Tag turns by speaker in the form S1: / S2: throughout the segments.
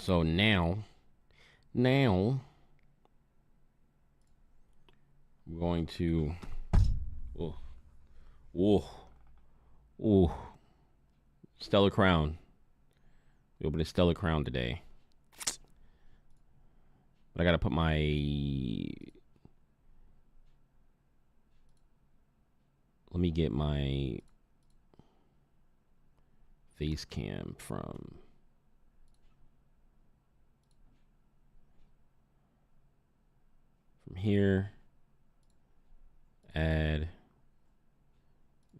S1: So now I'm going to, oh, Stellar Crown. We opened a Stellar Crown today. But I gotta put my, let me get my face cam from here. Add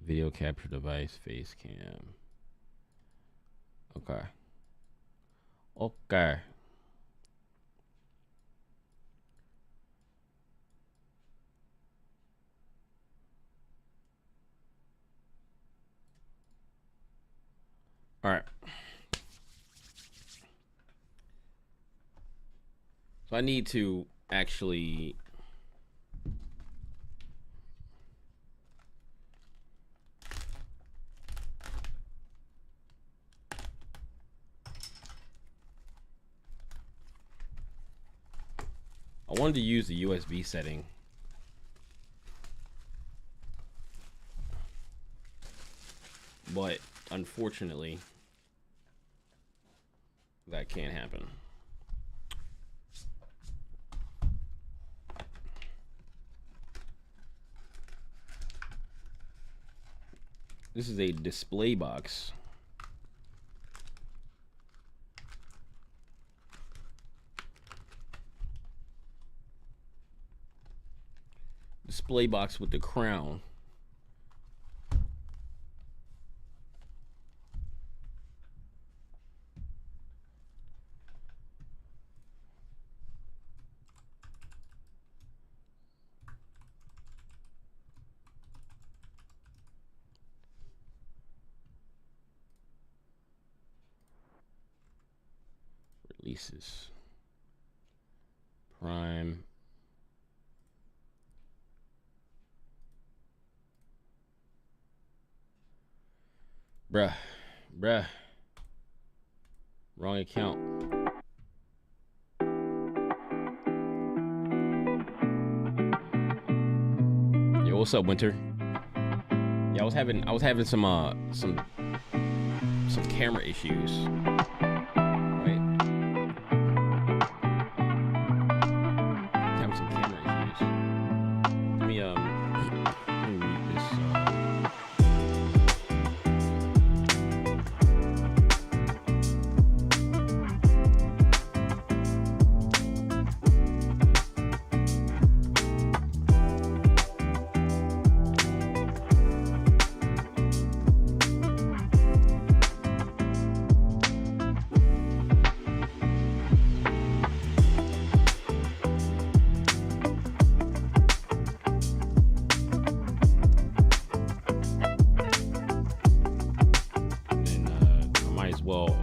S1: video capture device face cam. Okay. All right. So I need to actually I wanted to use the USB setting, but unfortunately that can't happen. This is a display box. Display box with the crown. Releases. Prime. Bruh. Wrong account. Yo, what's up, Winter? Yeah, I was having some camera issues. Right? Having some camera issues. Let me mute this.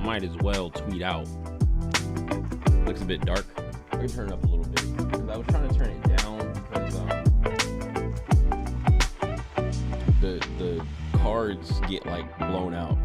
S1: Might as well tweet out. Looks a bit dark. I can turn it up a little bit because I was trying to turn it down because the cards get like blown out.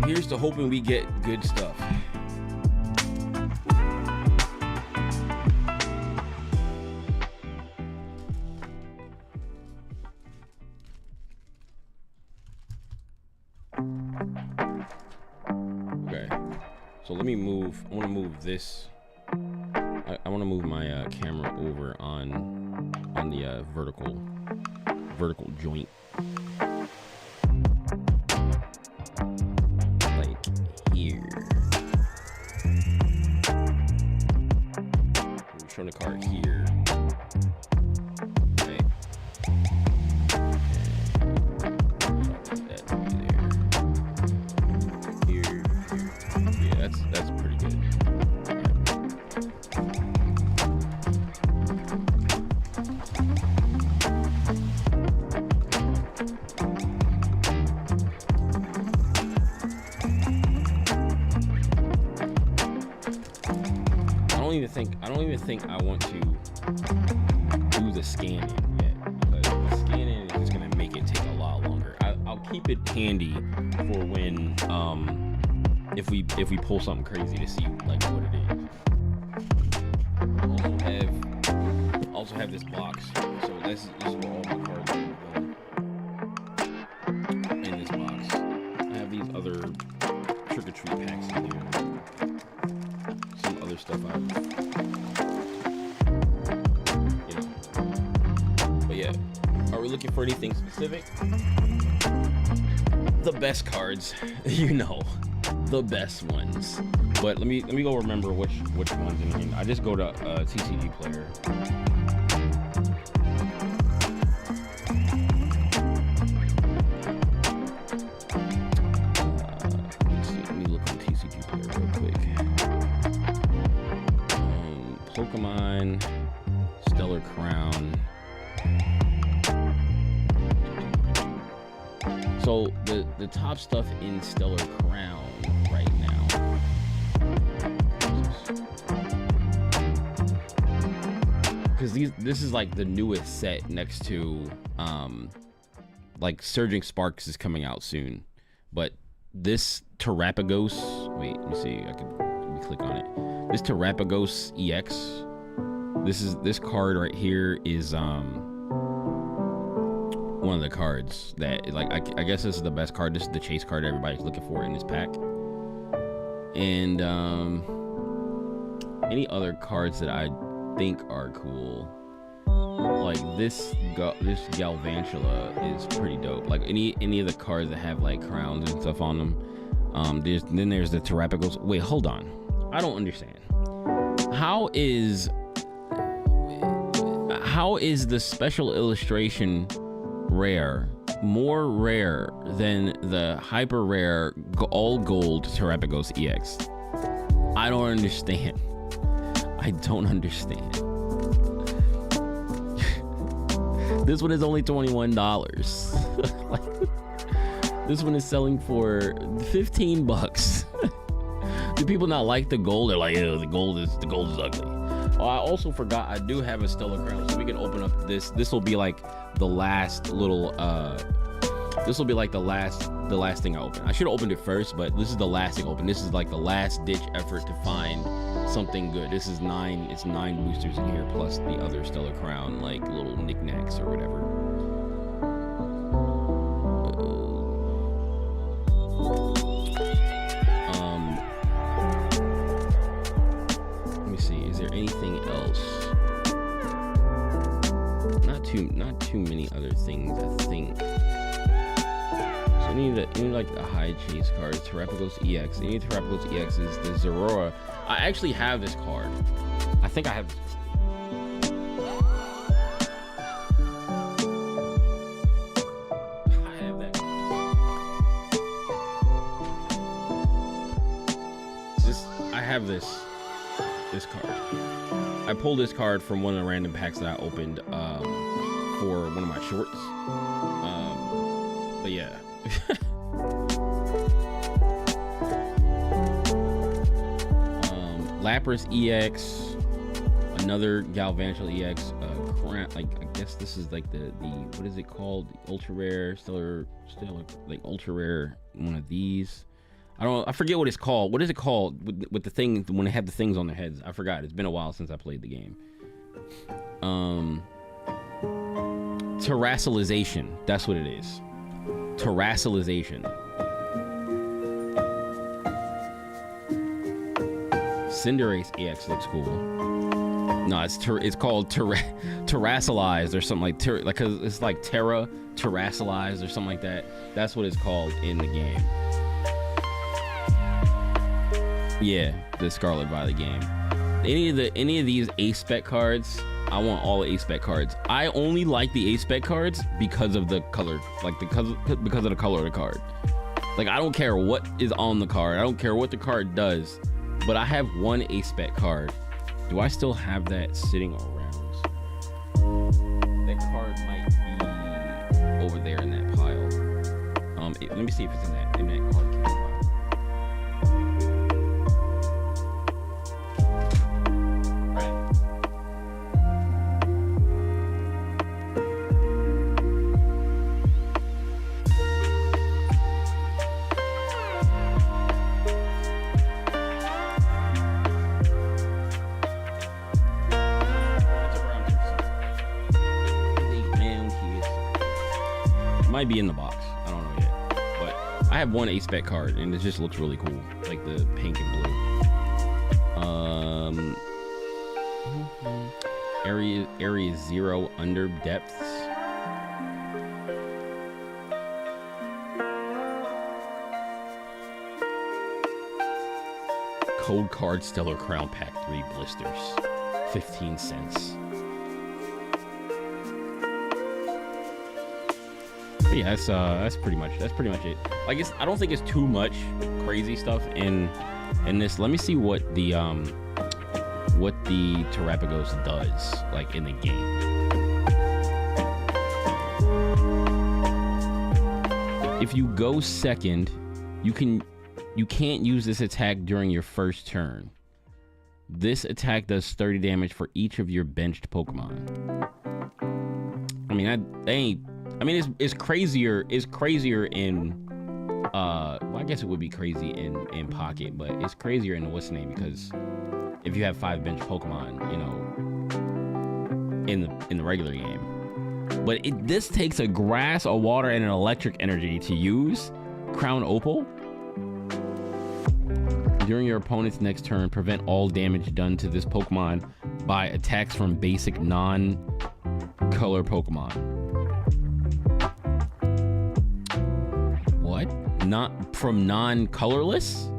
S1: Here's to hoping we get good stuff. Okay, so let me move. I want to move this I want to move my camera over on the vertical joint. Like here. I'm showing the card here. Okay. Here. Yeah, that's pretty good. I don't even think I want to do the scanning yet, because the scanning is just gonna make it take a lot longer. I'll keep it handy for when if we pull something crazy to see like what it is. Also have this box, so this is where all my cards are going in this box. I have these other trick or treat packs in here. Some other stuff but yeah, are we looking for anything specific? The best cards, you know, the best ones. But let me go remember which ones in here. I just go to TCG Player. Let me look on TCG Player real quick. Pokemon, Stellar Crown. So the top stuff in Stellar Crown right now. Because this is like the newest set next to like Surging Sparks is coming out soon. But this Terrapagos, wait, let me see, let me click on it. This Terrapagos EX, this card right here is one of the cards that, like, I guess this is the best card. This is the chase card everybody's looking for in this pack. And any other cards that I think are cool, like this Galvantula is pretty dope. Like any of the cards that have like crowns and stuff on them. Then there's the Terrapagos. Wait, hold on. I don't understand. How is the special illustration rare more rare than the hyper rare all gold Terrapagos EX? I don't understand. I don't understand. This one is only $21. Like, this one is selling for $15. Do people not like the gold? They're like, ew, the gold is ugly. Oh, I also forgot I do have a Stellar Crown, so we can open up this. This will be like the last little this will be like the last thing I open. I should have opened it first, but this is the last thing I open. This is like the last ditch effort to find something good. This is 9 boosters in here plus the other Stellar Crown like little knickknacks or whatever. Let me see, is there anything else? Not too many other things, I think. So any like the high chase cards, Terrapagos EX, any Terrapagos EXs, the Zeraora. I actually have this card. I think I have this card. I pulled this card from one of the random packs that I opened for one of my shorts. But yeah. Lapras EX, another Galvantula EX, like I guess this is like the what is it called? The ultra rare, stellar like ultra rare one of these. I forget what it's called. What is it called with the thing when they have the things on their heads? I forgot. It's been a while since I played the game. Terrassalization. That's what it is. Terrassalization. Cinderace EX looks cool. No, it's called terrassalized or something like cause it's like Terra terrassalized or something like that. That's what it's called in the game. Yeah, the Scarlet Violet game. Any of these A-Spec cards, I want all A-Spec cards. I only like the A-Spec cards because of the color, like because of the color of the card. Like I don't care what is on the card. I don't care what the card does, but I have one A-Spec card. Do I still have that sitting around? That card might be over there in that pile. Let me see if it's in that card case pile. Might be in the box. I don't know yet. But I have one A-Spec card and it just looks really cool. Like the pink and blue. Area 0 under depths. Code card Stellar Crown Pack 3 blisters. 15 cents. But yeah, that's pretty much it. Like I don't think it's too much crazy stuff in this. Let me see what the Terapagos does like in the game. If you go second, you can't use this attack during your first turn. This attack does 30 damage for each of your benched Pokemon. I mean, it's crazier. It's crazier in, well, I guess it would be crazy in Pocket, but it's crazier in the what's the name because if you have 5 bench Pokemon, you know, in the regular game. But this takes a grass, a water, and an electric energy to use. Crown Opal. During your opponent's next turn, prevent all damage done to this Pokemon by attacks from basic non-color Pokemon. What? Not from non-colorless?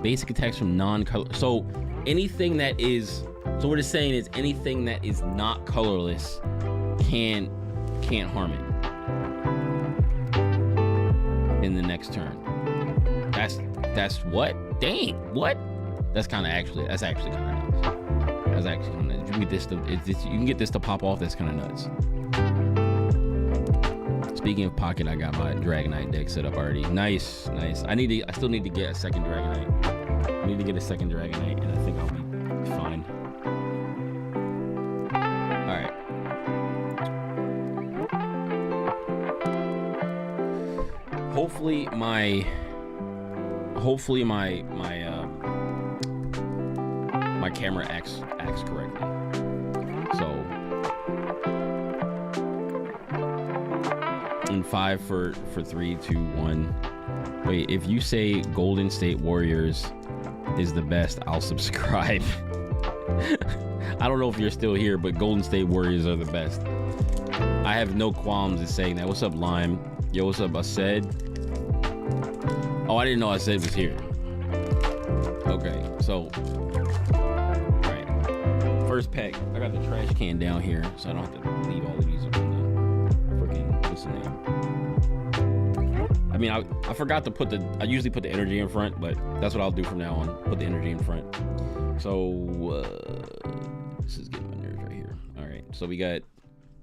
S1: Basic attacks from non-color. So anything that is, so what it's saying is anything that is not colorless can't harm it in the next turn. That's what? Dang, what? That's actually kind of nuts. That's actually kind of nuts. You can get this to pop off. That's kind of nuts. Speaking of Pocket, I got my Dragonite deck set up already. Nice. I still need to get a second Dragonite. I need to get a second Dragonite, and I think I'll be fine. All right. Hopefully my camera acts correctly. So in 5, 4, 3, 2, 1. Wait, if you say Golden State Warriors is the best, I'll subscribe. I don't know if you're still here, but Golden State Warriors are the best. I have no qualms in saying that. What's up, Lime? Yo, what's up, Ased? Oh, I didn't know Ased was here. Okay, so alright. First pack. I got the trash can down here, so I don't have to leave all of these up in the freaking, what's the name? I mean, I forgot to put I usually put the energy in front, but that's what I'll do from now on. Put the energy in front. So, this is getting my nerves right here. Alright, so we got,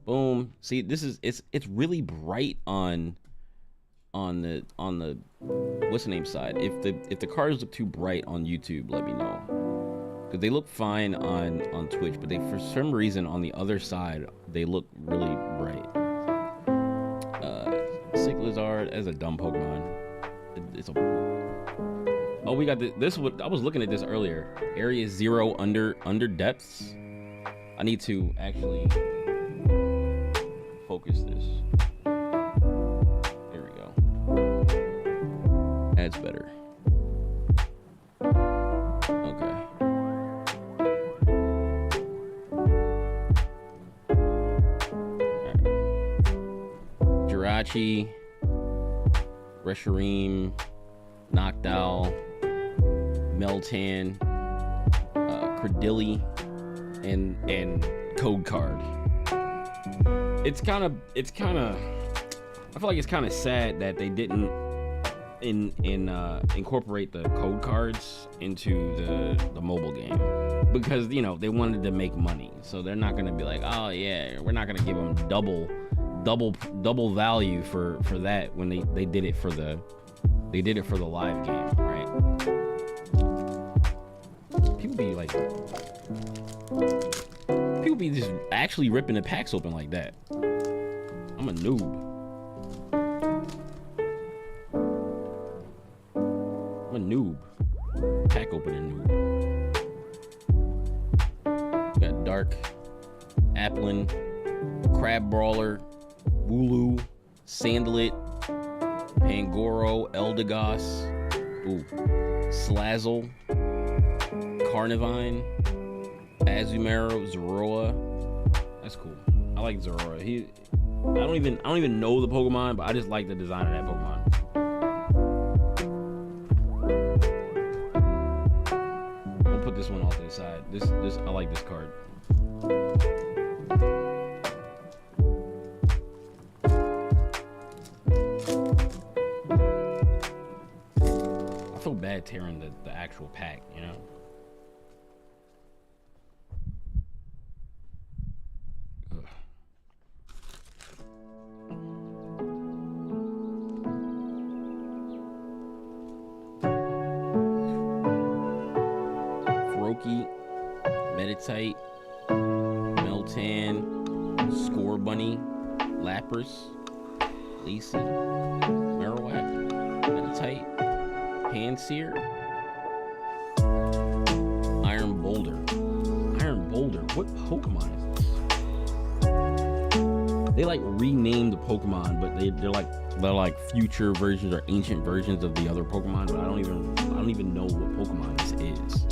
S1: boom. See, this is, it's really bright on the what's the name side. If the cards look too bright on YouTube, let me know, because they look fine on Twitch, but they, for some reason, on the other side they look really bright. Siglizard as a dumb Pokemon. It's a, oh, we got this. What I was looking at this earlier. Area 0 under depths. I need to actually focus this. That's better. Okay. Jirachi, Reshiram, Noctowl, Meltan, Cradily, and Code Card. It's kind of I feel like it's kind of sad that they didn't incorporate the code cards into the mobile game, because you know they wanted to make money, so they're not gonna be like, oh yeah, we're not gonna give them double value for that when they did it for the live game, right? People be just actually ripping the packs open like that. I'm a noob. Pack opening noob. We got Dark, Applin, Crab Brawler, Wooloo, Sandlet, Pangoro, Eldegoss, Slazzle, Carnivine, Azumarill, Zoroa. That's cool. I like Zoroa. I don't even know the Pokemon, but I just like the design of that Pokemon. I'll put this one off to the side. This I like this card. I feel bad tearing the actual pack, you know? Meditite, Meltan, Scorbunny, Lapras, Lacey, Marowak, Meditite, Pansear, Iron Boulder. What Pokemon is this? They like renamed the Pokemon, but they're like future versions or ancient versions of the other Pokemon, but I don't even know what Pokemon this is.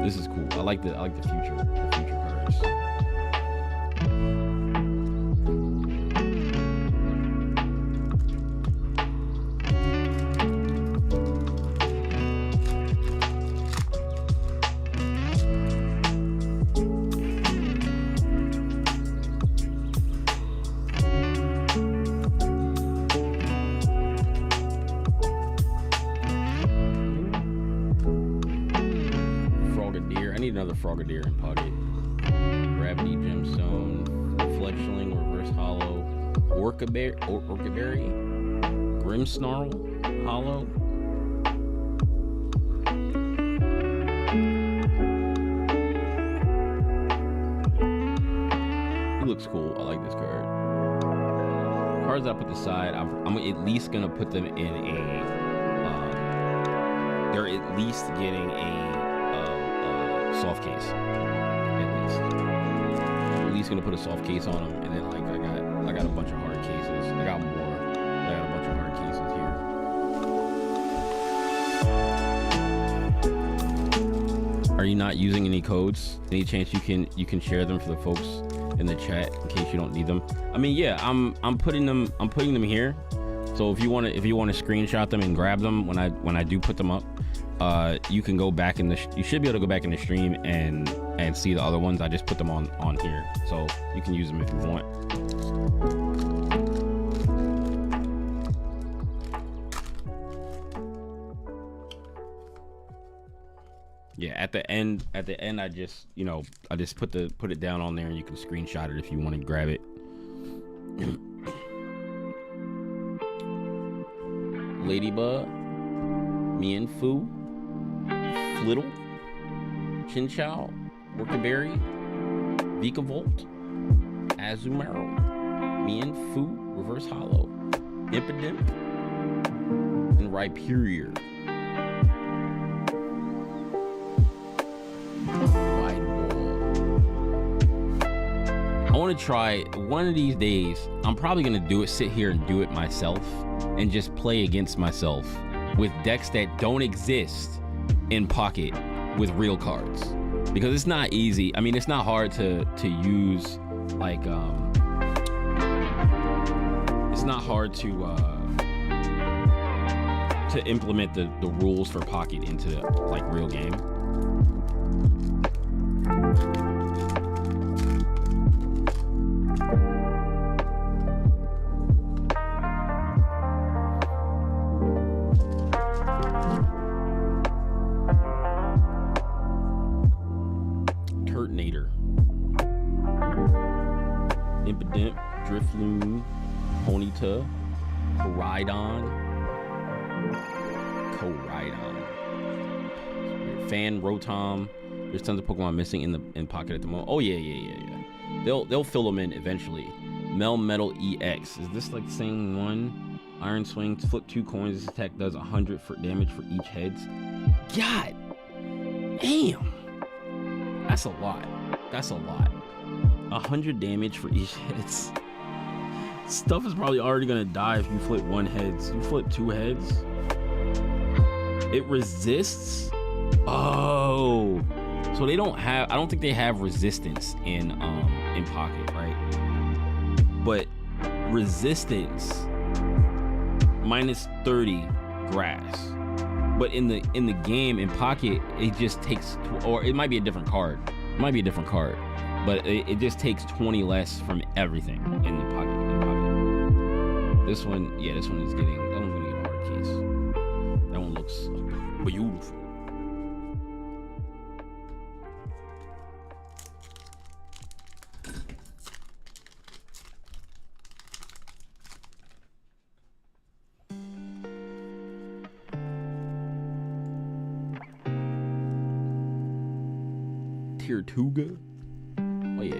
S1: This is cool. I like the future cards. Another Frogadier in pocket. Gravity Gemstone, Fletchling, Reverse Hollow, Orcaberry, Grimmsnarl, Hollow. He looks cool. I like this card. Cards I put aside, I'm at least gonna put them in a. They're at least getting a soft case, at least gonna put a soft case on them, and then like I got a bunch of hard cases. I got a bunch of hard cases here. Are you not using any codes? Any chance you can share them for the folks in the chat in case you don't need them? I mean, yeah, I'm putting them here. So if you want to screenshot them and grab them when I do put them up, you can go back you should be able to go back in the stream and see the other ones. I just put them on here, so you can use them if you want. Yeah, at the end I just put it down on there, and you can screenshot it if you want to grab it. Ladybug, Mienfoo, Flittle, Chinchou, Orcaberry, Vikavolt, Azumarill, Mienfoo, Reverse Hollow, Impidimp, and Rhyperior. Wide Ball. I want to try one of these days. I'm probably gonna sit here and do it myself, and just play against myself with decks that don't exist in Pocket with real cards, because it's not easy. I mean, it's not hard to use like not hard to implement the rules for Pocket into like real game. Turtonator, Impidimp, Drifloon, Ponyta, Koraidon, Fan, Rotom. There's tons of Pokemon missing in Pocket at the moment. Oh yeah. They'll fill them in eventually. Melmetal EX. Is this like the same one? Iron Swing, flip 2 coins. This attack does 100 damage for each heads. God damn. That's a lot. 100 damage for each heads. Stuff is probably already gonna die if you flip 1 heads. You flip 2 heads. It resists. Oh, so they don't have. I don't think they have resistance in Pocket, right? But resistance -30 grass. But in the game in Pocket, it just takes, or it might be a different card. But it just takes 20 less from everything in the Pocket. This one is getting. That one's gonna get a hard case. That one looks beautiful. Tirtuga. Oh yeah,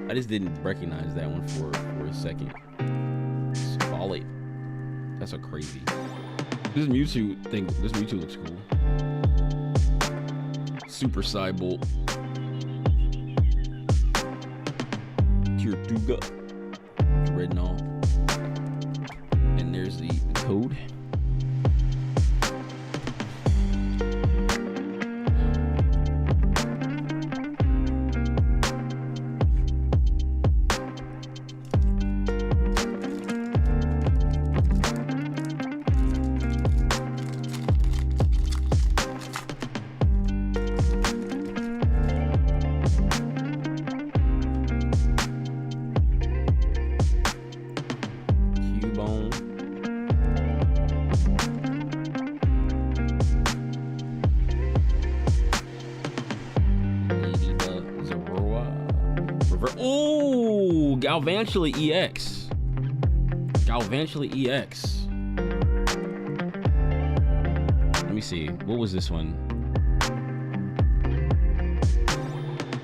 S1: I just didn't recognize that one for a second. Spalate. That's a crazy. This Mewtwo looks cool. Super Cybolt. Tirtuga. Rednall. And there's the code. Ooh, Galvantula EX. Let me see. What was this one?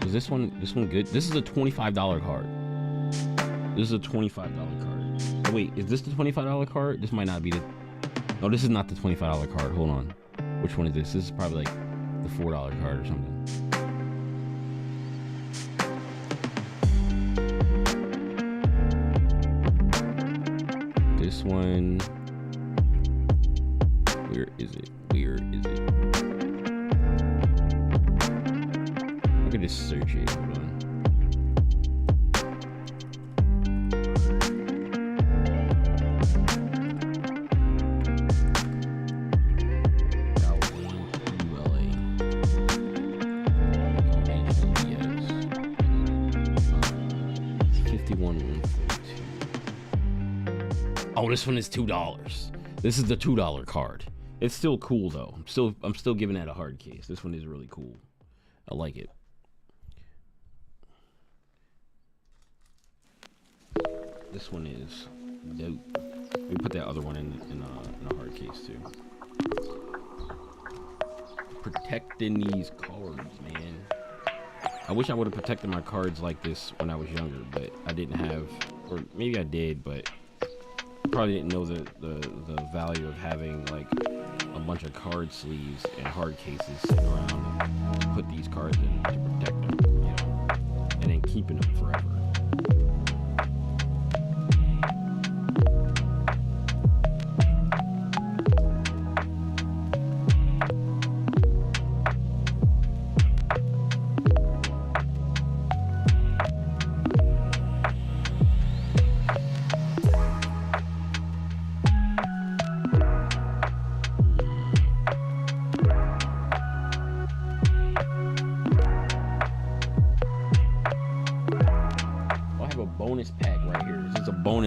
S1: Was this one good? This is a $25 card. Oh, wait, is this the $25 card? This might not be the. No, this is not the $25 card. Hold on. Which one is this? This is probably like the $4 card or something. This one, where is it? I could just search it. Hold on. Oh, this one is $2. This is the $2 card. It's still cool though. I'm still giving that a hard case. This one is really cool. I like it. This one is dope. Let me put that other one in a hard case too. Protecting these cards, man. I wish I would have protected my cards like this when I was younger, but I didn't have, or maybe I did, but probably didn't know the value of having like a bunch of card sleeves and hard cases sitting around and put these cards in to protect them, you know, and then keeping them forever.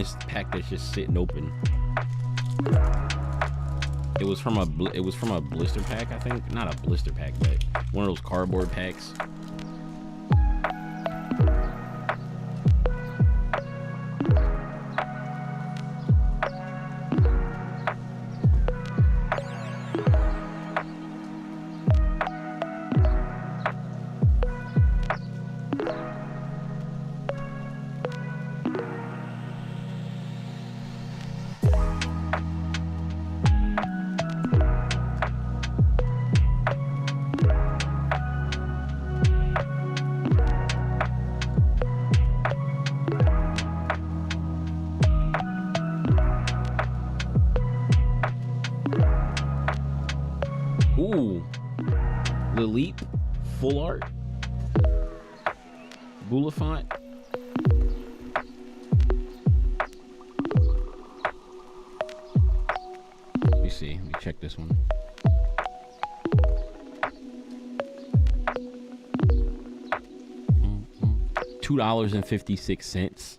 S1: want to pack that's just sitting open. It was from a blister pack, I think. Not a blister pack, but one of those cardboard packs. Ooh, Liliep, full art, Bulafont. Let me see. Let me check this one. $2.56.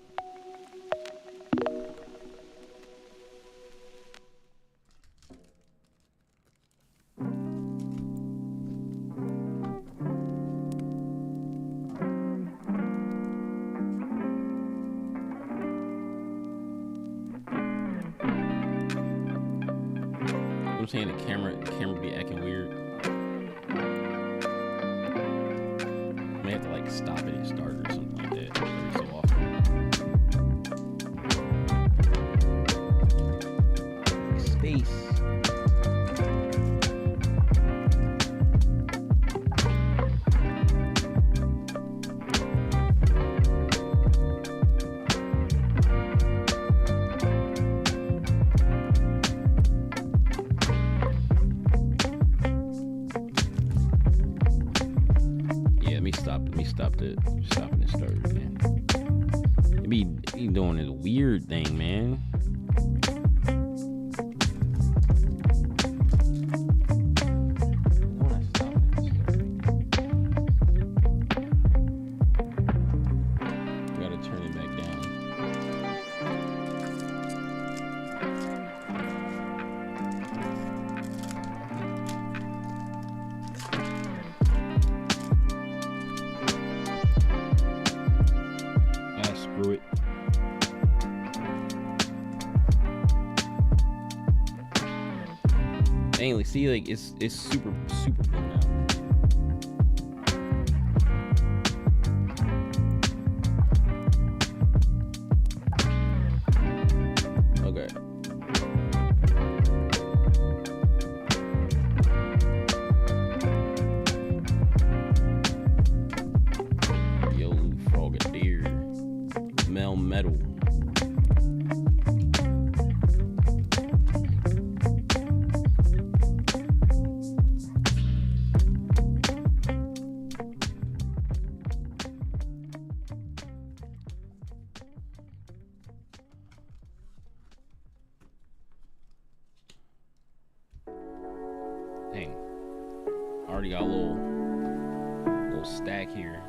S1: I'm saying the camera be acting weird. May have to like stop it and start or something like that every so often. Space. Stopping and starting, man. It be doing this weird thing, man. Gotta turn it back down. Screw it. Dang, like, see, like it's super cool now. Okay. Yo, Frogadier. Metal. Dang. Already got a little stack here.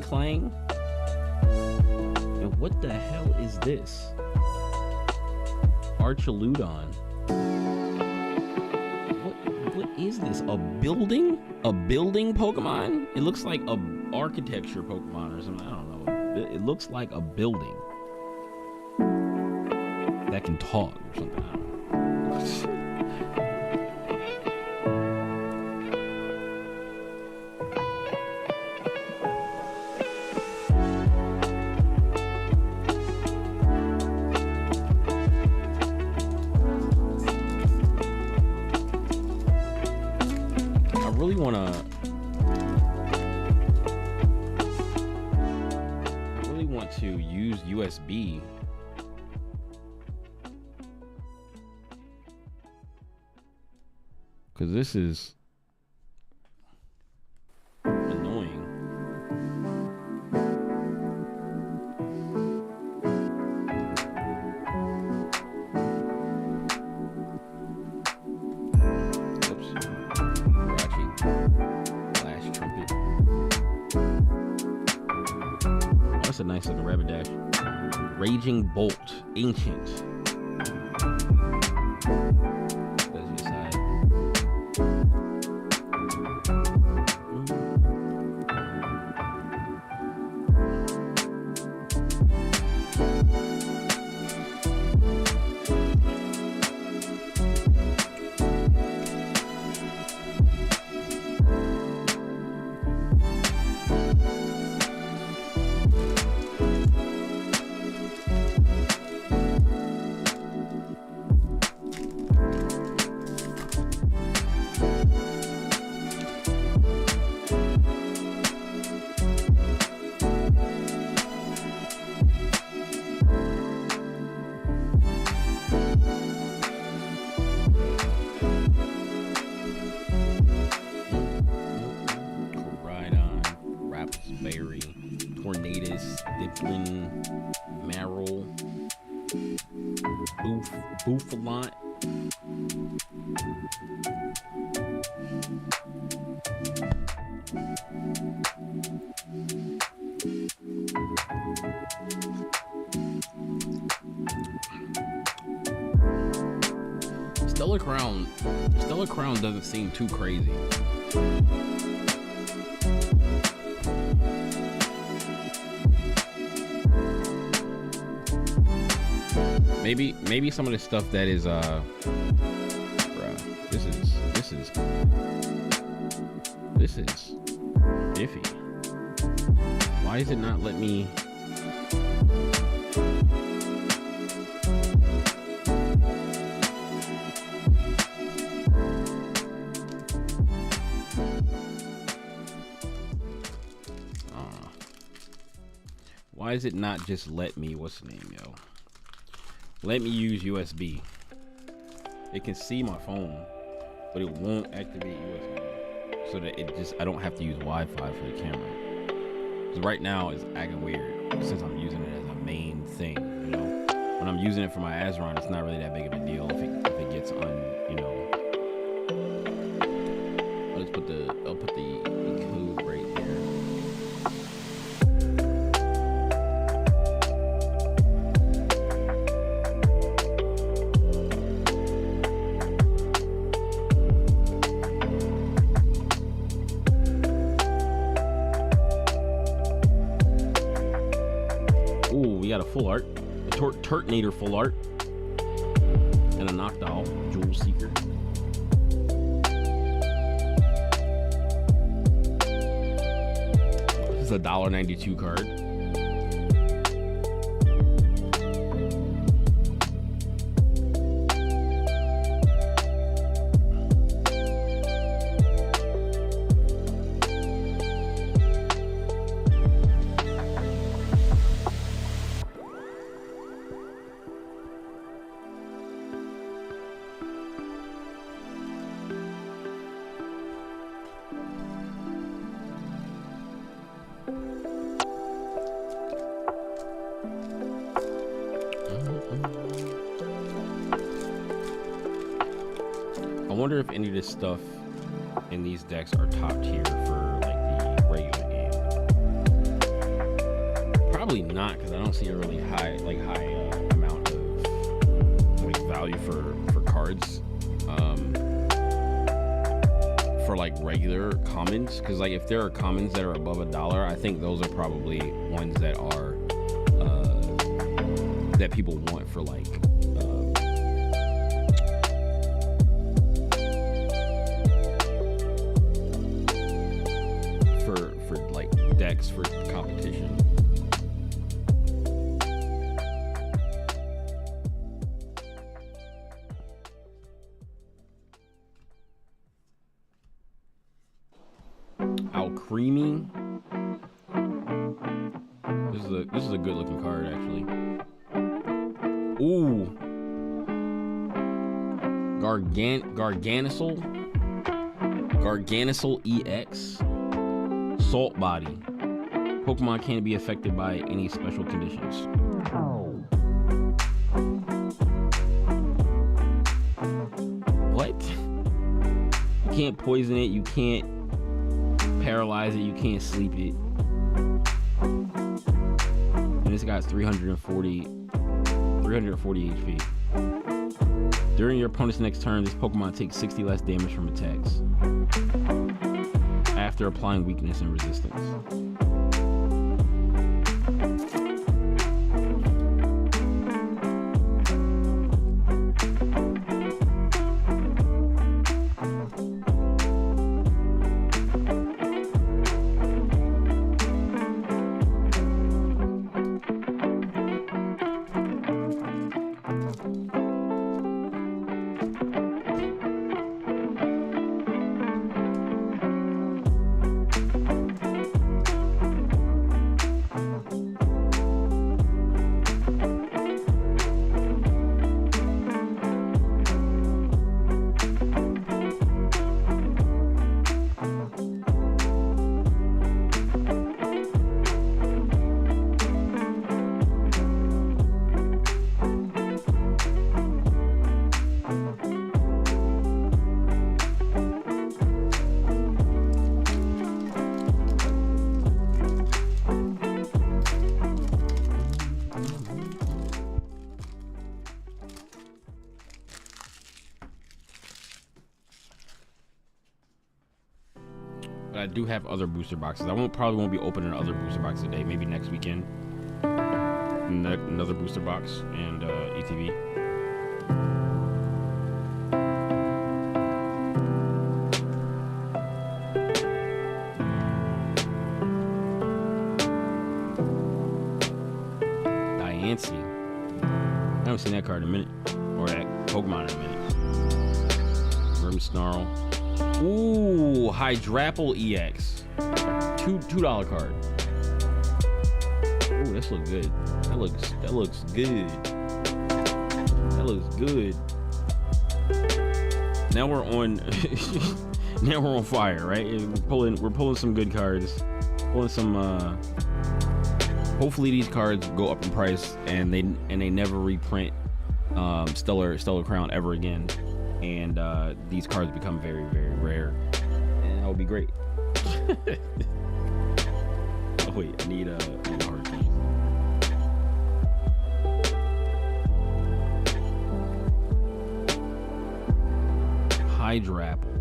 S1: Clang. And what the hell is this? Archaludon. What is this? A building? A building Pokemon? It looks like a architecture Pokemon or something. I don't know. It looks like a building that can talk or something. I don't know. To use USB because this is annoying. Oops. Ratchet. Flash trumpet. Oh, that's a nice looking Rapidash. Raging Bolt, Ancient. That's your side. Bouffalant. Stellar Crown doesn't seem too crazy. Maybe some of the stuff that is bruh, this is iffy. Why does it not let me? Why does it not just let me, what's the name, yo? Let me use USB. It can see my phone, but it won't activate USB. So that I don't have to use Wi-Fi for the camera. Because right now it's acting weird since I'm using it as a main thing, you know? When I'm using it for my Azeron, it's not really that big of a deal if it gets you know. I'll put the code right here. We got a full art, a Turtonator full art, and a Noctowl Jewel Seeker. This is a $1.92 card. I wonder if any of this stuff in these decks are top tier for like the regular game. Probably not, because I don't see a really high amount of like value for cards. For like regular commons, because like if there are commons that are above $1, I think those are probably ones that are that people want for like for like decks for competition. Creamy. This is a good looking card actually. Ooh. Garganacl EX. Salt Body. Pokemon can't be affected by any special conditions. What? You can't poison it, you can't paralyze it, you can't sleep it. And this guy's 340 HP. During your opponent's next turn, this Pokemon takes 60 less damage from attacks after applying weakness and resistance. I do have other booster boxes. I probably won't be opening other booster boxes today. Maybe next weekend. Another booster box and ETB. Diancie. I haven't seen that card in a minute, or that Pokemon in a minute. Grimmsnarl. Ooh, Hydrapple EX. $2 card. Ooh, this looks good. That looks good. That looks good. Now we're on now we're on fire, right? We're pulling some good cards. Pulling some hopefully these cards go up in price and they never reprint Stellar Crown ever again. And these cards become very, very rare, and that would be great. Oh wait, I need a hard key. Hydrapple,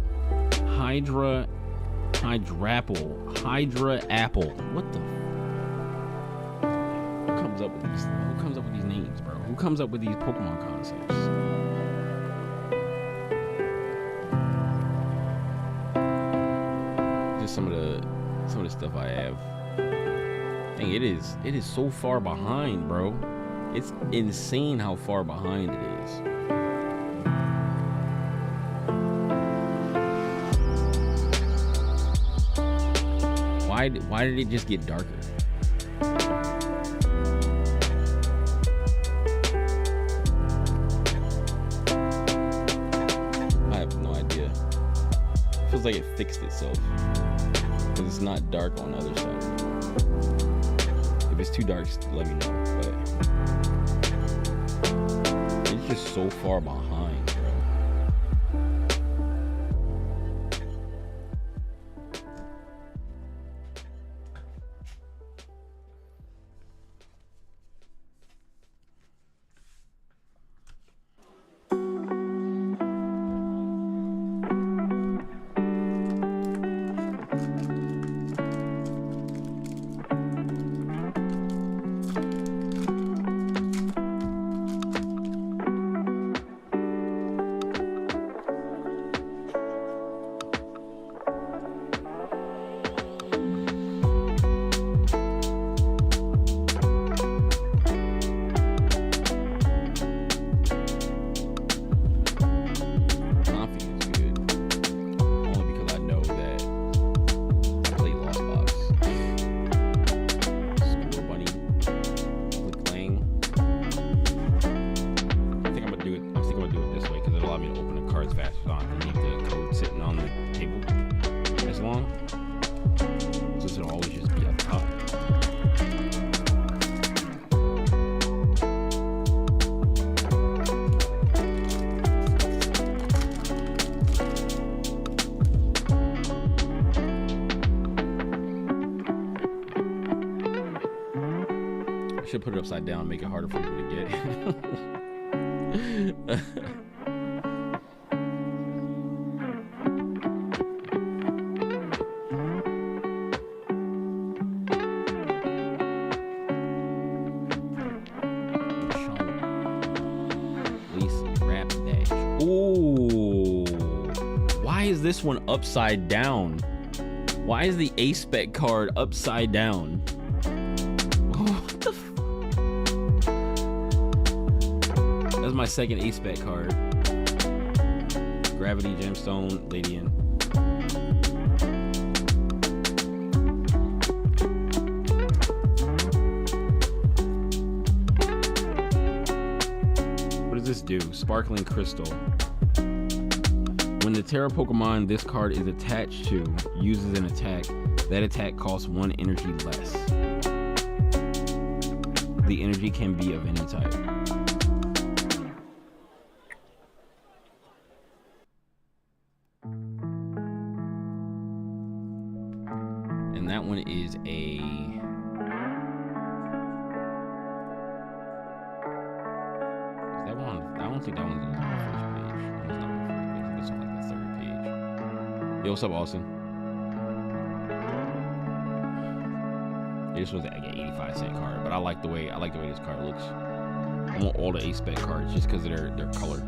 S1: Hydra Apple. What the? Who comes up with these names, bro? Who comes up with these Pokemon concepts? Some of the stuff I have. Dang, it is so far behind, bro. It's insane how far behind it is. Why did it just get darker? I have no idea. It feels like it fixed itself. Because it's not dark on the other side. If it's too dark, let me know. But it's just so far behind, bro. I was thinking about doing it this way because it allowed me to open the cards faster. So I don't have to leave the code sitting on the table as long. So this will always just be up top. Should put it upside down, make it harder for people to get. Ooh, why is this one upside down? Why is the A-Spec card upside down? What the That's my second A-Spec card. Gravity, Gemstone, Ladian. What does this do? Sparkling Crystal. When the Terra Pokemon this card is attached to uses an attack, that attack costs 1 energy less. The energy can be of any type. And that one is a... Is that one? I don't think that one's on the first page. That one's not on the first page. I think it's on like the third page. Yo, what's up, Austin? This was like an 85-cent card, but I like the way this card looks. I want all the A-Spec cards just because of their color.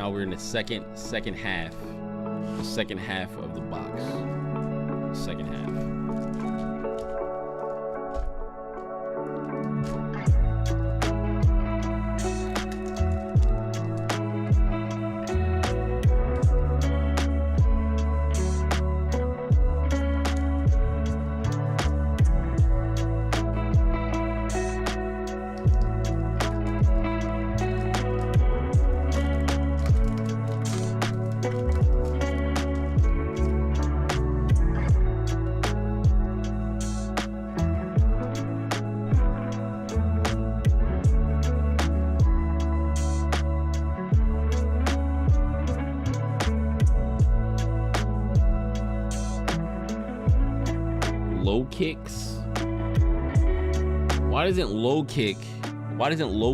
S1: We're in the second half of the box. Second half. Low kicks. Why doesn't low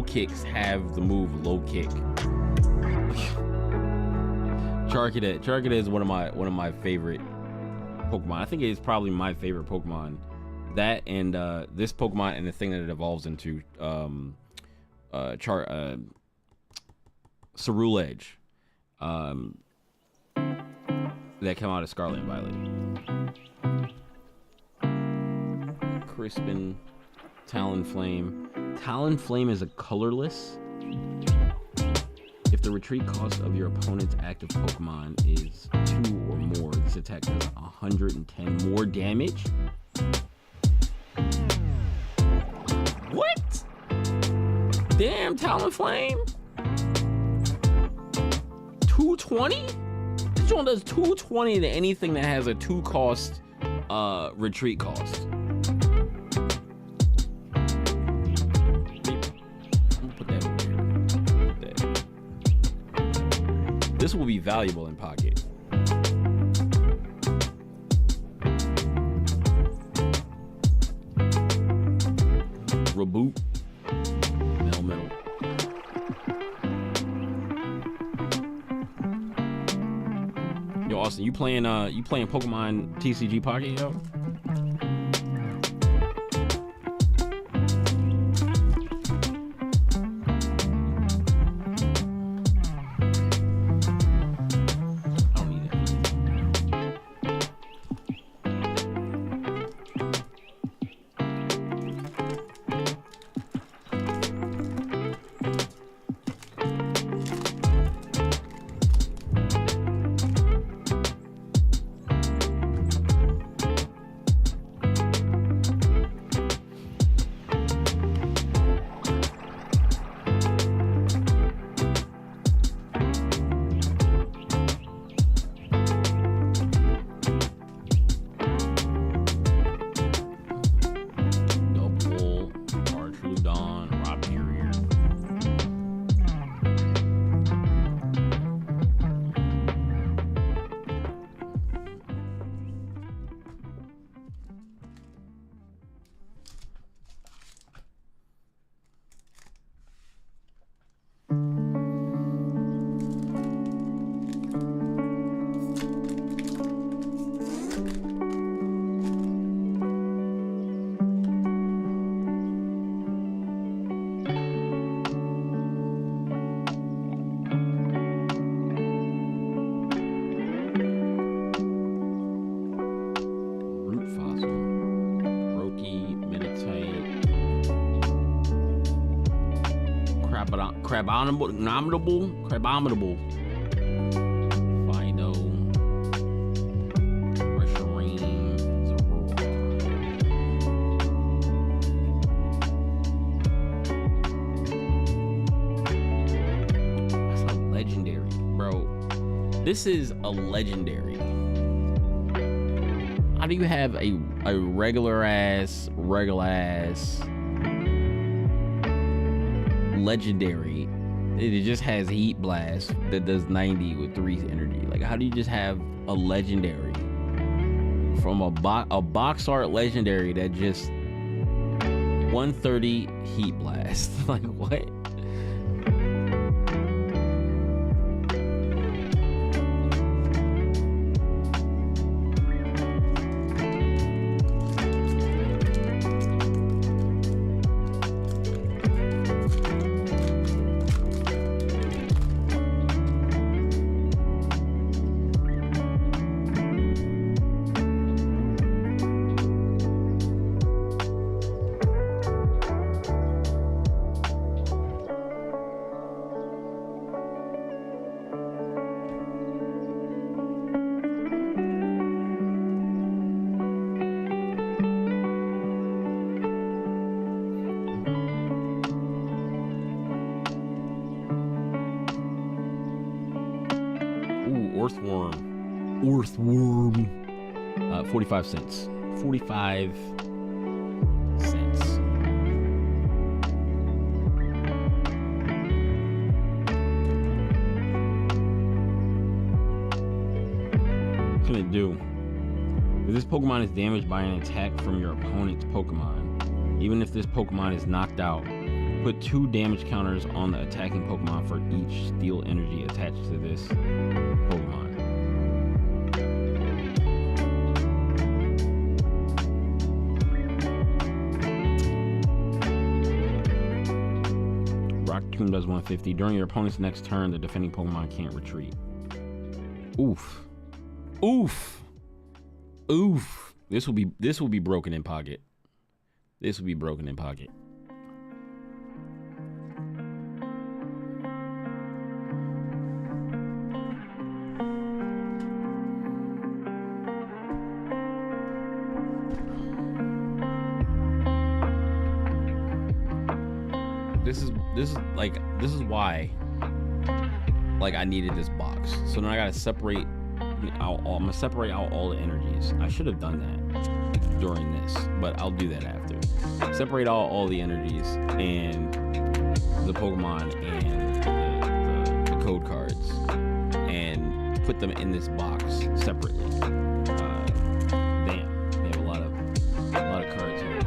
S1: kicks have the move low kick? Charcadet is one of my favorite Pokemon. I think it is probably my favorite Pokemon. That and this Pokemon and the thing that it evolves into, Ceruledge, that came out of Scarlet and Violet. Crispin, Talonflame. Talonflame is a colorless. If the retreat cost of your opponent's active Pokemon is 2 or more, this attack does 110 more damage. What? Damn, Talonflame. 220? This one does 220 to anything that has a 2 cost retreat cost. Put that over here. Put that. This will be valuable in pocket. Reboot. Metal. Yo, Austin, you playing Pokemon TCG Pocket, yo? Crabominable. Fido. Reshiram. Zoroark. That's a legendary, bro. This is a legendary. How do you have a regular ass legendary? It just has Heat Blast that does 90 with 3 energy. Like, how do you just have a legendary from a box art legendary that just 130 Heat Blast? Like, what? Earthworm. 45 cents. 45 cents. What's gonna do? If this Pokemon is damaged by an attack from your opponent's Pokemon, even if this Pokemon is knocked out, put 2 damage counters on the attacking Pokemon for each steel energy attached to this Pokemon. Tomb does 150. During your opponent's next turn, the defending Pokemon can't retreat. Oof. Oof. Oof. This will be broken in pocket. This will be broken in pocket. This is why like I needed this box. So now I gotta separate out I'm gonna separate out all the energies. I should have done that during this, but I'll do that after. Separate out all the energies and the Pokemon and the code cards, put them in this box separately. Damn, they have a lot of cards here.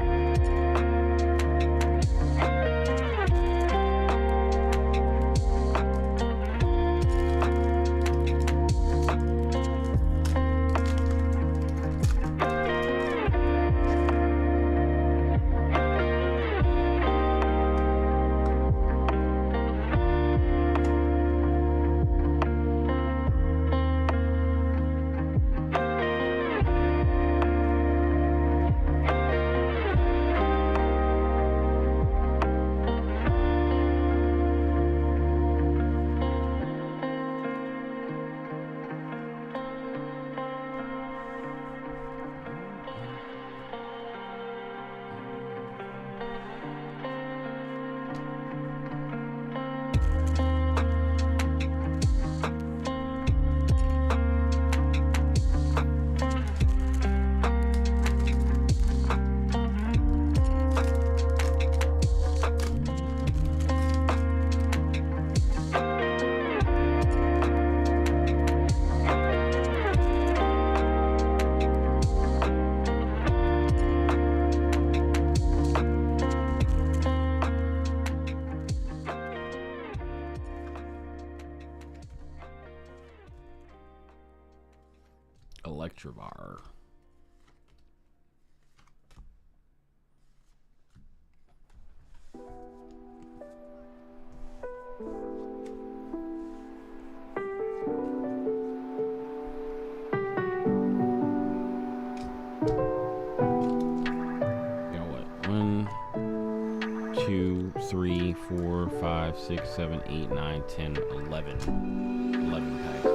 S1: Electrovar. Got what? 1, 2, 3, 4, 5, 6, 7, 8, 9, 10, 11. 11 packs.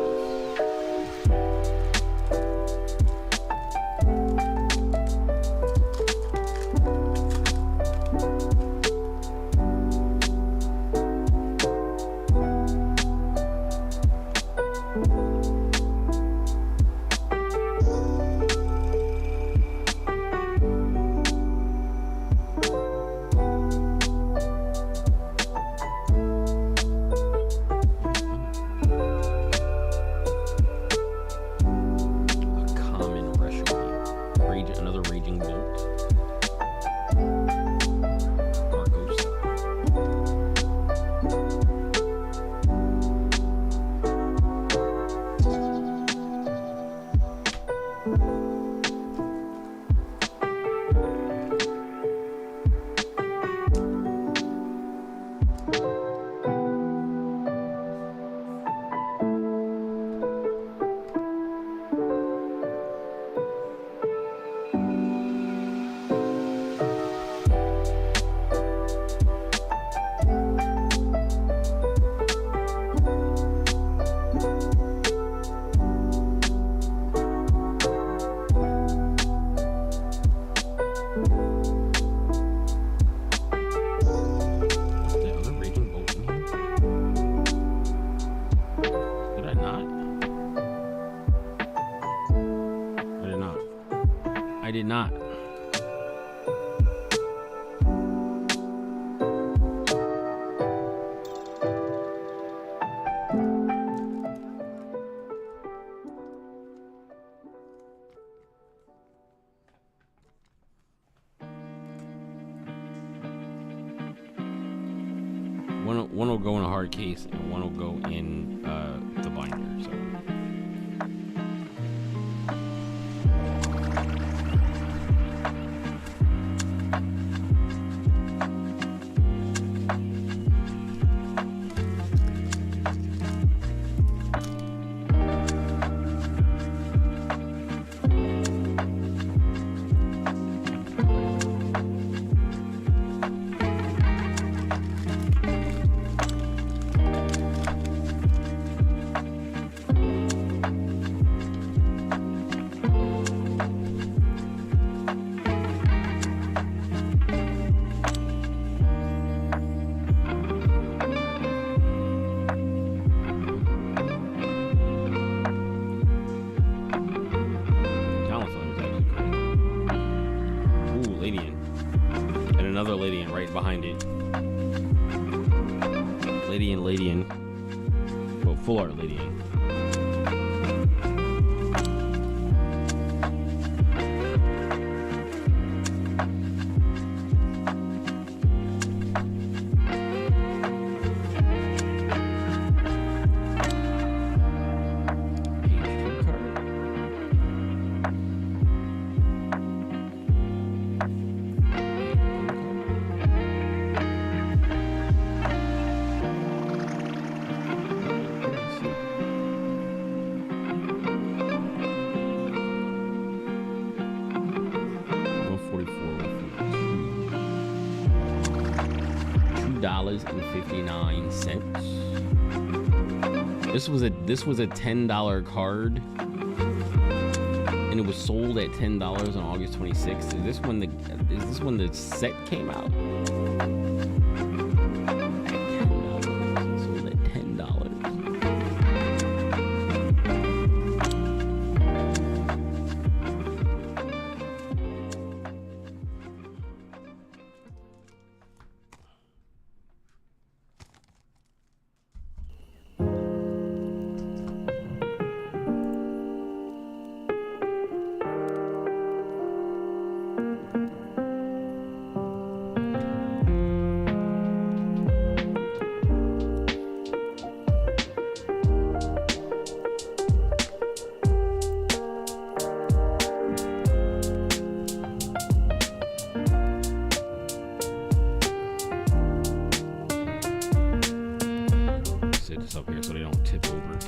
S1: I did not. One will go in a hard case and one will go in the binder. So. Behind it, Ladian, well, full art Ladian. $2.59. This was a $10 card, and it was sold at $10 on August 26th. Is this when the set came out? Sold at $10. Up here so they don't tip over.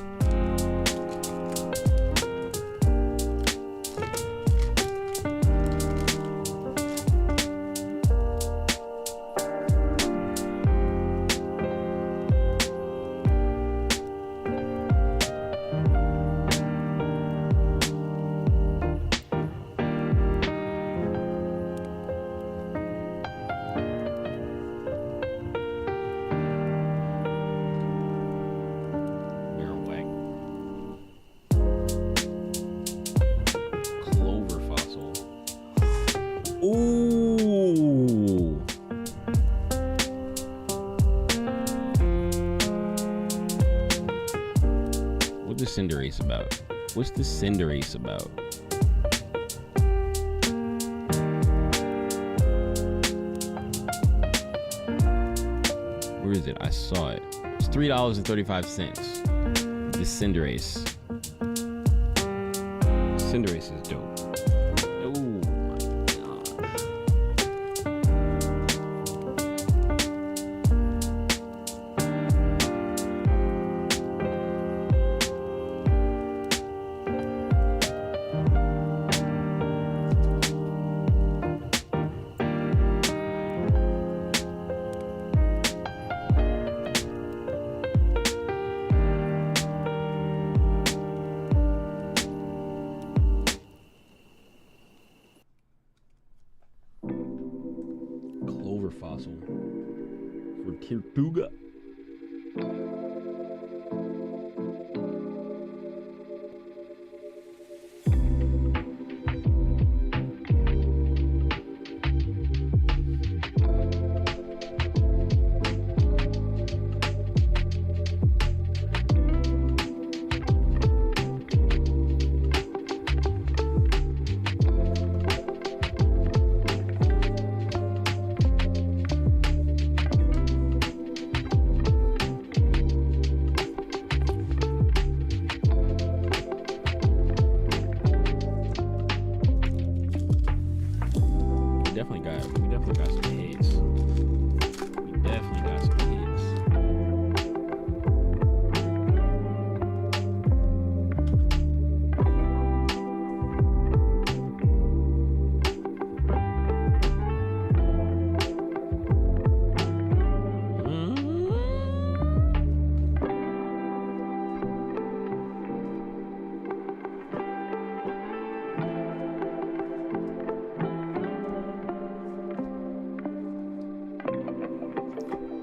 S1: Cinderace about? What's the Cinderace about? Where is it? I saw it. It's $3.35. The Cinderace. Cinderace is dope. Fossil for Tirtuga. We definitely got some hits. We definitely got some hits.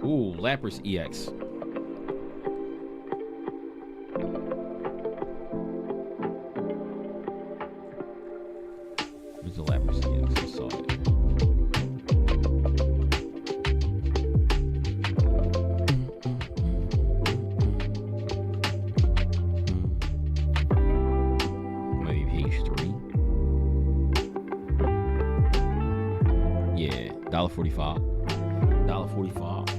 S1: Ooh, Lapras EX. Where's the Lapras EX? I saw it. Maybe page 3. Yeah, $1.45. $1.45.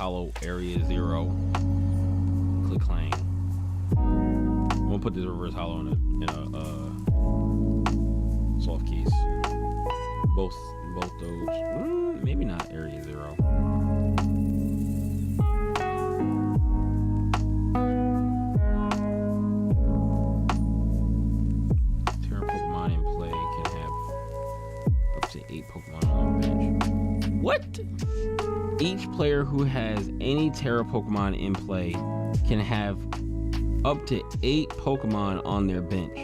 S1: Hollow Area Zero. Click Clang. I'm gonna put this Reverse Hollow in a soft case. Both those. Maybe not Area Zero. Terra Pokemon in play can have up to 8 Pokemon on their bench. What? Each player who has any Terra Pokemon in play can have up to 8 Pokemon on their bench.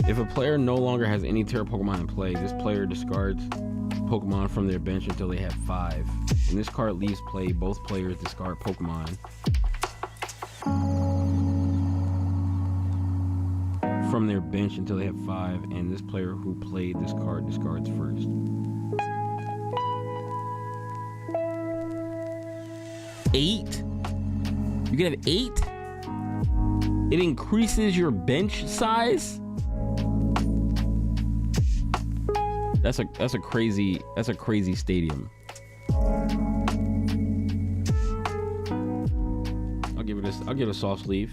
S1: If a player no longer has any Terra Pokemon in play, this player discards Pokemon from their bench until they have 5. When this card leaves play, both players discard Pokemon from their bench until they have 5, and this player who played this card discards first. Eight? You can have 8? It increases your bench size? That's a crazy stadium. I'll give it a soft sleeve.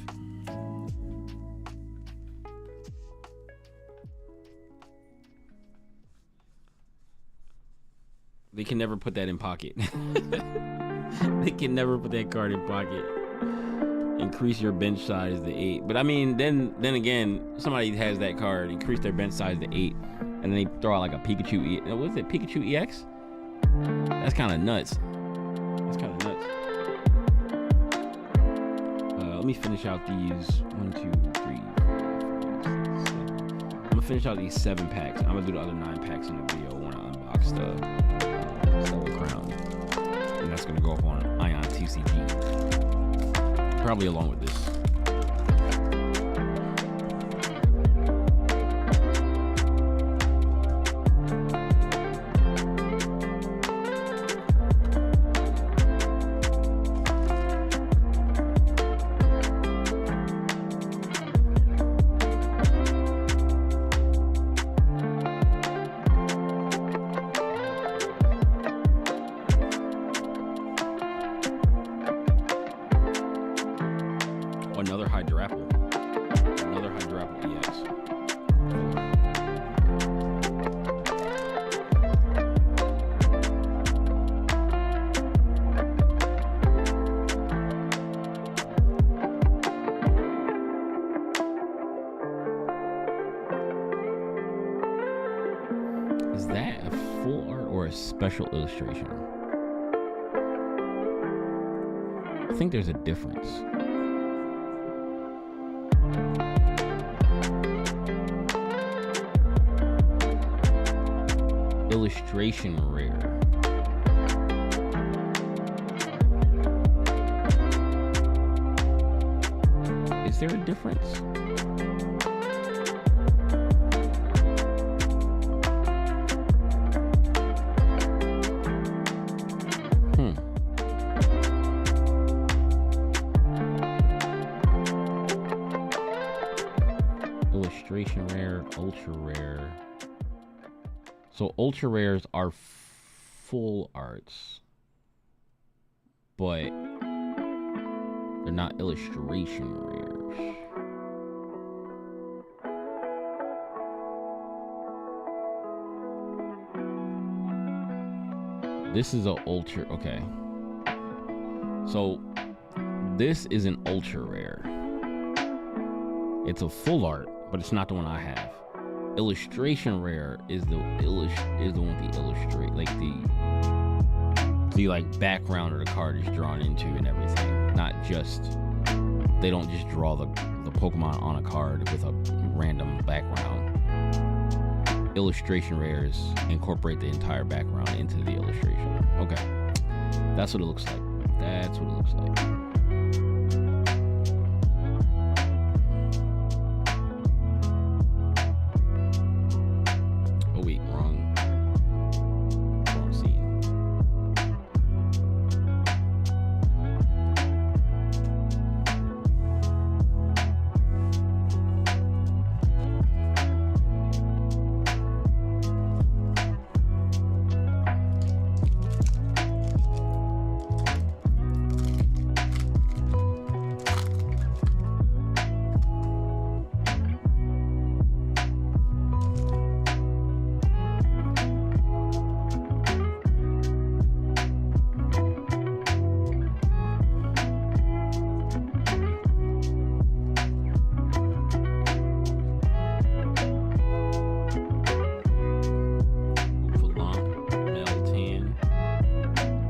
S1: They can never put that in pocket. They can never put that card in pocket. Increase your bench size to 8. But I mean, then again, somebody has that card, increase their bench size to 8, and then they throw out like a Pikachu what is it, Pikachu EX? That's kind of nuts. Let me finish out these 1, 2, 3, 4, 5, 6, 7. I'm gonna finish out these 7 packs. I'm gonna do the other 9 packs in the video when I unbox the Stellar Crown, and that's gonna go up on Ion TCG, probably along with this. Another Hydrapple EX. Is that a full art or a special illustration? I think there's a difference. Illustration rare. Is there a difference? Illustration rare, ultra rare. So ultra rares are full arts, but they're not illustration rares. This is an ultra, okay. So this is an ultra rare. It's a full art, but it's not the one I have. Illustration rare is the one we illustrate, like the like background of the card is drawn into and everything. Not just, they don't just draw the Pokemon on a card with a random background. Illustration rares incorporate the entire background into the illustration. Okay, that's what it looks like. That's what it looks like.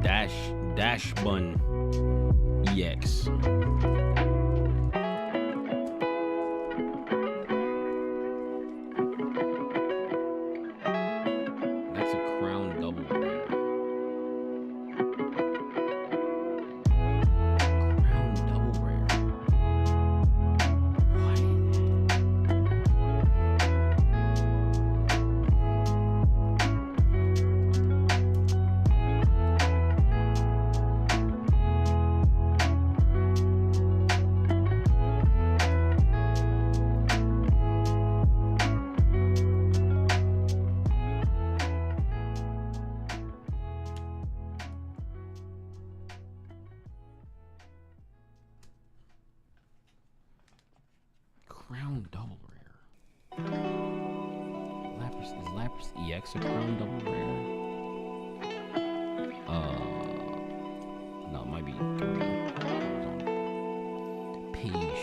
S1: Dash Bun EX. That's a Crown Double Rare. Crown Double Rare. What? Crown Double Rare. Lapras, is Lapras EX a Crown Double Rare? No, it might be 3. It was on page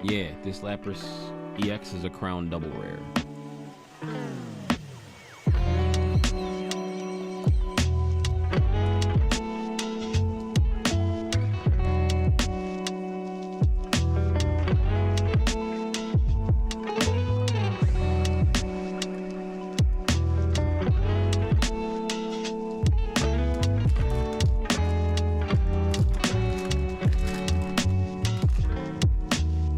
S1: 3. Yeah, this Lapras EX is a Crown Double Rare.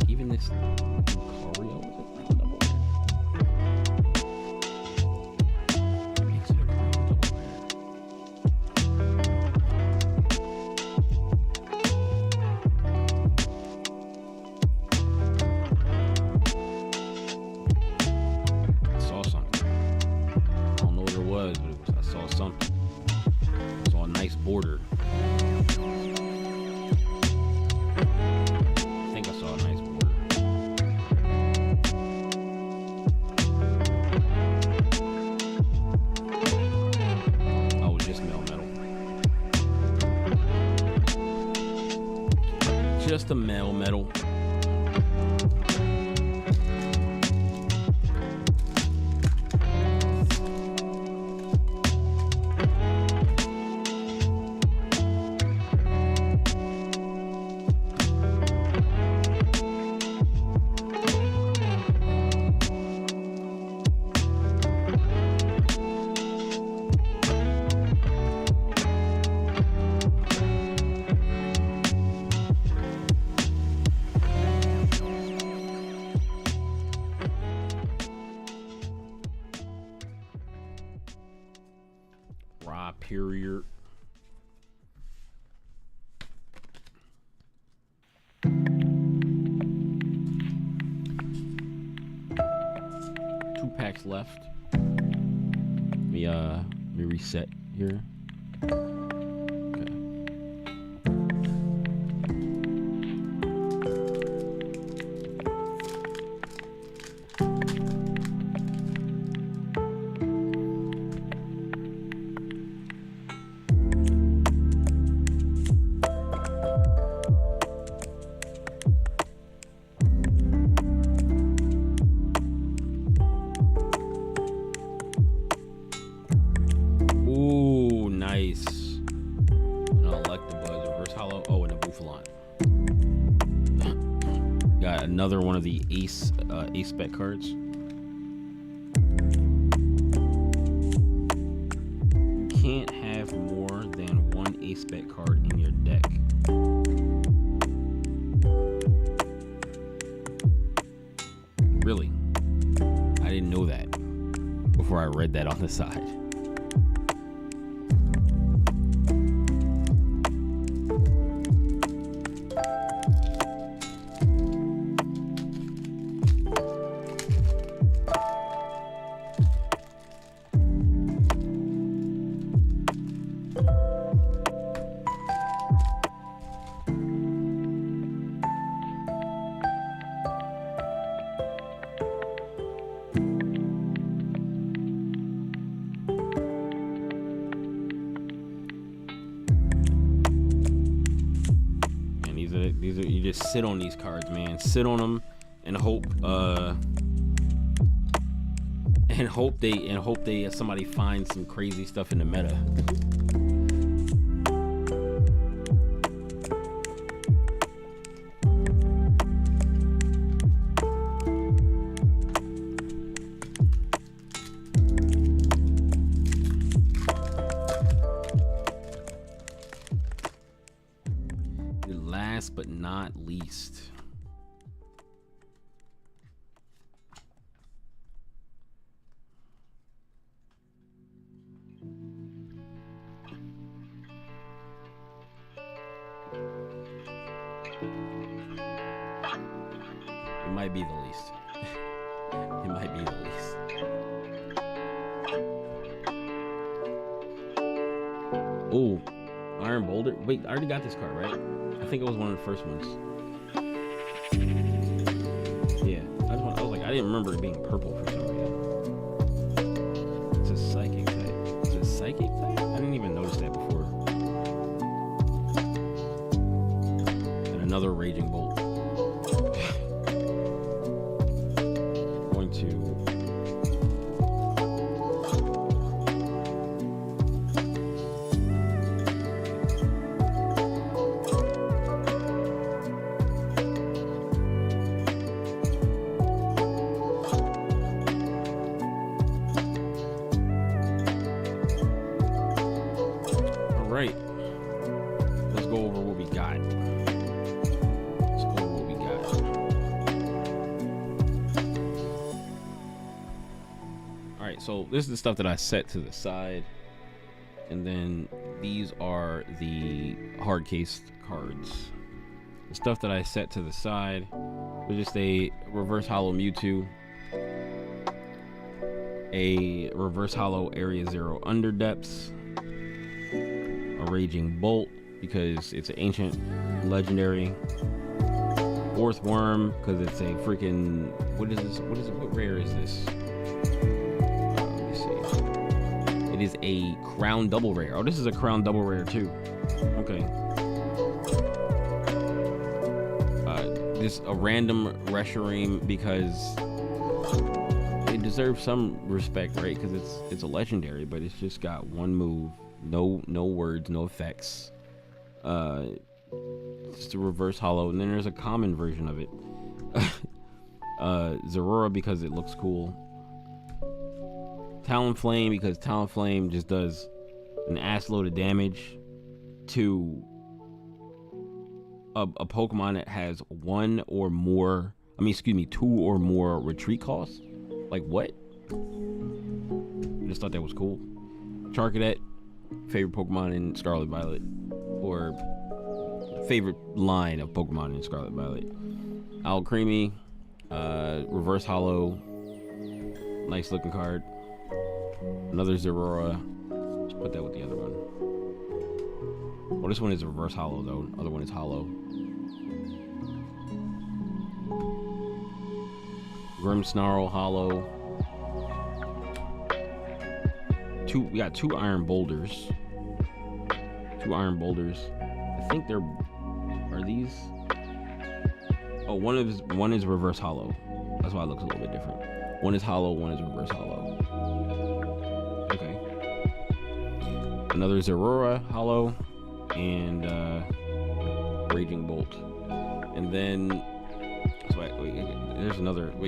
S1: Even this Lucario is a Crown Double Rare. Makes it a Crown Double Rare. I saw something. I don't know what it was, but I saw something. I saw a nice border. I think I saw a nice border. Oh, just Melmetal. Just a Melmetal. Period. Two packs left. Let me reset here. Okay. Ooh, nice. An Electabuzz, reverse hollow. Oh, and a Buffalon. Got another one of the ace spec cards. You can't have more than one ace spec card in your deck. Really? I didn't know that before I read that on the side. These are you just sit on these cards, man. Sit on them and hope and hope they somebody finds some crazy stuff in the meta. Last but not least, it might be the least. It might be the least. Oh, Iron Boulder. Wait, I already got this card, right? I think it was one of the first ones. Yeah, I was like, I didn't remember it being purple for some reason. It's a psychic type. Is it a psychic type? I didn't even notice that before. And another Raging Bolt. Going to... Right. Let's go over what we got. Let's go over what we got. All right, so this is the stuff that I set to the side. And then these are the hard case cards. The stuff that I set to the side was just a reverse hollow Mewtwo, a reverse hollow Area Zero Underdepths, a Raging Bolt because it's an ancient legendary, Fourth Worm because it's a freaking, what rare is this? Let me see. It is a Crown Double Rare. Oh, this is a Crown Double Rare too. Okay. This a random Reshiram because it deserves some respect, right? Because it's a legendary, but it's just got one move. No words, no effects. Just a reverse hollow, and then there's a common version of it. Zeraora because it looks cool. Talonflame because Talonflame just does an ass load of damage to a Pokemon that has two or more retreat costs. Like what? I just thought that was cool. Charcadet, favorite Pokemon in Scarlet Violet, or favorite line of Pokemon in Scarlet Violet. Alcremie, reverse hollow, nice looking card. Another Zeraora. Let's put that with the other one. Well, this one is a reverse hollow though. Other one is hollow. Grimmsnarl hollow. We got two Iron Boulders. I think are these? Oh, one is reverse hollow. That's why it looks a little bit different. One is hollow, one is reverse hollow. Okay. Another Zeraora hollow and Raging Bolt. And then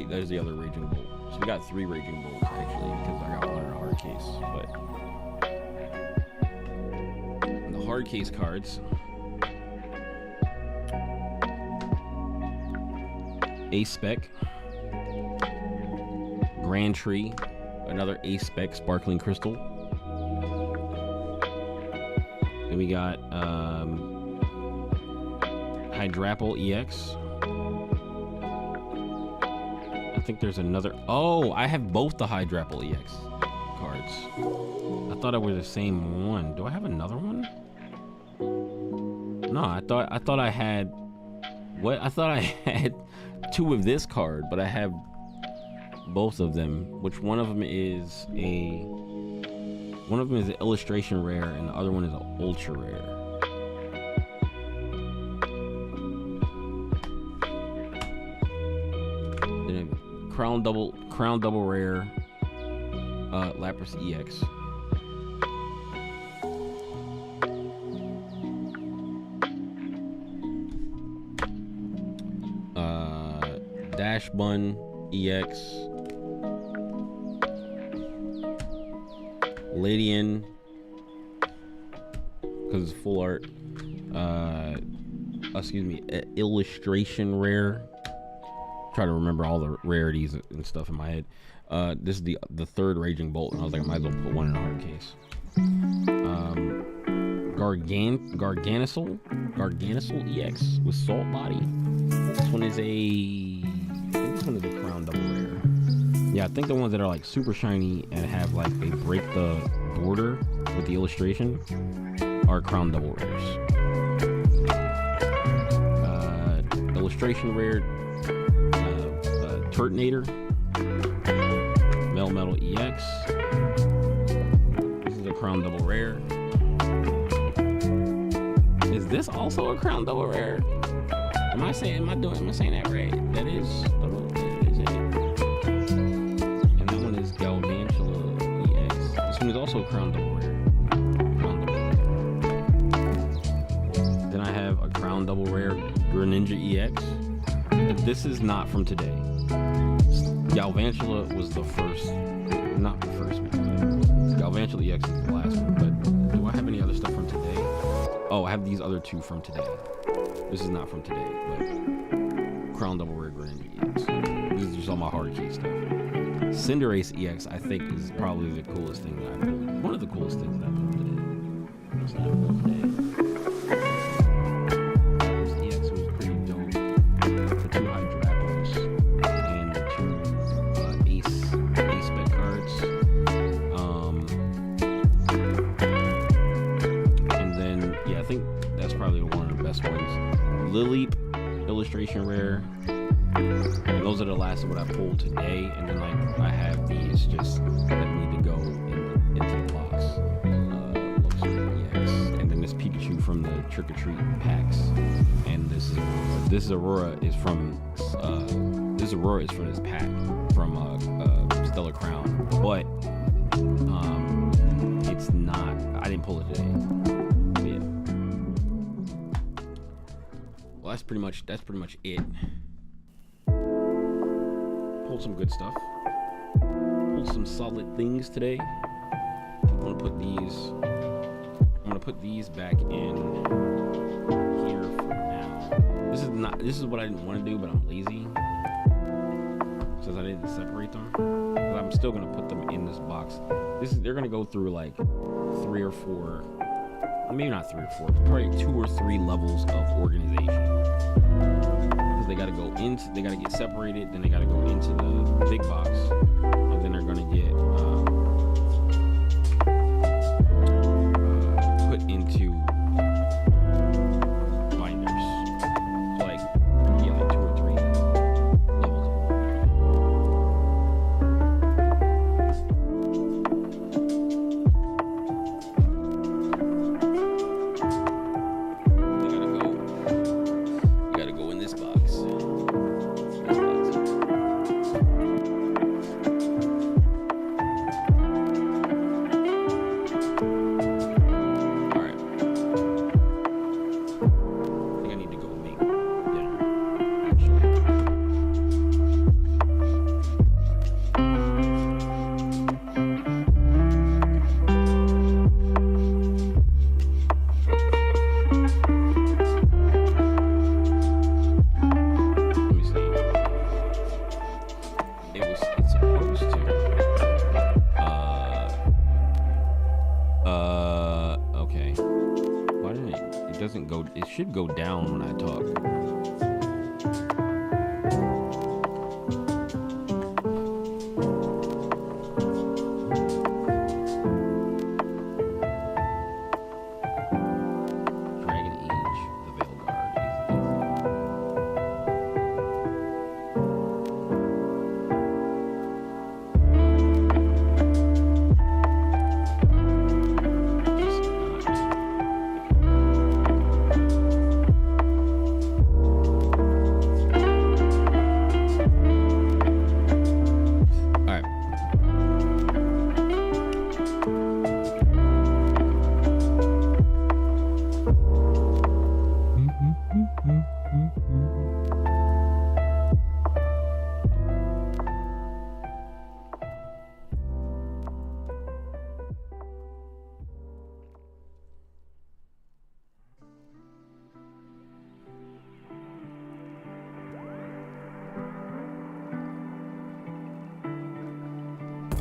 S1: there's the other Raging Bolt. So we got 3 Raging Bolts actually because I got one in a hard case. But the hard case cards, A-Spec, Grand Tree, another A-Spec Sparkling Crystal. Then we got Hydrapple EX. I think there's another. Oh, I have both the Hydrapple EX cards. I thought I were the same one. Do I have another one? No, I thought I had. What? I thought I had 2 of this card, but I have both of them. Which one of them is an illustration rare, and the other one is an ultra rare. Then a Crown double rare, Lapras EX. Dash Bun EX. Ladian, because it's full art. Excuse me, illustration rare. Try to remember all the rarities and stuff in my head. This is the third Raging Bolt, and I was like, I might as well put one in a hard case. Garganacl EX with Salt Body. This one is a Crown Double Rare. Yeah, I think the ones that are like super shiny and have like they break the border with the illustration are Crown Double Rares. Illustration rare, Turtonator, Melmetal EX. This is a Crown Double Rare. Is this also a Crown Double Rare? Am I saying that right? That is it. And that one is Galvantula EX. This one is also a Crown Double Rare. Then I have a Crown Double Rare Greninja EX. This is not from today. Galvantula was the first, not the first one. Galvantula EX is the last one. But do I have any other stuff from today? Oh, I have these other two from today. This is not from today, but Crown Double Rare Greninja EX. This is just all my hard case stuff. Cinderace EX, I think, is probably the coolest thing that I've pulled. One of the coolest things that I've pulled today. What's that I pulled today? EX was pretty dope. The two Hydrapos and the two Ace Bet cards. And then, yeah, I think that's probably one of the best ones. Lileep illustration rare, and those are the last of what I pulled today. And then like I have these just that need to go into the box. Yes, and then this Pikachu from the Trick or Treat packs, and this Aurora is from this pack from Stellar Crown, but it's not. I didn't pull it today. Well, that's pretty much it. Pulled some good stuff. Pulled some solid things today. I'm gonna put these back in here for now. This is what I didn't want to do, but I'm lazy. Since I didn't separate them. But I'm still gonna put them in this box. They're gonna go through like 3 or 4, maybe not 3 or 4, but probably 2 or 3 levels of organization. Because they gotta get separated, then they gotta go into the big box, and then they're gonna get put into binders. So like 2 or 3 levels of you gotta go in this box. It should go down when I talk.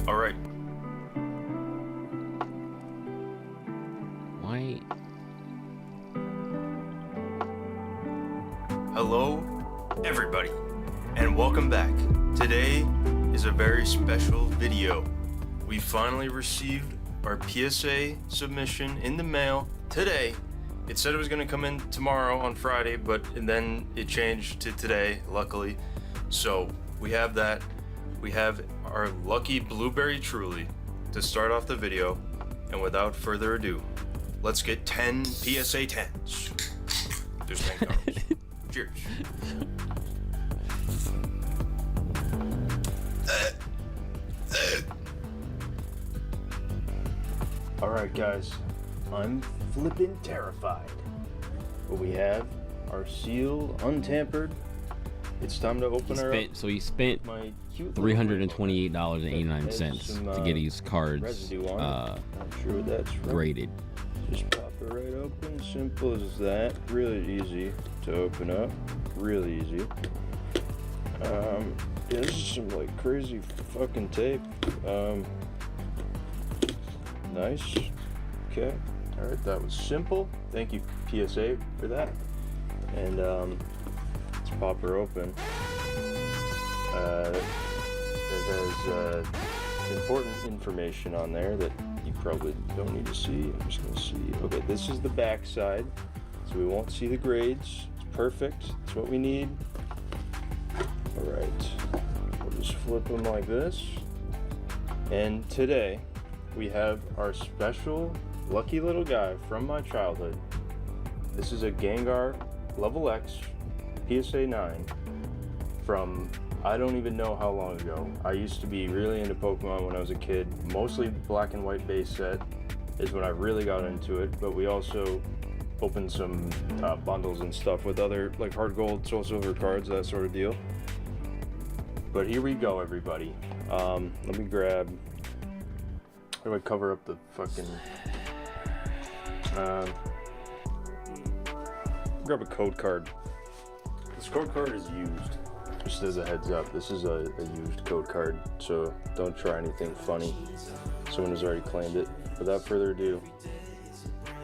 S2: All right.
S1: Why?
S2: Hello, everybody, and welcome back. Today is a very special video. We finally received our PSA submission in the mail today. It said it was gonna come in tomorrow on Friday, and then it changed to today, luckily. So we have that. We have our lucky Blueberry Truly to start off the video. And without further ado, let's get 10 PSA 10s. There's 10 cards. Cheers. Alright guys, I'm flippin' terrified. But we have our seal untampered. It's time to open her up.
S1: So he spent
S2: My cute
S1: $328.89 to get his cards
S2: residue on it. I'm sure that's right.
S1: graded.
S2: Just pop it right open, simple as that. Really easy to open up, really easy. Yeah, this is some like crazy fucking tape. Nice. Okay. All right, that was simple. Thank you, PSA, for that. And let's pop her open. It has important information on there that you probably don't need to see. I'm just gonna see. Okay, this is the back side, so we won't see the grades. It's perfect. It's what we need. All right, we'll just flip them like this. And today we have our special lucky little guy from my childhood. This is a Gengar Level X PSA 9 from I don't even know how long ago. I used to be really into Pokemon when I was a kid. Mostly black and white base set is when I really got into it, but we also opened some bundles and stuff with other like hard gold, soul silver cards, that sort of deal. But here we go, everybody. Let me grab, how do I cover up the fucking, grab a code card. This code card is used. Just as a heads up, this is a used code card, so don't try anything funny. Someone has already claimed it. Without further ado,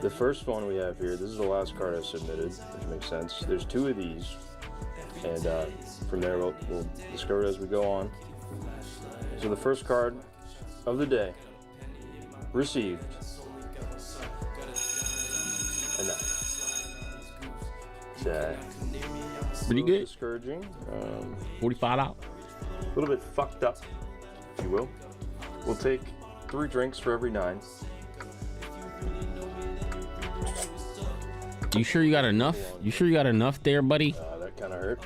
S2: the first one we have here, this is the last card I submitted, which makes sense. There's 2 of these, and from there we'll discover it as we go on. So the first card of the day, received a 9.
S1: Pretty good.
S2: Discouraging.
S1: $45.
S2: A little bit fucked up, if you will. We'll take 3 drinks for every 9.
S1: You sure you got enough? You sure you got enough there, buddy?
S2: That kind of hurt.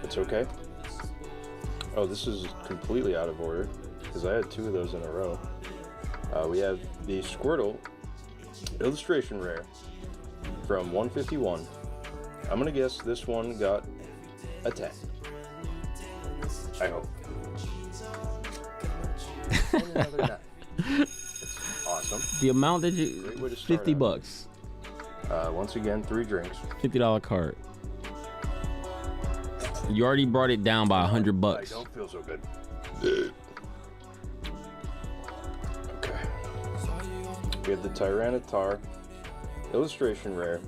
S2: It's okay. Oh, this is completely out of order because I had 2 of those in a row. We have the Squirtle illustration rare from 151. I'm gonna guess this one got a 10. I hope. And another 9. That's awesome.
S1: The amount that you,
S2: Great way to start
S1: $50
S2: out.
S1: bucks.
S2: Once again, 3 drinks.
S1: $50 card. You already brought it down by $100
S2: I
S1: bucks.
S2: don't feel so good. Okay. We have the Tyranitar illustration rare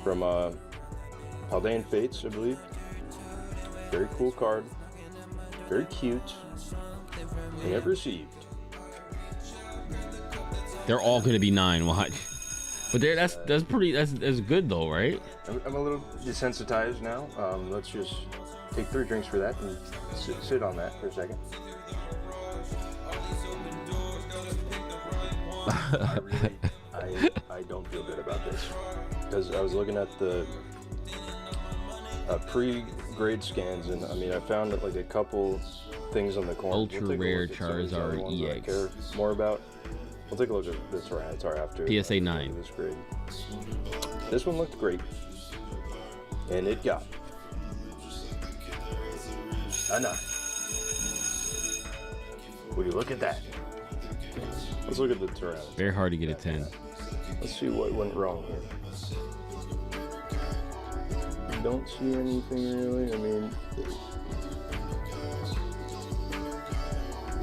S2: from Paldean Fates, I believe. Very cool card. Very cute. And I've received.
S1: They're all gonna be 9. Watch. But there, that's good though, right?
S2: I'm a little desensitized now. Let's just take 3 drinks for that and sit on that for a second. I don't feel good about this because I was looking at the pre-grade scans, and I mean I found like a couple things on the corner.
S1: Ultra rare Charizard
S2: I
S1: EX.
S2: care more about. We'll take a look at this Tyranitar after.
S1: PSA 9.
S2: This grade. This one looked great, and it got a 9. Would you look at that? Let's look at the Tyranitar.
S1: Very hard to get a 10.
S2: Let's see what went wrong here. Don't see anything really. I mean,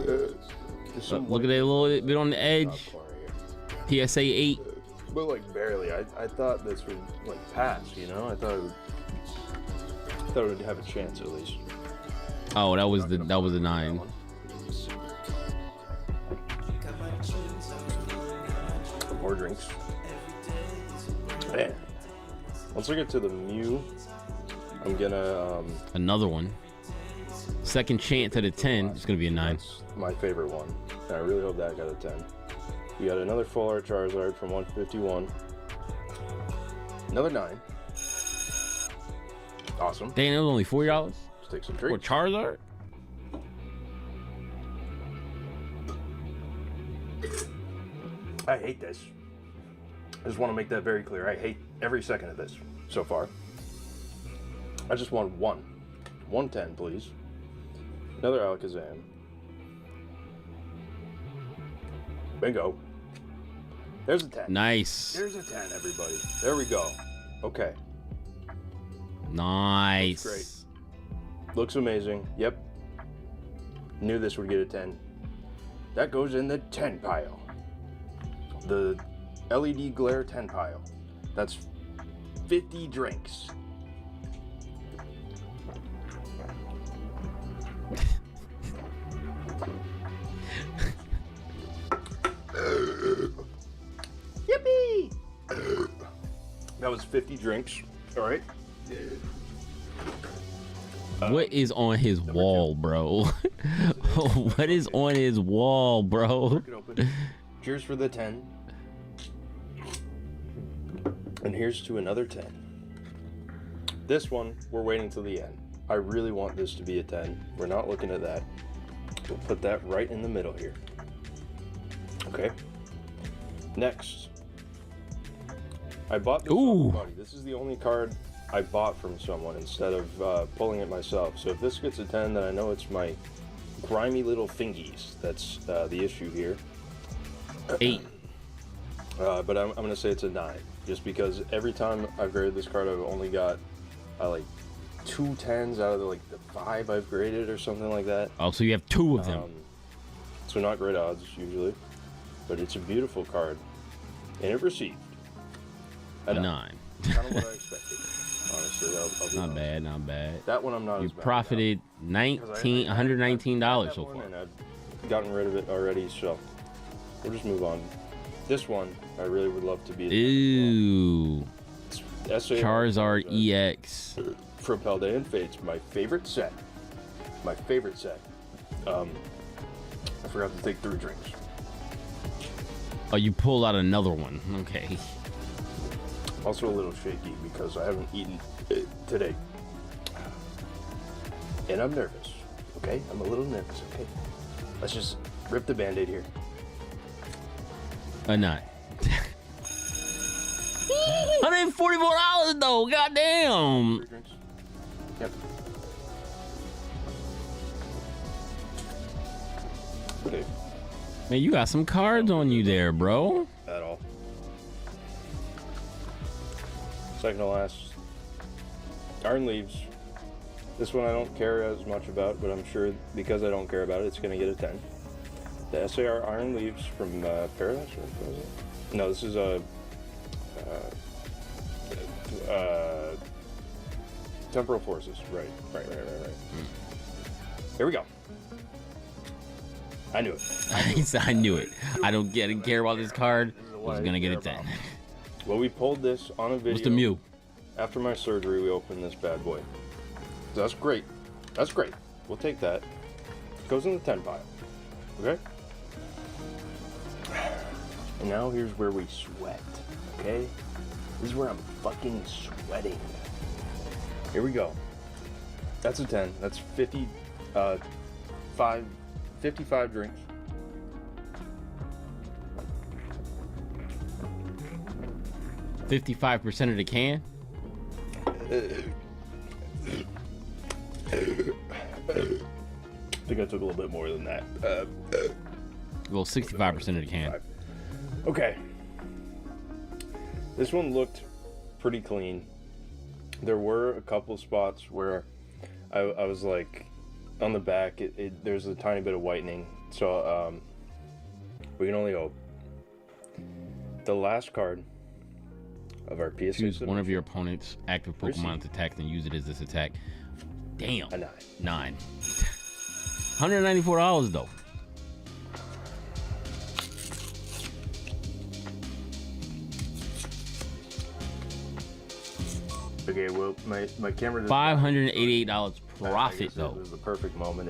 S1: Look at that little bit on the edge. PSA 8.
S2: But like barely. I thought this would like pass, you know? I thought it would have a chance at least.
S1: Oh, that was the 9.
S2: More drinks. Man. Once I get to the Mew, I'm gonna
S1: another one. Second chance at a 10. It's gonna be a 9.
S2: That's my favorite one. And I really hope that got a 10. We got another full art Charizard from 151. Another 9. Awesome.
S1: Dang, it was only $40
S2: Let's take some
S1: for
S2: drinks.
S1: Charizard.
S2: I hate this. I just want to make that very clear. I hate every second of this so far. I just want one. 110, please. Another Alakazam. Bingo. There's a 10.
S1: Nice.
S2: There's a 10, everybody. There we go. Okay.
S1: Nice.
S2: Great. Looks amazing. Yep. Knew this would get a 10. That goes in the 10 pile. The LED glare 10 pile. That's 50 drinks. Yippee! That was 50 drinks. All right.
S1: What is on his wall, bro? What is on his wall, bro?
S2: Cheers for the 10. And here's to another 10. This one, we're waiting till the end. I really want this to be a 10. We're not looking at that. We'll put that right in the middle here. Okay. Next. I bought this off a buddy. This is the only card I bought from someone instead of pulling it myself. So if this gets a 10, then I know it's my grimy little fingies. That's the issue here.
S1: 8.
S2: But I'm going to say it's a 9. Just because every time I've graded this card, I've only got like 2 10s out of the 5 I've graded or something like that.
S1: Oh, so you have 2 of them.
S2: So not great odds usually. But it's a beautiful card. And it received a 9. Kind of what I expected. Honestly, I'll be
S1: Not
S2: honest.
S1: bad, not bad.
S2: That one I'm not
S1: You
S2: as mad
S1: profited
S2: about.
S1: $119 so far.
S2: And I've gotten rid of it already, so we'll just move on. This one, I really would love to be.
S1: Ooh.
S2: Charizard
S1: Charizard EX.
S2: from Paldean Fates, my favorite set. My favorite set. I forgot to take 3 drinks.
S1: Oh, you pulled out another one. Okay.
S2: Also a little shaky because I haven't eaten today. And I'm nervous, okay? I'm a little nervous, okay? Let's just rip the Band-Aid here.
S1: A 9. $144 though, goddamn.
S2: 3 drinks? Yep. Okay,
S1: Man, you got some cards on you there, bro.
S2: at all. Second to last. Iron Leaves. This one I don't care as much about, but I'm sure because I don't care about it, it's going to get a 10. The SAR Iron Leaves from Paradise? Or was it? No, this is a Temporal Forces. Right. Here we go. I knew it.
S1: He said, I knew it. I didn't care about this card. I was gonna get a 10.
S2: Well, we pulled this on a video.
S1: What's the Mew?
S2: After my surgery, we opened this bad boy. So that's great. That's great. We'll take that. Goes in the 10 pile. Okay? And now here's where we sweat. Okay? This is where I'm fucking sweating. Here we go. That's a 10. That's 55 drinks.
S1: $55% of the can.
S2: I think I took a little bit more than that.
S1: Well, 65% of the can.
S2: Okay. This one looked pretty clean. There were a couple spots where I was like, on the back, there's a tiny bit of whitening, So, we can only hope. The last card of our PSA.
S1: Choose one of your opponent's active Pokemon to attack and use it as this attack. Damn.
S2: A 9.
S1: 9. $194 though.
S2: Okay, well, my camera.
S1: $588 profit though.
S2: It was the perfect moment.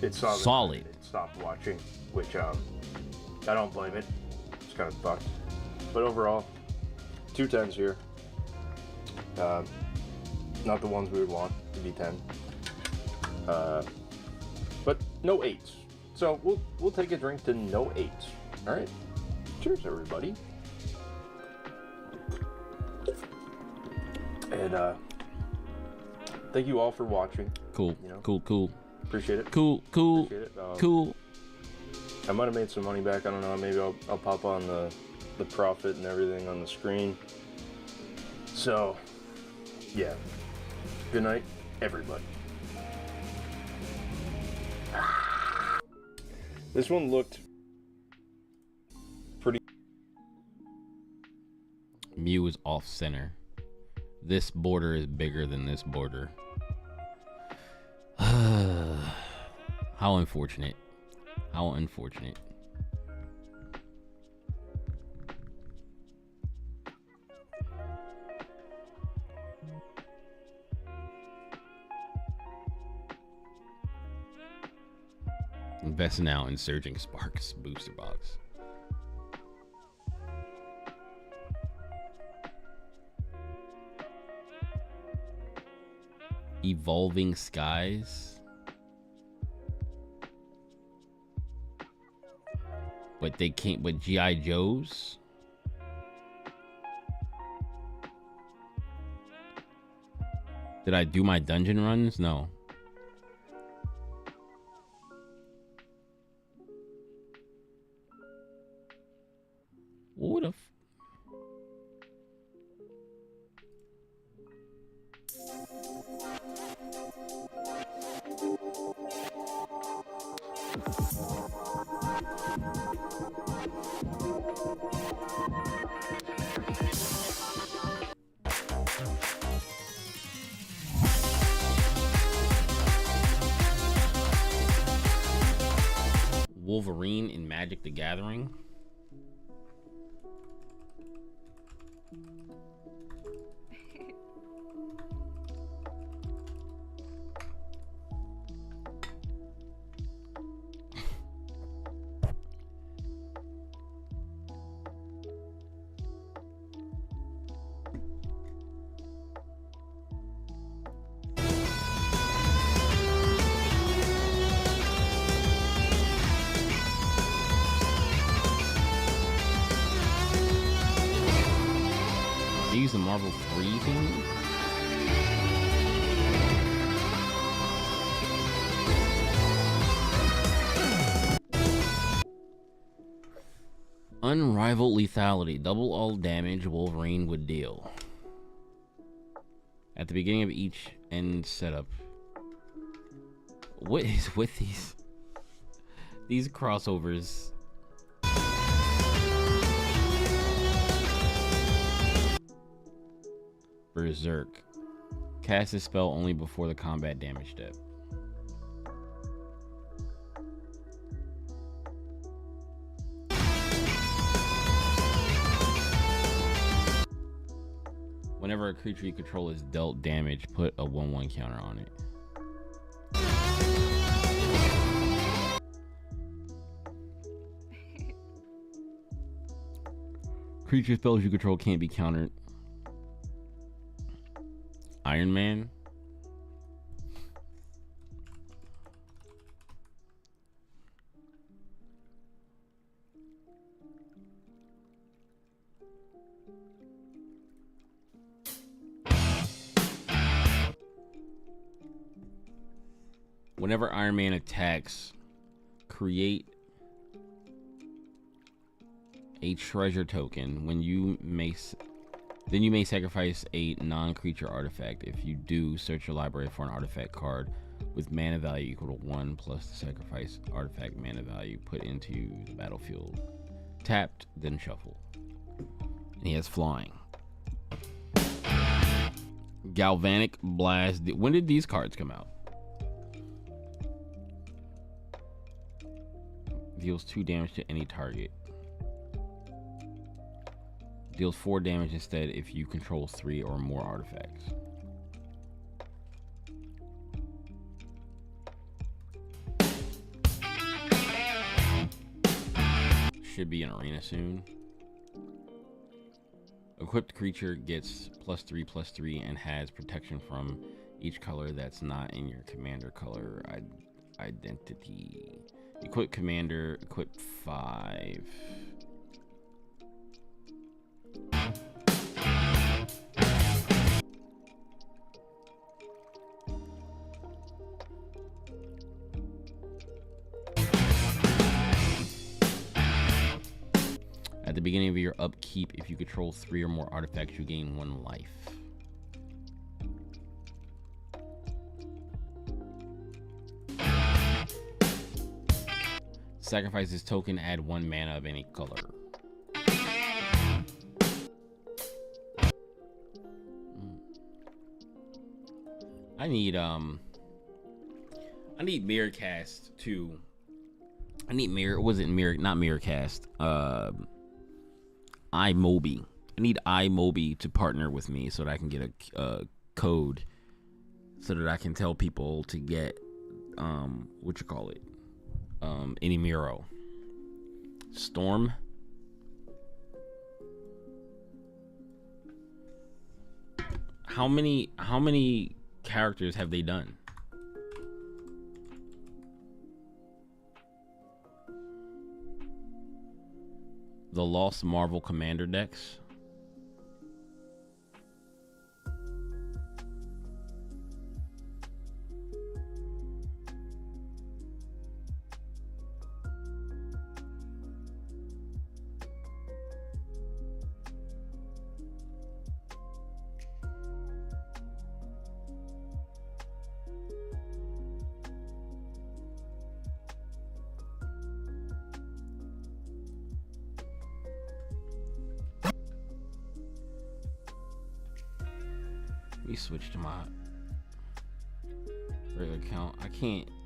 S2: It saw
S1: solid.
S2: It stopped watching, which I don't blame it. It's kind of fucked. But overall, 2 10s here. Not the ones we would want to be 10. But no 8s. So we'll take a drink to no 8s. All right. Cheers, everybody. And thank you all for watching.
S1: Cool.
S2: You know,
S1: Cool.
S2: Appreciate it.
S1: Cool.
S2: Appreciate it.
S1: Cool.
S2: I might have made some money back. I don't know. Maybe I'll pop on the profit and everything on the screen. So, yeah. Good night, everybody. This one looked pretty.
S1: Mew is off center. This border is bigger than this border. How unfortunate. How unfortunate. Invest now in Surging Sparks booster box. Evolving Skies. But they can't. But G.I. Joes. Did I do my dungeon runs? No. What the Wolverine in Magic the Gathering? The Marvel 3 thing? Unrivaled lethality. Double all damage Wolverine would deal. At the beginning of each end setup. What is with these crossovers? Berserk. Cast this spell only before the combat damage step. Whenever a creature you control is dealt damage, put a 1/1 counter on it. Creature spells you control can't be countered. Iron Man. Whenever Iron Man attacks, create a treasure token. Then you may sacrifice a non-creature artifact. If you do, search your library for an artifact card with mana value equal to 1 plus the sacrifice artifact mana value put into the battlefield. Tapped, then shuffle. And he has flying. Galvanic Blast. When did these cards come out? Deals 2 damage to any target. Deals 4 damage instead if you control 3 or more artifacts. Should be in arena soon. Equipped creature gets +3/+3 and has protection from each color that's not in your commander color identity. Equip commander, equip 5. At the beginning of your upkeep, if you control 3 or more artifacts, you gain 1 life. Sacrifice this token, add 1 mana of any color. I need Mirrorcast to. I need not Mirrorcast. iMobi. I need iMobi to partner with me so that I can get a code so that I can tell people to get Inimiro. Storm. How many characters have they done? The Lost Marvel Commander decks. Let me switch to my regular account.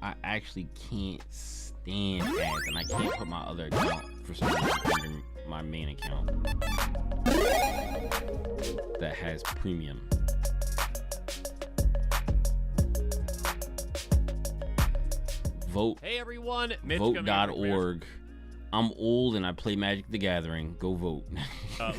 S1: I actually can't stand ads, and I can't put my other account for some reason under my main account that has premium. Vote.
S3: Hey everyone,
S1: Vote.org. I'm old and I play Magic the Gathering. Go vote.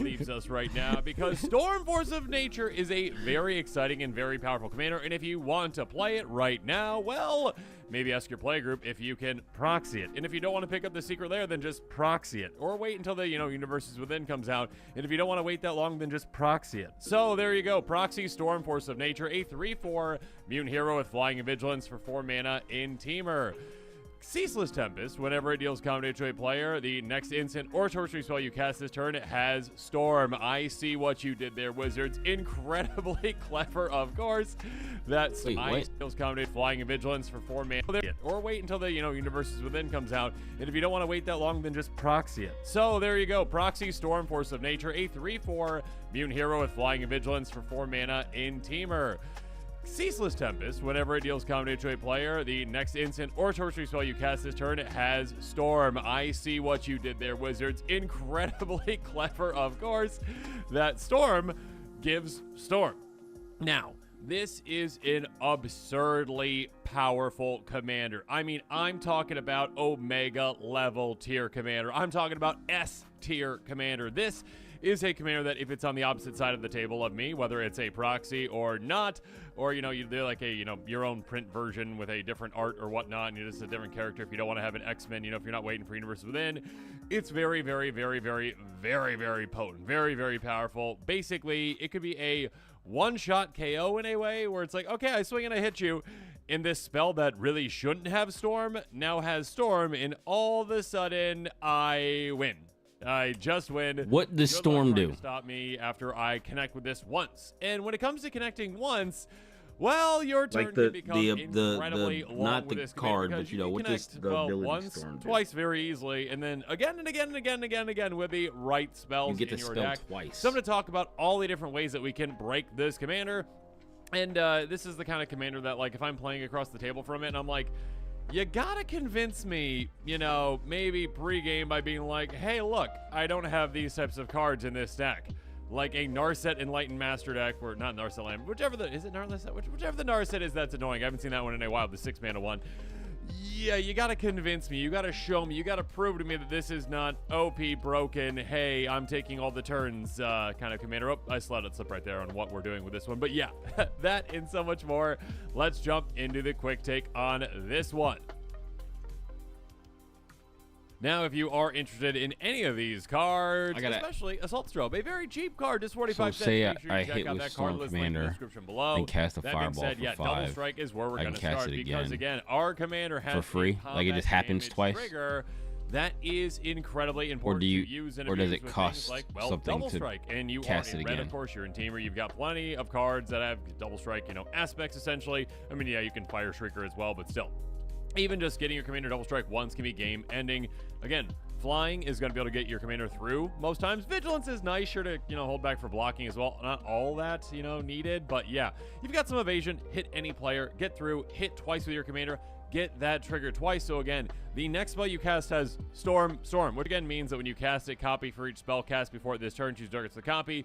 S3: Leaves us right now because Storm Force of Nature is a very exciting and very powerful commander, and if you want to play it right now, well, maybe ask your play group if you can proxy it. And if you don't want to pick up the Secret Lair, then just proxy it. Or wait until the, Universes Within comes out. And if you don't want to wait that long, then just proxy it. So there you go. Proxy Storm Force of Nature, a 3/4 mutant hero with flying and vigilance for 4 mana in Temur. Ceaseless Tempest, whenever it deals combat to a player, the next instant or sorcery spell you cast this turn has Storm. I see what you did there, Wizards. Incredibly clever, of course. That's deals combat flying and vigilance for 4 mana. Or wait until the Universes Within comes out. And if you don't want to wait that long, then just proxy it. So there you go. Proxy Storm Force of Nature, a 3/4 mutant hero with flying and vigilance for 4 mana in Temur. Ceaseless Tempest, whenever it deals combat to a player, the next instant or sorcery spell you cast this turn has Storm. I see what you did there, Wizards. Incredibly clever, of course. That Storm gives Storm. Now, this is an absurdly powerful commander. I mean, I'm talking about Omega level tier commander. I'm talking about S tier commander. This is a commander that if it's on the opposite side of the table of me, whether it's a proxy or not, or they're like a your own print version with a different art or whatnot, and you're just a different character. If you don't want to have an X-Men, if you're not waiting for Universe Within, it's very, very, very, very, very, very potent, very, very powerful. Basically, it could be a one-shot KO in a way where it's like, okay, I swing and I hit you. And this spell that really shouldn't have Storm now has Storm, and all of a sudden I win. I just win.
S1: What does Storm do?
S3: Stop me after I connect with this once. And when it comes to connecting once, Well, your turn
S1: Like the-
S3: can become incredibly
S1: the
S3: long
S1: not
S3: with
S1: the
S3: this
S1: card,
S3: commander,
S1: but, you know,
S3: because
S1: what
S3: you
S1: does
S3: can
S1: the
S3: connect,
S1: ability
S3: once,
S1: Storm do?
S3: twice very easily, and then again and again and again and again and again with the right spells
S1: You get to
S3: in your
S1: spell
S3: deck.
S1: twice.
S3: So I'm going to talk about all the different ways that we can break this commander. And this is the kind of commander that, like, if I'm playing across the table from it and I'm like, you gotta convince me, you know, maybe pregame by being like, hey, look, I don't have these types of cards in this deck. Like a Narset Enlightened Master deck, or not Narset Enlightened, whichever the, is it Narset? Whichever the Narset is that's annoying. I haven't seen that one in a while, the 6-mana one. Yeah, you gotta convince me, you gotta show me, you gotta prove to me that this is not OP broken, hey, I'm taking all the turns kind of commander. Oh, I let it slip right there on what we're doing with this one. But yeah, that and so much more. Let's jump into the quick take on this one. Now, if you are interested in any of these cards, especially Assault Strobe, a very cheap card, just 45
S1: So
S3: cents.
S1: say
S3: Make sure you
S1: I
S3: check
S1: hit
S3: out
S1: with
S3: that
S1: Storm
S3: card list link in the
S1: Commander,
S3: description below.
S1: and cast a
S3: That being
S1: Fireball
S3: said,
S1: for
S3: yeah,
S1: 5.
S3: Double Strike is where we're
S1: I
S3: going
S1: can
S3: to
S1: cast
S3: start
S1: it
S3: because,
S1: again.
S3: again, our commander has
S1: For free?
S3: a
S1: Like, it just happens
S3: combat
S1: twice?
S3: trigger that is incredibly important
S1: do you-
S3: to use and
S1: or does
S3: abuse
S1: it
S3: with
S1: cost
S3: things like, well,
S1: something
S3: Double
S1: to
S3: Strike, and you
S1: cast
S3: are in
S1: it
S3: red,
S1: again?
S3: of course, you're in Teamer. You've got plenty of cards that have Double Strike, you know, aspects essentially. I mean, yeah, you can Fire Shrieker as well, but still. Even just getting your commander Double Strike once can be game ending. Again, flying is going to be able to get your commander through most times. Vigilance is nice, sure to, you know, hold back for blocking as well. Not all that, you know, needed, but yeah. You've got some evasion, hit any player, get through, hit twice with your commander, get that trigger twice. So again, the next spell you cast has Storm, which again means that when you cast it, copy for each spell cast before this turn, choose targets to copy.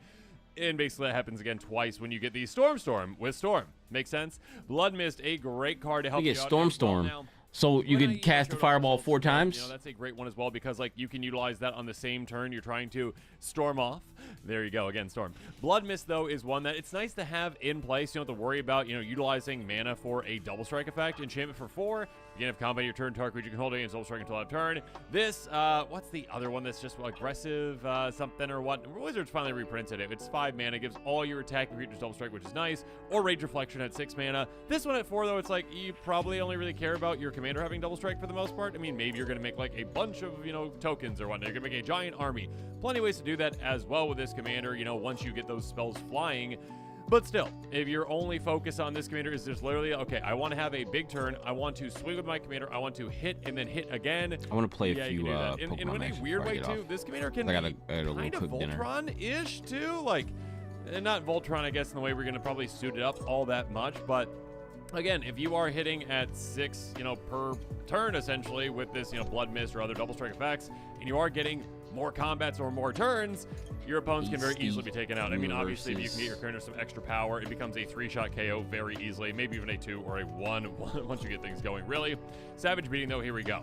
S3: And basically that happens again twice when you get the Storm with Storm. Makes sense? Blood Mist, a great card to help
S1: You
S3: you
S1: get
S3: out as well
S1: Storm.
S3: now.
S1: So you
S3: When I,
S1: could cast the
S3: showed off
S1: Fireball
S3: Assault
S1: 4
S3: Storm,
S1: times?
S3: You know, that's a great one as well because, like, you can utilize that on the same turn you're trying to storm off. There you go, again, Storm. Blood Mist, though, is one that it's nice to have in place. You don't have to worry about, you know, utilizing mana for a Double Strike effect. Enchantment for 4. Beginning of combat, your turn, target creature you can hold against Double Strike until end of turn. This, what's the other one that's just aggressive something or what? Wizards finally reprinted it. It's 5 mana, gives all your attacking creatures Double Strike, which is nice. Or Rage Reflection at 6 mana. This one at 4, though, it's like you probably only really care about your commander having Double Strike for the most part. I mean, maybe you're going to make like a bunch of, you know, tokens or whatnot. You're going to make a giant army. Plenty of ways to do that as well with this commander, you know, once you get those spells flying. But still, if your only focus on this commander is just literally, okay, I want to have a big turn, I want to swing with my commander, I want to hit and then hit again.
S1: I want to play
S3: yeah,
S1: a
S3: you
S1: few
S3: can do that.
S1: Pokemon
S3: And in a
S1: matches
S3: weird
S1: before I
S3: way,
S1: get
S3: too,
S1: off.
S3: this commander can
S1: I
S3: be
S1: had a
S3: kind of
S1: little cooked dinner.
S3: Voltron-ish, too. Like, not Voltron, I guess, in the way we're going to probably suit it up all that much, but again, if you are hitting at 6, you know, per turn, essentially, with this, you know, Blood Mist or other Double Strike effects, and you are getting more combats or more turns, your opponents can very easily be taken out. I mean, obviously, if you can get your commander some extra power, it becomes a 3-shot KO very easily, maybe even a 2 or a 1 once you get things going, really. Savage Beating, though, here we go.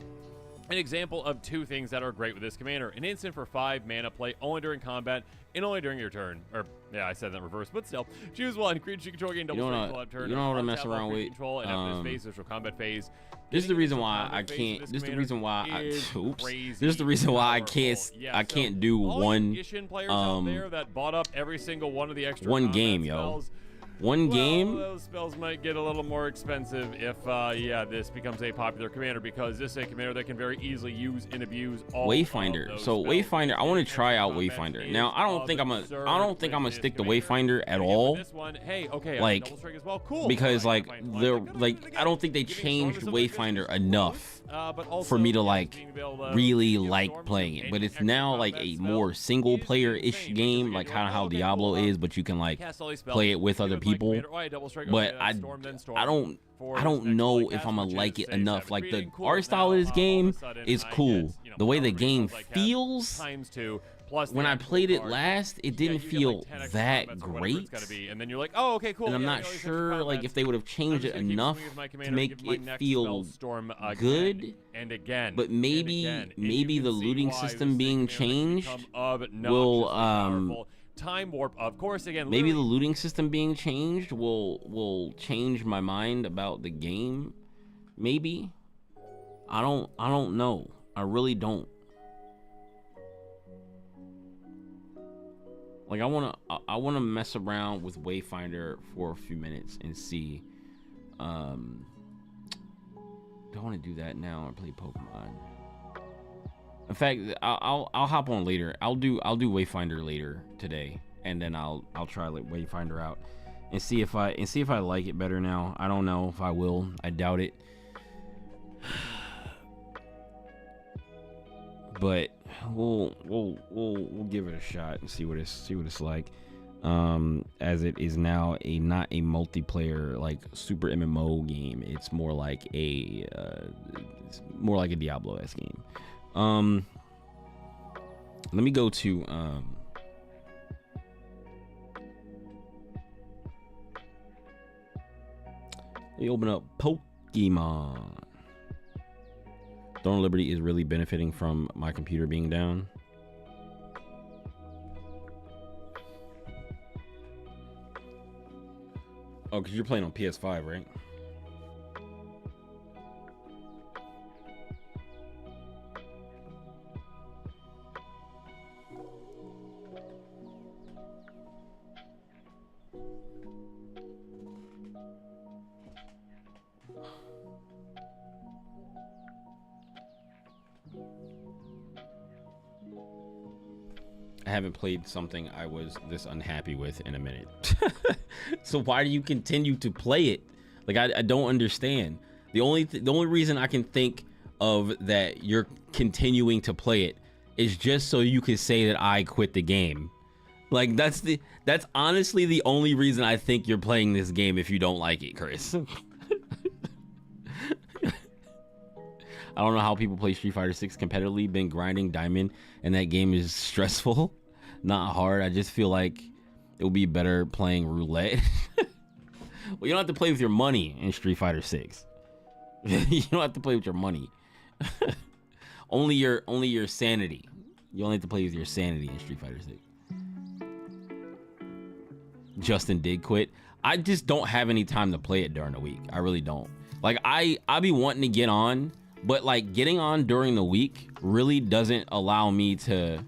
S3: An example of 2 things that are great with this commander. An instant for 5 mana, play only during combat and only during your turn. Or, yeah, I said that in reverse, but still. Choose one. Creature control gain double strike until end of turn.
S1: You don't want to mess
S3: Untap all
S1: around
S3: creature
S1: with.
S3: control and after this phase, there's no combat phase.
S1: This is the
S3: Getting
S1: reason
S3: into
S1: why
S3: combat
S1: I
S3: phase
S1: can't.
S3: with
S1: This is the
S3: commander
S1: reason why I.
S3: is
S1: Oops.
S3: crazy
S1: This is the reason why I can't.
S3: powerful. Yeah,
S1: I
S3: so
S1: can't do
S3: all
S1: one.
S3: you Ishin players out there that bought up every single one of the extra
S1: One
S3: combat
S1: game, yo.
S3: spells,
S1: One
S3: well,
S1: game.
S3: those spells might get a little more expensive if, yeah, this becomes a popular commander because this is a commander that can very easily use and abuse all
S1: Wayfinder.
S3: of those
S1: So
S3: spells.
S1: Wayfinder, I want to try out
S3: Combat
S1: Wayfinder.
S3: is
S1: Now I don't think I'm gonna
S3: absurd
S1: stick to
S3: with this
S1: Wayfinder at
S3: commander. Again, with
S1: all.
S3: This one, hey, okay,
S1: Like,
S3: double strike as well. Cool.
S1: Because
S3: Alright,
S1: like
S3: fine,
S1: they're
S3: fine.
S1: like I don't think they
S3: Giving
S1: changed
S3: Storm is something
S1: Wayfinder
S3: good.
S1: enough
S3: But also,
S1: for me to
S3: yes,
S1: like
S3: being able to
S1: really
S3: give
S1: like
S3: Storm
S1: playing
S3: some
S1: it. But
S3: any
S1: it's
S3: extra
S1: now like
S3: combat
S1: a
S3: spell
S1: more single
S3: is
S1: player-ish
S3: insane, because
S1: game,
S3: again,
S1: like
S3: you're
S1: kind of how
S3: okay,
S1: Diablo
S3: cool,
S1: is, but you can like
S3: cast all these spells,
S1: play it with
S3: do
S1: other
S3: my
S1: people.
S3: commander, oh, double strike,
S1: But
S3: okay, that's Storm, then Storm.
S1: I don't
S3: For this next
S1: know
S3: play
S1: if
S3: cast,
S1: I'm gonna
S3: which
S1: like
S3: is
S1: it
S3: a
S1: enough.
S3: Savage
S1: Like the
S3: Beating. Cool.
S1: art style of
S3: Now,
S1: this
S3: all of a
S1: game
S3: sudden,
S1: is
S3: I
S1: cool.
S3: get, you know,
S1: The way the
S3: however many
S1: game
S3: spells I cast
S1: feels.
S3: times 2 plus
S1: When
S3: the
S1: I
S3: actual
S1: played it
S3: card.
S1: last, it
S3: Yeah,
S1: didn't
S3: you get,
S1: feel
S3: like, 10 extra
S1: that
S3: combats or whatever it's
S1: great.
S3: gotta be, and then you're like, oh, okay, cool.
S1: And I'm
S3: yeah,
S1: not
S3: I got all these extra
S1: sure like
S3: combats.
S1: if they would have
S3: I'm
S1: changed
S3: just
S1: it
S3: gonna keep
S1: enough
S3: swinging with my
S1: to
S3: commander and
S1: make
S3: give my
S1: it
S3: next
S1: feel
S3: spell Storm again
S1: good.
S3: and again.
S1: But
S3: and
S1: maybe
S3: again. And
S1: maybe
S3: you
S1: the
S3: can see
S1: looting
S3: why
S1: system
S3: this
S1: being
S3: thing can
S1: changed
S3: become obnoxiously
S1: will
S3: powerful. Time warp, of course. Again,
S1: maybe the
S3: literally-
S1: looting system being changed will change my mind about the game. Maybe. I don't know. I really don't. Like I wanna mess around with Wayfinder for a few minutes and see. Do I want to do that now or play Pokemon? In fact, I'll hop on later. I'll do Wayfinder later today, and then I'll try like Wayfinder out. and see if I like it better now. I don't know if I will. I doubt it. But we'll give it a shot and see what it's like. As it is now not a multiplayer like super MMO game. It's more like a Diablo-esque game. Let me go to let me open up Pokemon. Throne of Liberty is really benefiting from my computer being down. Oh, because you're playing on PS5, right? I haven't played something I was this unhappy with in a minute. So why do you continue to play it? Like, I don't understand. The only reason I can think of that you're continuing to play it is just so you could say that I quit the game. Like, that's honestly the only reason I think you're playing this game if you don't like it, Chris. I don't know how people play Street Fighter 6 competitively. Been grinding diamond, and that game is stressful, not hard. I just feel like it would be better playing roulette. Well, you don't have to play with your money in Street Fighter 6. You don't have to play with your money. only your sanity. You only have to play with your sanity in Street Fighter 6. Justin did quit. I just don't have any time to play it during the week. I really don't. Like, I be wanting to get on, but like getting on during the week really doesn't allow me to,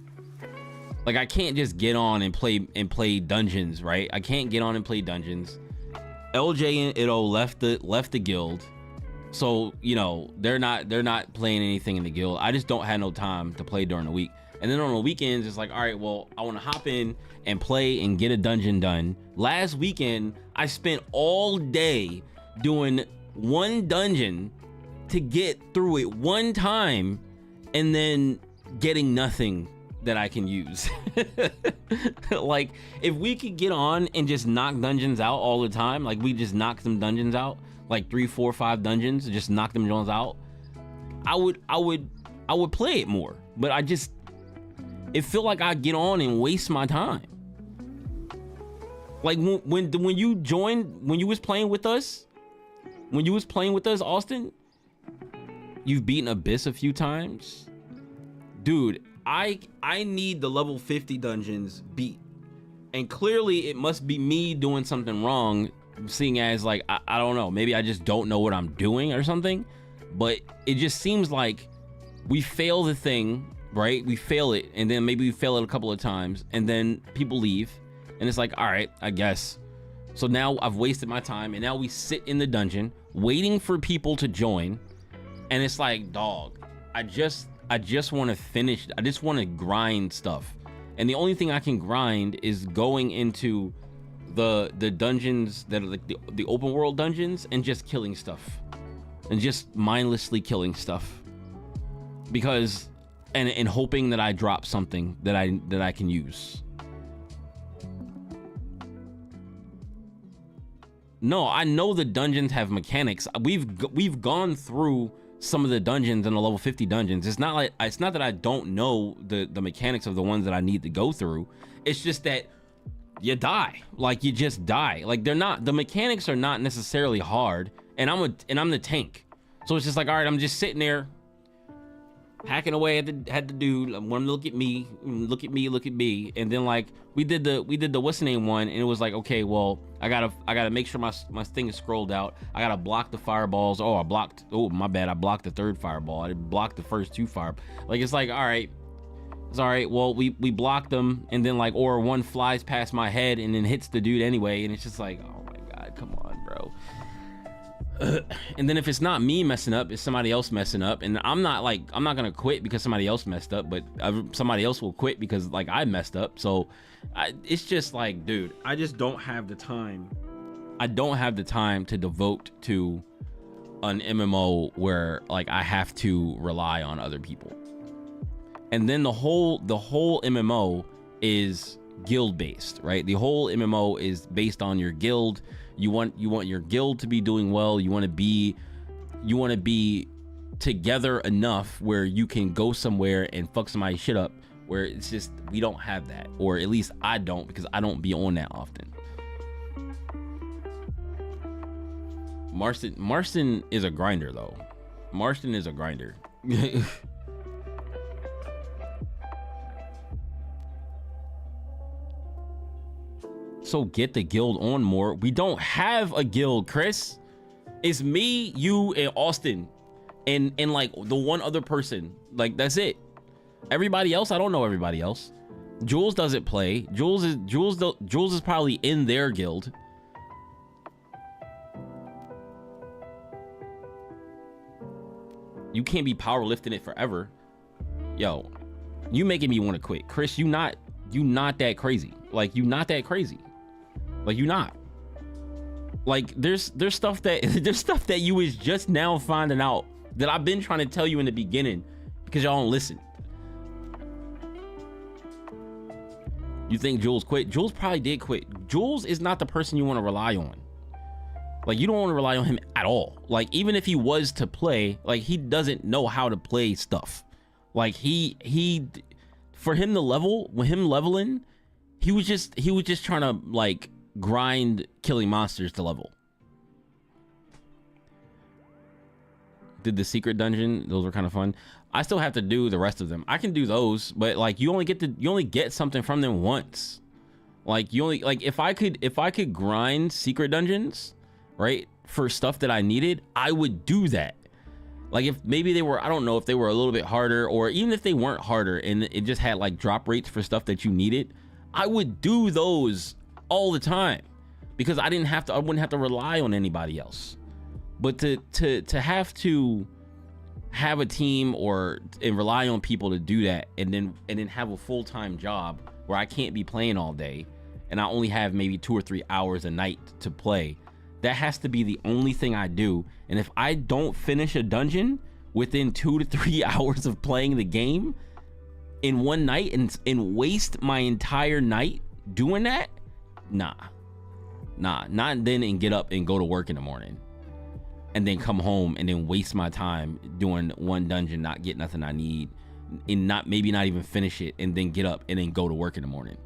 S1: like, I can't just get on and play dungeons, right? I can't get on and play dungeons. LJ and Ito left the guild, so you know they're not playing anything in the guild. I just don't have no time to play during the week. And then on the weekends, it's like, all right, well, I want to hop in and play and get a dungeon done. Last weekend, I spent all day doing one dungeon to get through it one time and then getting nothing that I can use. Like, if we could get on and just knock dungeons out all the time, like we just knock some dungeons out, like 3, 4, 5 dungeons, just knock them joints out, I would play it more. But it feel like I get on and waste my time. Like when you joined, when you was playing with us, Austin, you've beaten Abyss a few times. Dude, I need the level 50 dungeons beat. And clearly it must be me doing something wrong, seeing as like, I don't know, maybe I just don't know what I'm doing or something. But it just seems like we fail the thing, right? We fail it, and then maybe we fail it a couple of times, and then people leave, and it's like, all right, I guess. So now I've wasted my time, and now we sit in the dungeon waiting for people to join, and it's like, dog, I just want to finish. I just want to grind stuff, and the only thing I can grind is going into the dungeons that are like the open world dungeons and just killing stuff, and just mindlessly killing stuff, because and hoping that I drop something that I can use. No, I know the dungeons have mechanics. We've gone through some of the dungeons in the level 50 dungeons. It's not that I don't know the mechanics of the ones that I need to go through. It's just that you die. Like, you just die. Like, the mechanics are not necessarily hard, and I'm the tank. So it's just like, all right, I'm just sitting there hacking away at the dude. I want him to look at me, and then like we did the what's the name one, and it was like, okay, well, I gotta make sure my thing is scrolled out. I gotta block the fireballs. Oh, my bad, I blocked the third fireball. I blocked the first 2 fire. Like, it's like, all right, it's all right. Well, we blocked them, and then like, or one flies past my head and then hits the dude anyway, and it's just like, oh my god, come on, bro. And then if it's not me messing up, it's somebody else messing up, and I'm not gonna quit because somebody else messed up, but somebody else will quit because like I messed up. So it's just like, dude, I just don't have the time I don't have the time to devote to an MMO where like I have to rely on other people. And then the whole MMO is guild based, right? The whole MMO is based on your guild. You want your guild to be doing well. You want to be together enough where you can go somewhere and fuck somebody's shit up, where it's just, we don't have that, or at least I don't, because I don't be on that often. Marston is a grinder though. Marston is a grinder. So get the guild on more. We don't have a guild, Chris. It's me, you, and Austin, and like the one other person. Like, that's it. Everybody else, I don't know everybody else. Jules doesn't play. Jules is probably in their guild. You can't be powerlifting it forever. Yo, you making me want to quit. Chris, you not that crazy. Like, you not that crazy. Like, you not. Like, there's stuff that you was just now finding out that I've been trying to tell you in the beginning because y'all don't listen. You think Jules quit? Jules probably did quit. Jules is not the person you want to rely on. Like, you don't want to rely on him at all. Like, even if he was to play, like, he doesn't know how to play stuff. Like, for him to level, with him leveling, he was just trying to like grind killing monsters to level. Did the secret dungeon, those were kind of fun. I still have to do the rest of them. I can do those, but like you only get something from them once. Like, you only, like, if I could grind secret dungeons, right, for stuff that I needed, I would do that. Like, if maybe they were, I don't know if they were a little bit harder, or even if they weren't harder and it just had like drop rates for stuff that you needed, I would do those all the time because I wouldn't have to rely on anybody else. But to have a team and rely on people to do that, and then have a full-time job where I can't be playing all day and I only have maybe 2 or 3 hours a night to play, that has to be the only thing I do. And if I don't finish a dungeon within 2 to 3 hours of playing the game in one night and waste my entire night doing that, not then, and get up and go to work in the morning and then come home and then waste my time doing one dungeon, not get nothing I need, and maybe not even finish it, and then get up and then go to work in the morning.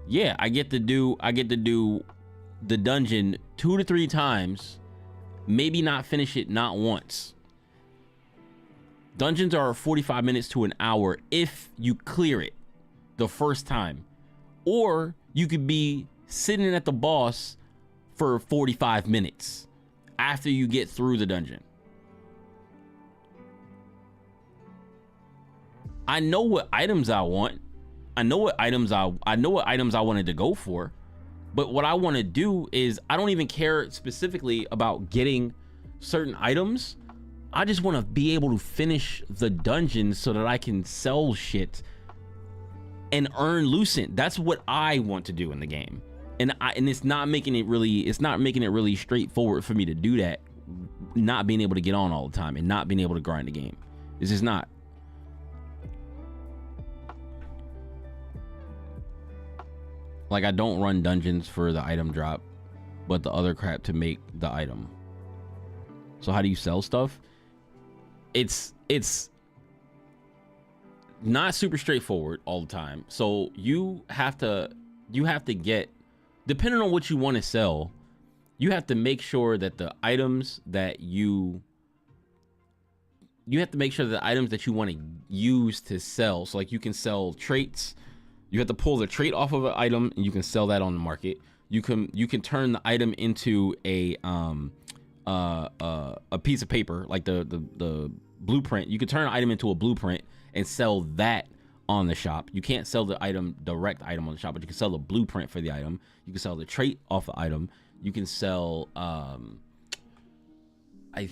S1: Yeah, I get to do the dungeon 2 to 3 times, maybe not finish it not once. Dungeons are 45 minutes to an hour if you clear it the first time, or you could be sitting at the boss for 45 minutes after you get through the dungeon. I know what items I want. I know what items I wanted to go for. But what I want to do is, I don't even care specifically about getting certain items. I just want to be able to finish the dungeon so that I can sell shit and earn Lucent. That's what I want to do in the game. And it's not making it really straightforward for me to do that, not being able to get on all the time and not being able to grind the game. It's just not. Like, I don't run dungeons for the item drop, but the other crap to make the item. So how do you sell stuff? It's not super straightforward all the time. So you have to get, depending on what you want to sell, you have to make sure that the items that you have to make sure that the items that you want to use to sell. So like, you can sell traits. You have to pull the trait off of an item and you can sell that on the market. You can turn the item into a piece of paper, like the blueprint. You can turn an item into a blueprint and sell that on the shop. You can't sell the direct item on the shop, but you can sell the blueprint for the item. You can sell the trait off the item. You can sell I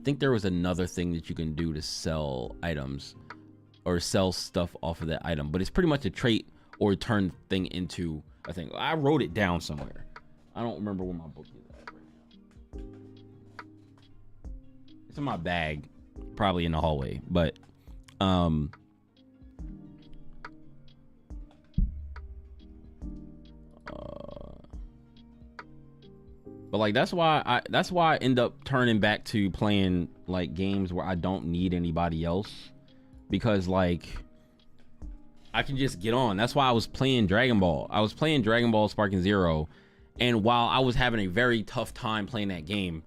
S1: think there was another thing that you can do to sell items or sell stuff off of that item, but it's pretty much a trait or turn thing into a thing. I wrote it down somewhere. I don't remember where my book is at right now. It's in my bag, probably in the hallway, but like that's why I end up turning back to playing like games where I don't need anybody else, because like I can just get on. That's why I was playing Dragon Ball. I was playing Dragon Ball Sparking Zero, and while I was having a very tough time playing that game,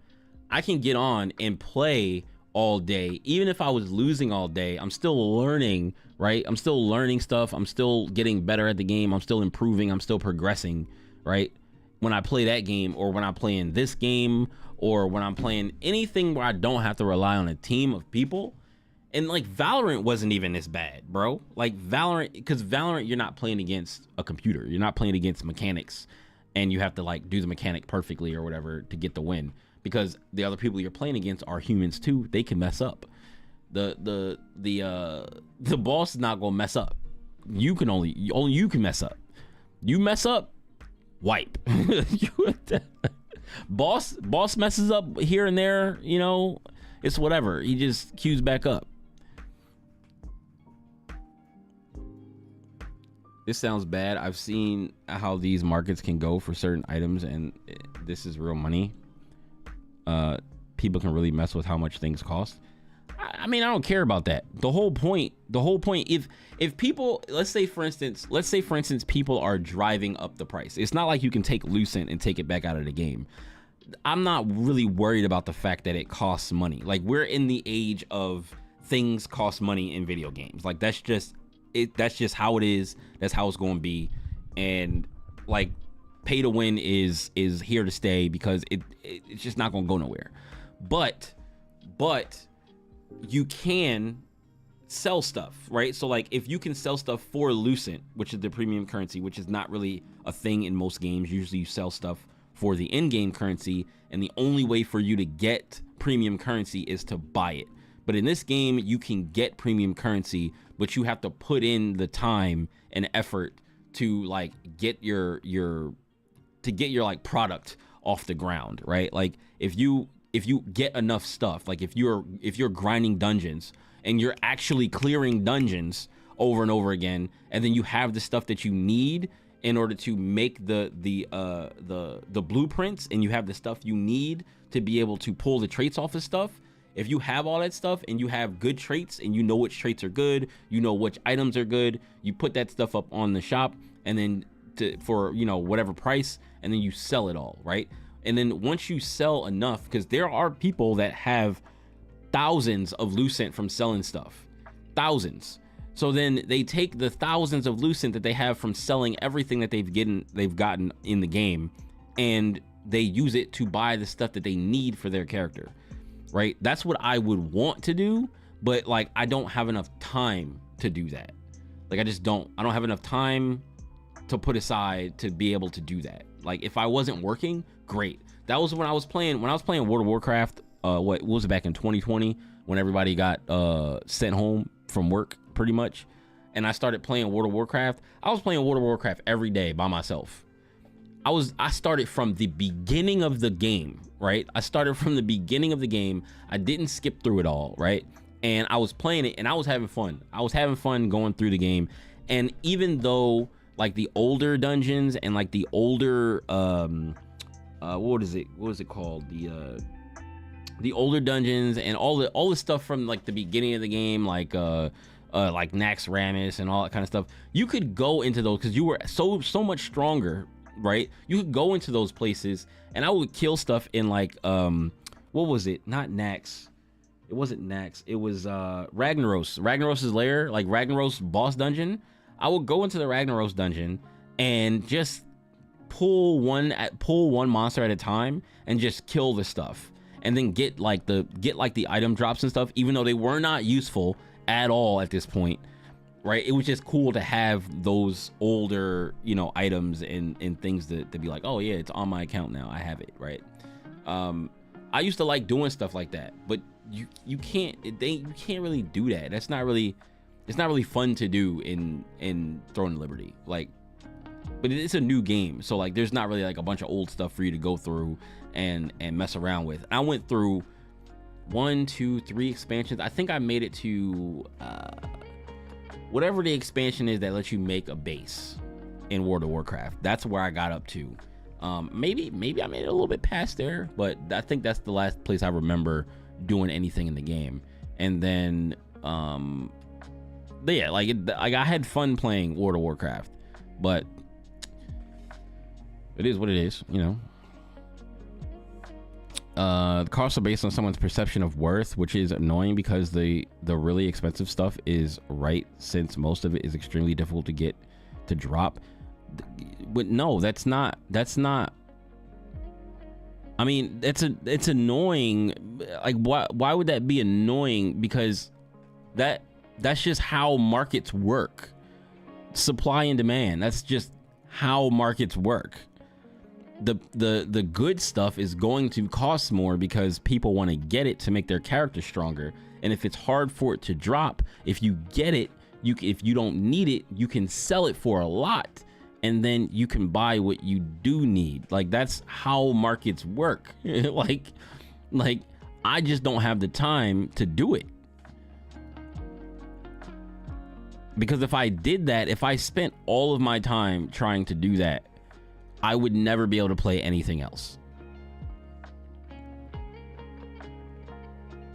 S1: I can get on and play all day. Even if I was losing all day, I'm still learning, right? I'm still learning stuff. I'm still getting better at the game. I'm still improving. I'm still progressing, right? When I play that game, or when I play in this game, or when I'm playing anything where I don't have to rely on a team of people. And like Valorant wasn't even this bad, bro. Like Valorant, because Valorant, you're not playing against a computer. You're not playing against mechanics, and you have to like do the mechanic perfectly or whatever to get the win, because the other people you're playing against are humans too. They can mess up. The boss is not gonna mess up. You can only you can mess up. You mess up, wipe. boss messes up here and there, you know, it's whatever. He just queues back up. This sounds bad. I've seen how these markets can go for certain items, and this is real money. People can really mess with how much things cost. I mean, I don't care about that. The whole point, if people, let's say for instance, people are driving up the price. It's not like you can take Lucent and take it back out of the game. I'm not really worried about the fact that it costs money. Like, we're in the age of things cost money in video games. Like, that's just how it is. That's how it's going to be. And like, pay to win is here to stay, because it's just not going to go nowhere. But you can sell stuff, right? So like, if you can sell stuff for Lucent, which is the premium currency, which is not really a thing in most games. Usually you sell stuff for the in-game currency, and the only way for you to get premium currency is to buy it. But in this game, you can get premium currency, but you have to put in the time and effort to like get your like product off the ground, right? Like, if you get enough stuff, like if you're grinding dungeons and you're actually clearing dungeons over and over again, and then you have the stuff that you need in order to make the blueprints, and you have the stuff you need to be able to pull the traits off of stuff. If you have all that stuff and you have good traits, and you know which traits are good, you know which items are good, you put that stuff up on the shop, and then for, you know, whatever price, and then you sell it all, right? And then once you sell enough, because there are people that have thousands of Lucent from selling stuff, thousands. So then they take the thousands of Lucent that they have from selling everything that they've gotten in the game, and they use it to buy the stuff that they need for their character, right? That's what I would want to do, but like, I don't have enough time to do that. Like, I don't have enough time to put aside to be able to do that. Like, if I wasn't working, great. That was when I was playing World of Warcraft. What was it, back in 2020, when everybody got sent home from work pretty much, and I started playing World of Warcraft. I was playing World of Warcraft every day by myself. I started from the beginning of the game, right? I started from the beginning of the game. I didn't skip through it all, right? And I was playing it, and I was having fun. I was having fun going through the game. And even though like the older dungeons and like the older what is it called, the older dungeons and all the stuff from like the beginning of the game, like Naxxramas and all that kind of stuff, you could go into those because you were so much stronger, right? You could go into those places, and I would kill stuff in like what was it? Not Nax. It wasn't Nax. It was Ragnaros. Ragnaros's lair, like Ragnaros boss dungeon. I would go into the Ragnaros dungeon and just pull one monster at a time and just kill the stuff, and then get like the item drops and stuff, even though they were not useful at all at this point, right? It was just cool to have those older, you know, items and things to be like, oh yeah, it's on my account now, I have it, right? I used to like doing stuff like that, but you can't really do that. That's not really fun to do in Throne of Liberty. Like, but it's a new game, so like there's not really like a bunch of old stuff for you to go through and mess around with. I went through 1, 2, 3 expansions. I think I made it to whatever the expansion is that lets you make a base in World of Warcraft. That's where I got up to. Maybe I made it a little bit past there, but I think that's the last place I remember doing anything in the game. And then but yeah, like I had fun playing World of Warcraft, but it is what it is, you know. The costs are based on someone's perception of worth, which is annoying because the really expensive stuff is right, since most of it is extremely difficult to get to drop. But no, that's not. I mean, it's annoying. Like, why would that be annoying? Because that's just how markets work. Supply and demand. That's just how markets work. The good stuff is going to cost more because people want to get it to make their character stronger. And if it's hard for it to drop, if you get it, if you don't need it, you can sell it for a lot, and then you can buy what you do need. Like, that's how markets work. like I just don't have the time to do it. Because if I did that, if I spent all of my time trying to do that, I would never be able to play anything else.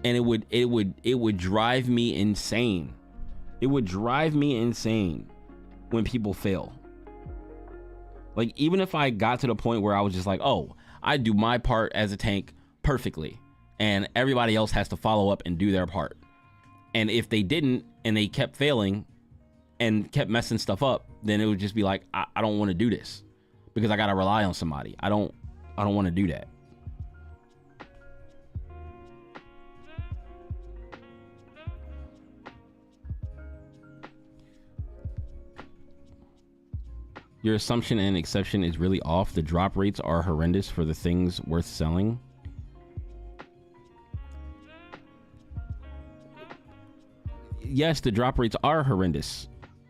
S1: And it would drive me insane. It would drive me insane when people fail. Like, even if I got to the point where I was just like, oh, I do my part as a tank perfectly, and everybody else has to follow up and do their part. And if they didn't, and they kept failing and kept messing stuff up, then it would just be like, I don't want to do this, because I gotta rely on somebody. I don't want to do that. Your assumption and exception is really off. The drop rates are horrendous for the things worth selling. Yes, the drop rates are horrendous.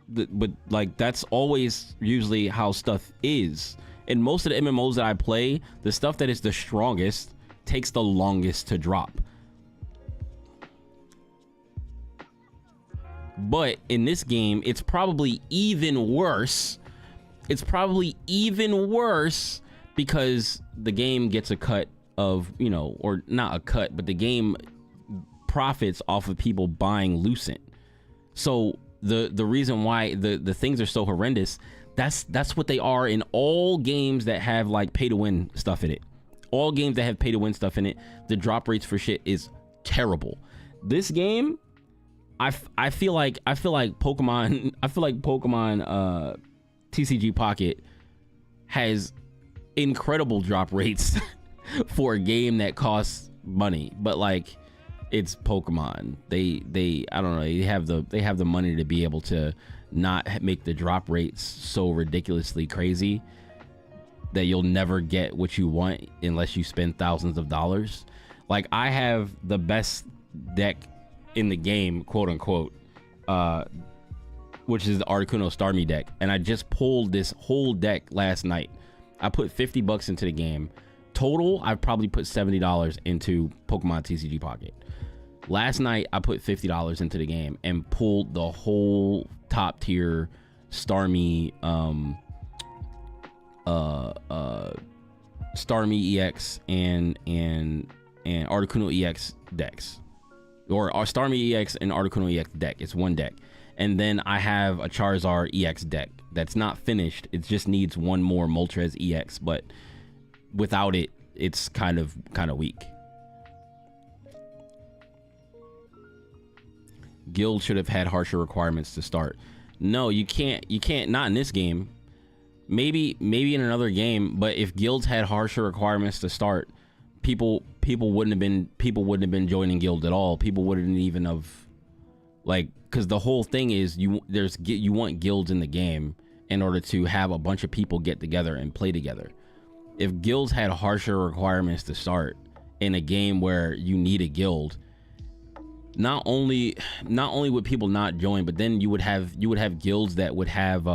S1: But like, that's always usually how stuff is. In most of the MMOs that I play, the stuff that is the strongest takes the longest to drop. But in this game, it's probably even worse. It's probably even worse because the game gets a cut of, you know, or not a cut, but the game profits off of people buying Lucent. So the reason why the things are so horrendous, that's what they are in all games that have like pay to win stuff in it. All games that have pay to win stuff in it, the drop rates for shit is terrible. This game, I feel like Pokemon TCG Pocket has incredible drop rates for a game that costs money, but like, it's Pokemon. They I don't know, they have the money to be able to not make the drop rates so ridiculously crazy that you'll never get what you want unless you spend thousands of dollars. Like, I have the best deck in the game, quote unquote, which is the Articuno Starmie deck, and I just pulled this whole deck last night. I put $50 into the game. Total, I've probably put $70 into Pokemon TCG Pocket. Last night, I put $50 into the game and pulled the whole top tier Starmie, Starmie EX and Articuno EX decks, or Starmie EX and Articuno EX deck. It's one deck. And then I have a Charizard EX deck that's not finished. It just needs one more Moltres EX, but without it, it's kind of weak. Guild should have had harsher requirements to start. No, you can't, not in this game. Maybe in another game, but if guilds had harsher requirements to start, people wouldn't have been joining guild at all. People wouldn't even have, like, because the whole thing is you want guilds in the game in order to have a bunch of people get together and play together. If guilds had harsher requirements to start in a game where you need a guild, not only would people not join, but then you would have guilds that would have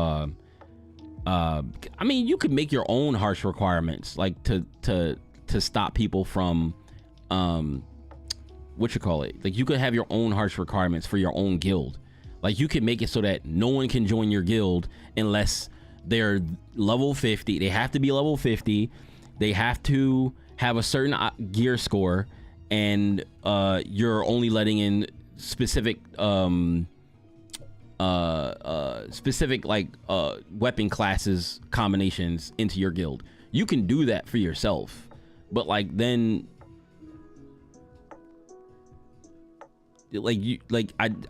S1: I mean, you could make your own harsh requirements, like to stop people from what you call it, like you could have your own harsh requirements for your own guild. Like you could make it so that no one can join your guild unless they're level 50. They have to be level 50. They have to have a certain gear score, and you're only letting in specific like weapon classes combinations into your guild. You can do that for yourself, but like then I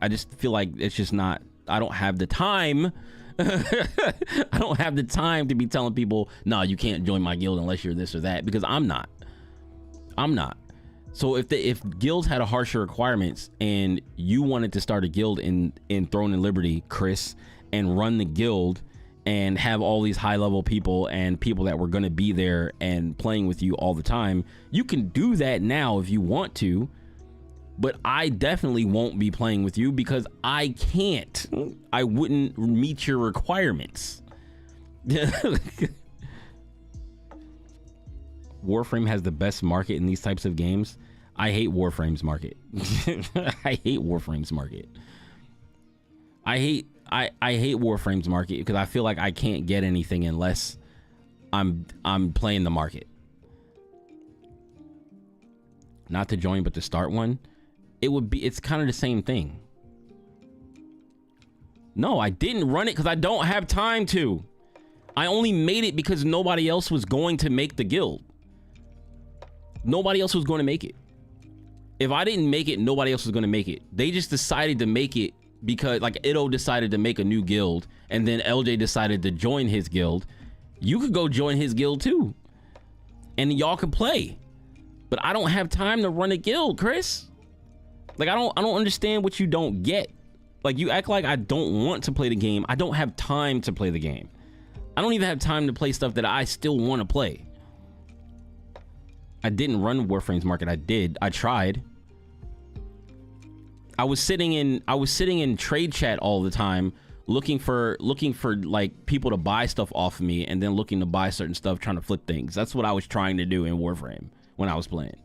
S1: just feel like it's just not, I don't have the time. I don't have the time to be telling people, no, you can't join my guild unless you're this or that, because I'm not. So if guilds had a harsher requirements and you wanted to start a guild in Throne and Liberty, Chris, and run the guild and have all these high level people and people that were going to be there and playing with you all the time, you can do that now if you want to. But I definitely won't be playing with you because I can't. I wouldn't meet your requirements. Warframe has the best market in these types of games. I hate Warframe's market. I hate Warframe's market. I hate Warframe's market because I feel like I can't get anything unless I'm playing the market. Not to join, but to start one. It's kind of the same thing. No, I didn't run it because I don't have time to. I only made it because nobody else was going to make the guild. Nobody else was going to make it. If I didn't make it, nobody else was going to make it. They just decided to make it because, like, Itto decided to make a new guild, and then LJ decided to join his guild. You could go join his guild too, and y'all could play. But I don't have time to run a guild, Chris. Like, I don't understand what you don't get. Like, you act like I don't want to play the game. I don't have time to play the game. I don't even have time to play stuff that I still want to play. I didn't run Warframe's market. I tried. I was sitting in trade chat all the time, looking for like people to buy stuff off of me, and then looking to buy certain stuff, trying to flip things. That's what I was trying to do in Warframe when I was playing.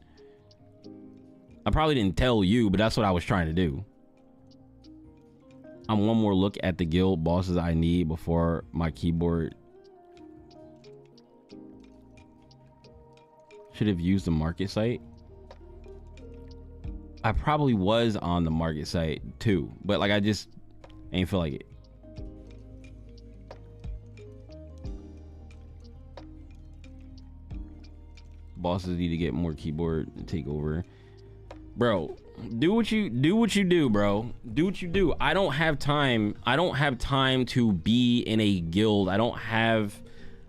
S1: I probably didn't tell you, but that's what I was trying to do. I'm one more look at the guild bosses I need before my keyboard. Should have used the market site. I probably was on the market site too, but like I just ain't feel like it. Bosses need to get more keyboard to take over. Bro, do what you do, bro. Do what you do. I don't have time to be in a guild. I don't have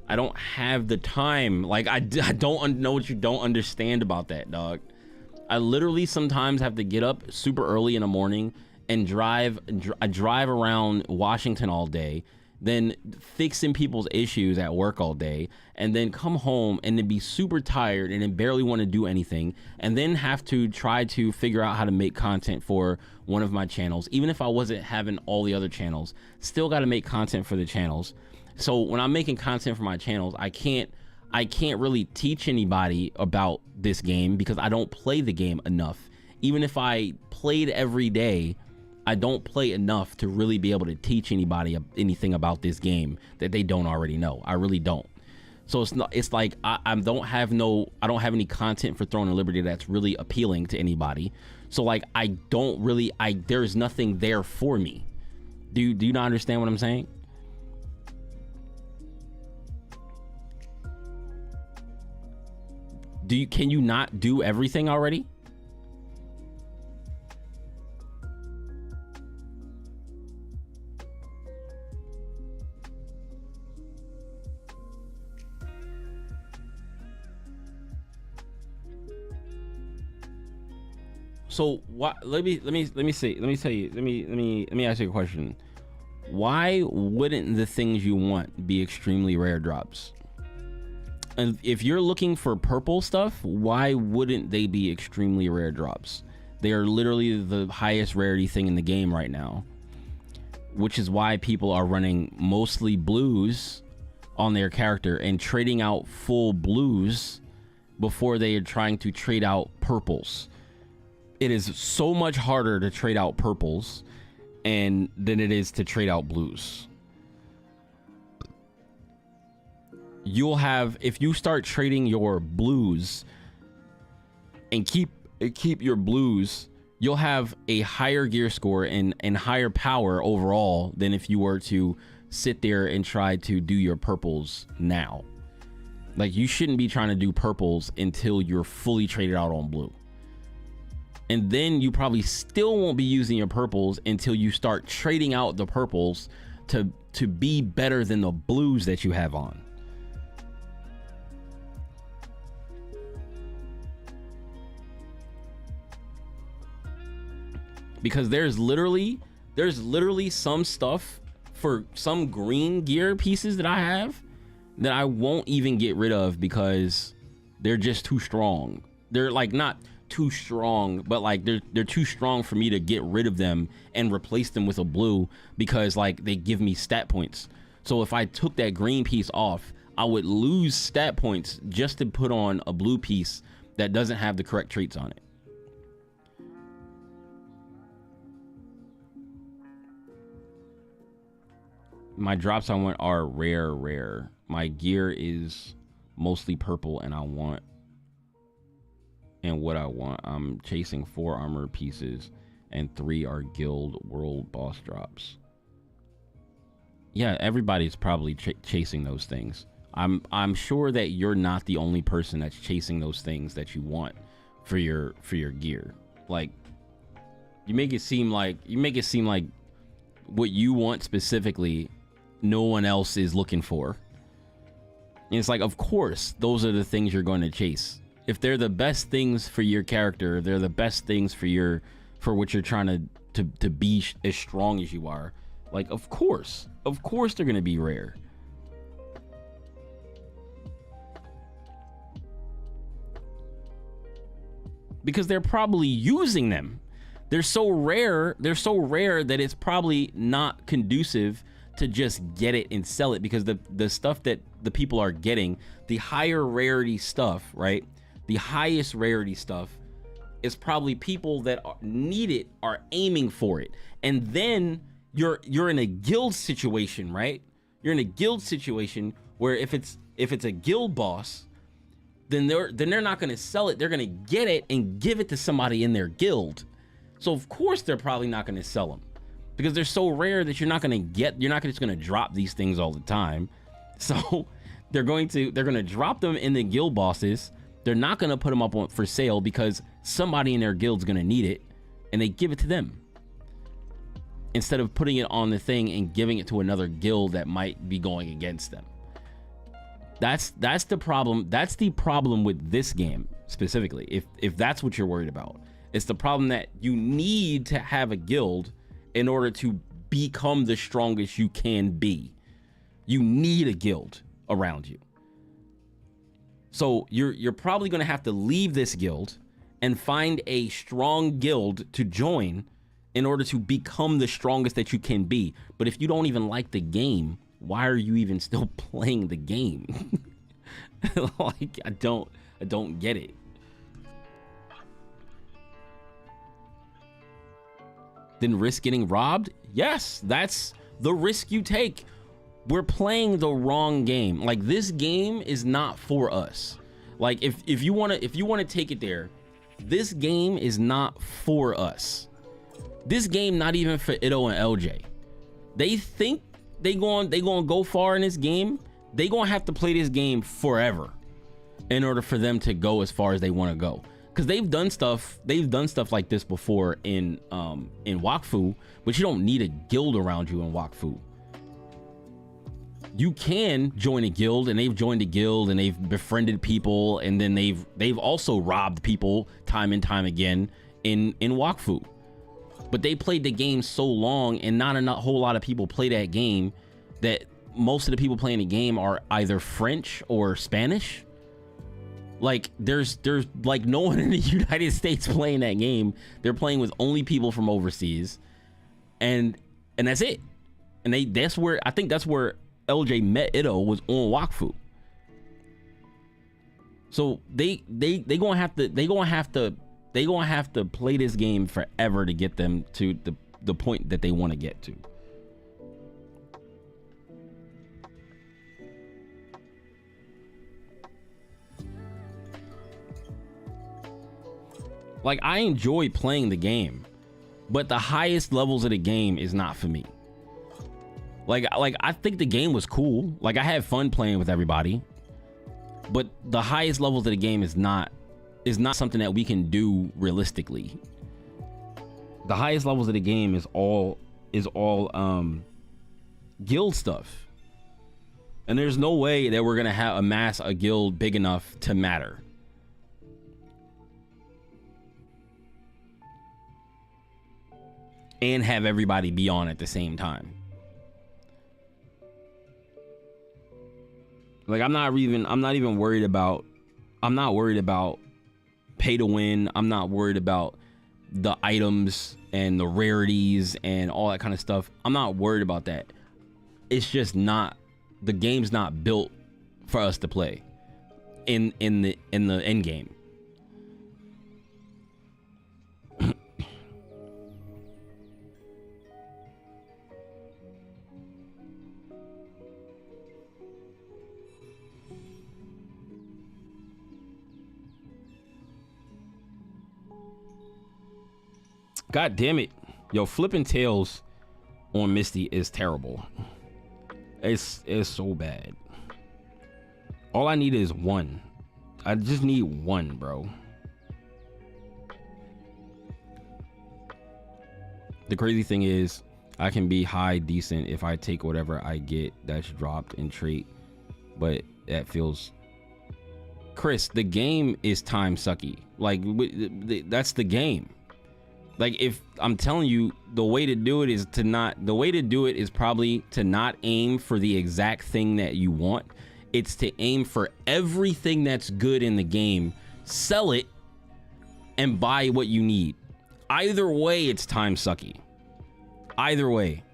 S1: the time. Like, I don't know what you don't understand about that, dog. I literally sometimes have to get up super early in the morning and drive around Washington all day, then fixing people's issues at work all day, and then come home and then be super tired and then barely want to do anything, and then have to try to figure out how to make content for one of my channels. Even if I wasn't having all the other channels, still got to make content for the channels. So when I'm making content for my channels, I can't really teach anybody about this game because I don't play the game enough. Even if I played every day, I don't play enough to really be able to teach anybody anything about this game that they don't already know. I really don't. So it's like I don't have any content for Throne and Liberty that's really appealing to anybody. So like there's nothing there for me. Do you not understand what I'm saying? Can you not do everything already? So what? Let me ask you a question. Why wouldn't the things you want be extremely rare drops? And if you're looking for purple stuff, why wouldn't they be extremely rare drops? They are literally the highest rarity thing in the game right now, which is why people are running mostly blues on their character and trading out full blues before they are trying to trade out purples. It is so much harder to trade out purples than it is to trade out blues. You'll have, if you start trading your blues and keep your blues, you'll have a higher gear score and higher power overall than if you were to sit there and try to do your purples now. Like, you shouldn't be trying to do purples until you're fully traded out on blue. And then you probably still won't be using your purples until you start trading out the purples to be better than the blues that you have on. Because there's literally some stuff for some green gear pieces that I have that I won't even get rid of because they're just too strong. They're like not too strong, but like they're too strong for me to get rid of them and replace them with a blue, because like they give me stat points. So if I took that green piece off, I would lose stat points just to put on a blue piece that doesn't have the correct traits on it. My drops I want are rare. My gear is mostly purple, and what I want, I'm chasing 4 armor pieces and 3 are guild world boss drops. Yeah, everybody's probably chasing those things. I'm sure that you're not the only person that's chasing those things that you want for your gear. Like, you make it seem like what you want specifically no one else is looking for. And it's like, of course, those are the things you're going to chase. If they're the best things for your character, they're the best things for what you're trying to be as strong as you are. Like, of course they're going to be rare. Because they're probably using them. They're so rare that it's probably not conducive to just get it and sell it, because the stuff that the people are getting, the higher rarity stuff, right? The highest rarity stuff is probably people that need it are aiming for it. And then you're in a guild situation, right? You're in a guild situation where if it's a guild boss, then they're not going to sell it. They're going to get it and give it to somebody in their guild. So of course they're probably not going to sell them, because they're so rare that you're not just going to drop these things all the time. So they're going to drop them in the guild bosses. They're not going to put them up for sale because somebody in their guild's going to need it, and they give it to them instead of putting it on the thing and giving it to another guild that might be going against them. That's the problem. That's the problem with this game specifically. If that's what you're worried about, it's the problem that you need to have a guild in order to become the strongest you can be. You need a guild around you. So you're probably going to have to leave this guild and find a strong guild to join in order to become the strongest that you can be. But if you don't even like the game, why are you even still playing the game? Like, I don't get it. Then risk getting robbed? Yes, that's the risk you take. We're playing the wrong game. Like, this game is not for us. Like, if you want to take it there, this game is not for us. This game not even for Itto and LJ. They think they going to go far in this game. They going to have to play this game forever in order for them to go as far as they want to go. Because they've done stuff like this before in Wakfu, but you don't need a guild around you in Wakfu. You can join a guild, and they've joined a guild and they've befriended people, and then they've also robbed people time and time again in Wakfu. But they played the game so long, and not a whole lot of people play that game, that most of the people playing the game are either French or Spanish. Like there's like no one in the United States playing that game. They're playing with only people from overseas, and that's it. And that's where I think that's where LJ met Ito, was on Wakfu. So they gonna have to play this game forever to get them to the point that they want to get to. Like, I enjoy playing the game, but the highest levels of the game is not for me. Like I think the game was cool. Like, I had fun playing with everybody, but the highest levels of the game is not something that we can do realistically. The highest levels of the game is all guild stuff, and there's no way that we're gonna amass a guild big enough to matter. And have everybody be on at the same time. Like, I'm not worried about pay to win. I'm not worried about the items and the rarities and all that kind of stuff. I'm not worried about that. It's just not, the game's not built for us to play in the end game. God damn it. Yo, flipping tails on Misty is terrible. It's so bad. All I need is one. I just need one, bro. The crazy thing is, I can be high decent if I take whatever I get that's dropped in trait, but that feels... Chris, the game is time sucky. Like, that's the game. Like, if I'm telling you, the way to do it is probably to not aim for the exact thing that you want. It's to aim for everything that's good in the game, sell it, and buy what you need. Either way, it's time sucky. Either way.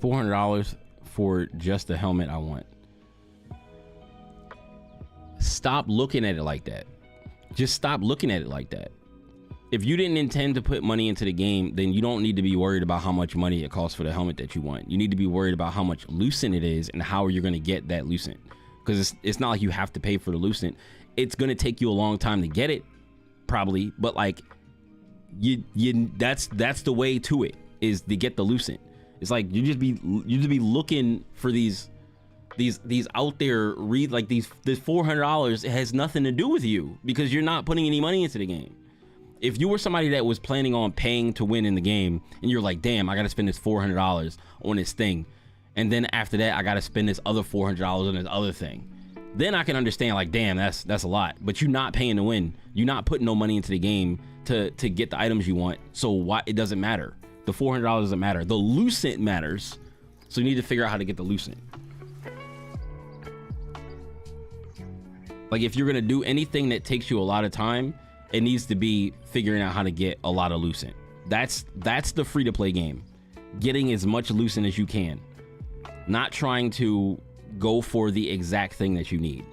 S1: $400 for just the helmet I want. Stop looking at it like that. Just stop looking at it like that. If you didn't intend to put money into the game, then you don't need to be worried about how much money it costs for the helmet that you want. You need to be worried about how much lucent it is and how you're going to get that lucent. Because it's not like you have to pay for the lucent. It's going to take you a long time to get it, probably, but like that's the way to it, is to get the lucent. It's like you just be looking for these out there this $400. It has nothing to do with you because you're not putting any money into the game. If you were somebody that was planning on paying to win in the game and you're like, damn, I gotta spend this $400 on this thing, and then after that I gotta spend this other $400 on this other thing, then I can understand, like, damn, that's a lot. But you're not paying to win. You're not putting no money into the game to get the items you want. So why it doesn't matter. The $400 doesn't matter. The lucent matters. So you need to figure out how to get the lucent. Like, if you're gonna do anything that takes you a lot of time, it needs to be figuring out how to get a lot of lucent. That's the free-to-play game. Getting as much lucent as you can. Not trying to go for the exact thing that you need.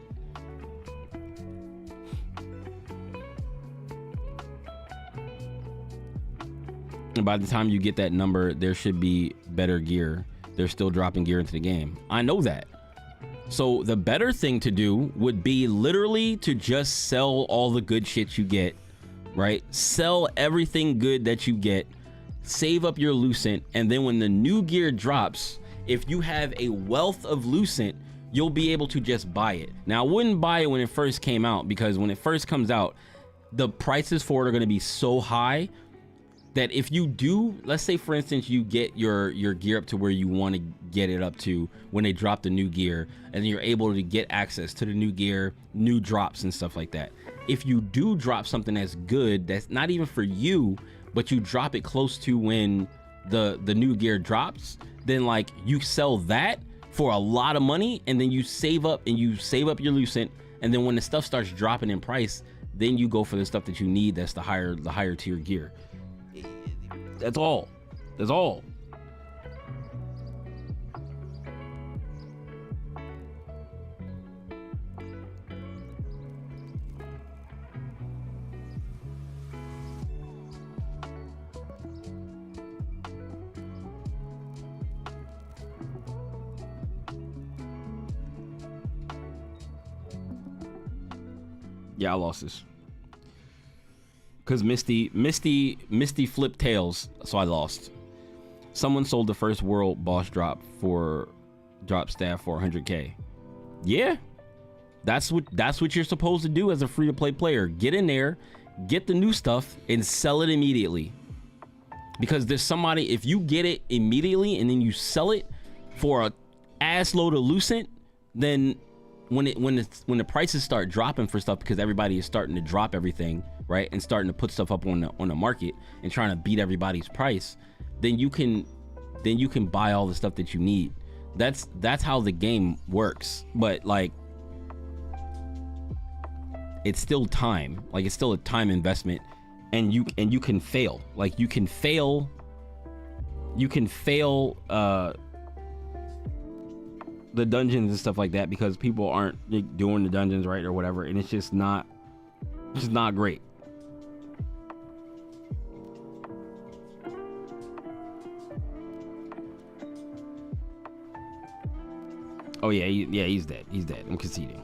S1: And by the time you get that number, there should be better gear. They're still dropping gear into the game. I know that. So the better thing to do would be literally to just sell all the good shit you get, right? Sell everything good that you get, save up your lucent, and then when the new gear drops, if you have a wealth of lucent, you'll be able to just buy it. Now, I wouldn't buy it when it first came out, because when it first comes out, the prices for it are going to be so high that if you do, let's say for instance, you get your gear up to where you want to get it up to when they drop the new gear, and you're able to get access to the new gear, new drops and stuff like that. If you do drop something that's good, that's not even for you, but you drop it close to when the new gear drops, then like you sell that for a lot of money, and then you save up your Lucent, and then when the stuff starts dropping in price, then you go for the stuff that you need, that's the higher tier gear. That's all. Yeah, I lost this. Because Misty flipped tails, so I lost. Someone sold the first world boss drop staff for 100K. Yeah, that's what you're supposed to do as a free-to-play player. Get in there, get the new stuff, and sell it immediately. Because there's somebody, if you get it immediately and then you sell it for a ass load of Lucent, then when the prices start dropping for stuff, because everybody is starting to drop everything, right, and starting to put stuff up on the market and trying to beat everybody's price, then you can buy all the stuff that you need. That's how the game works. But like, it's still time. Like, it's still a time investment, and you can fail. Like, you can fail the dungeons and stuff like that because people aren't doing the dungeons right or whatever, and it's just not great. Oh yeah, he's dead. I'm conceding.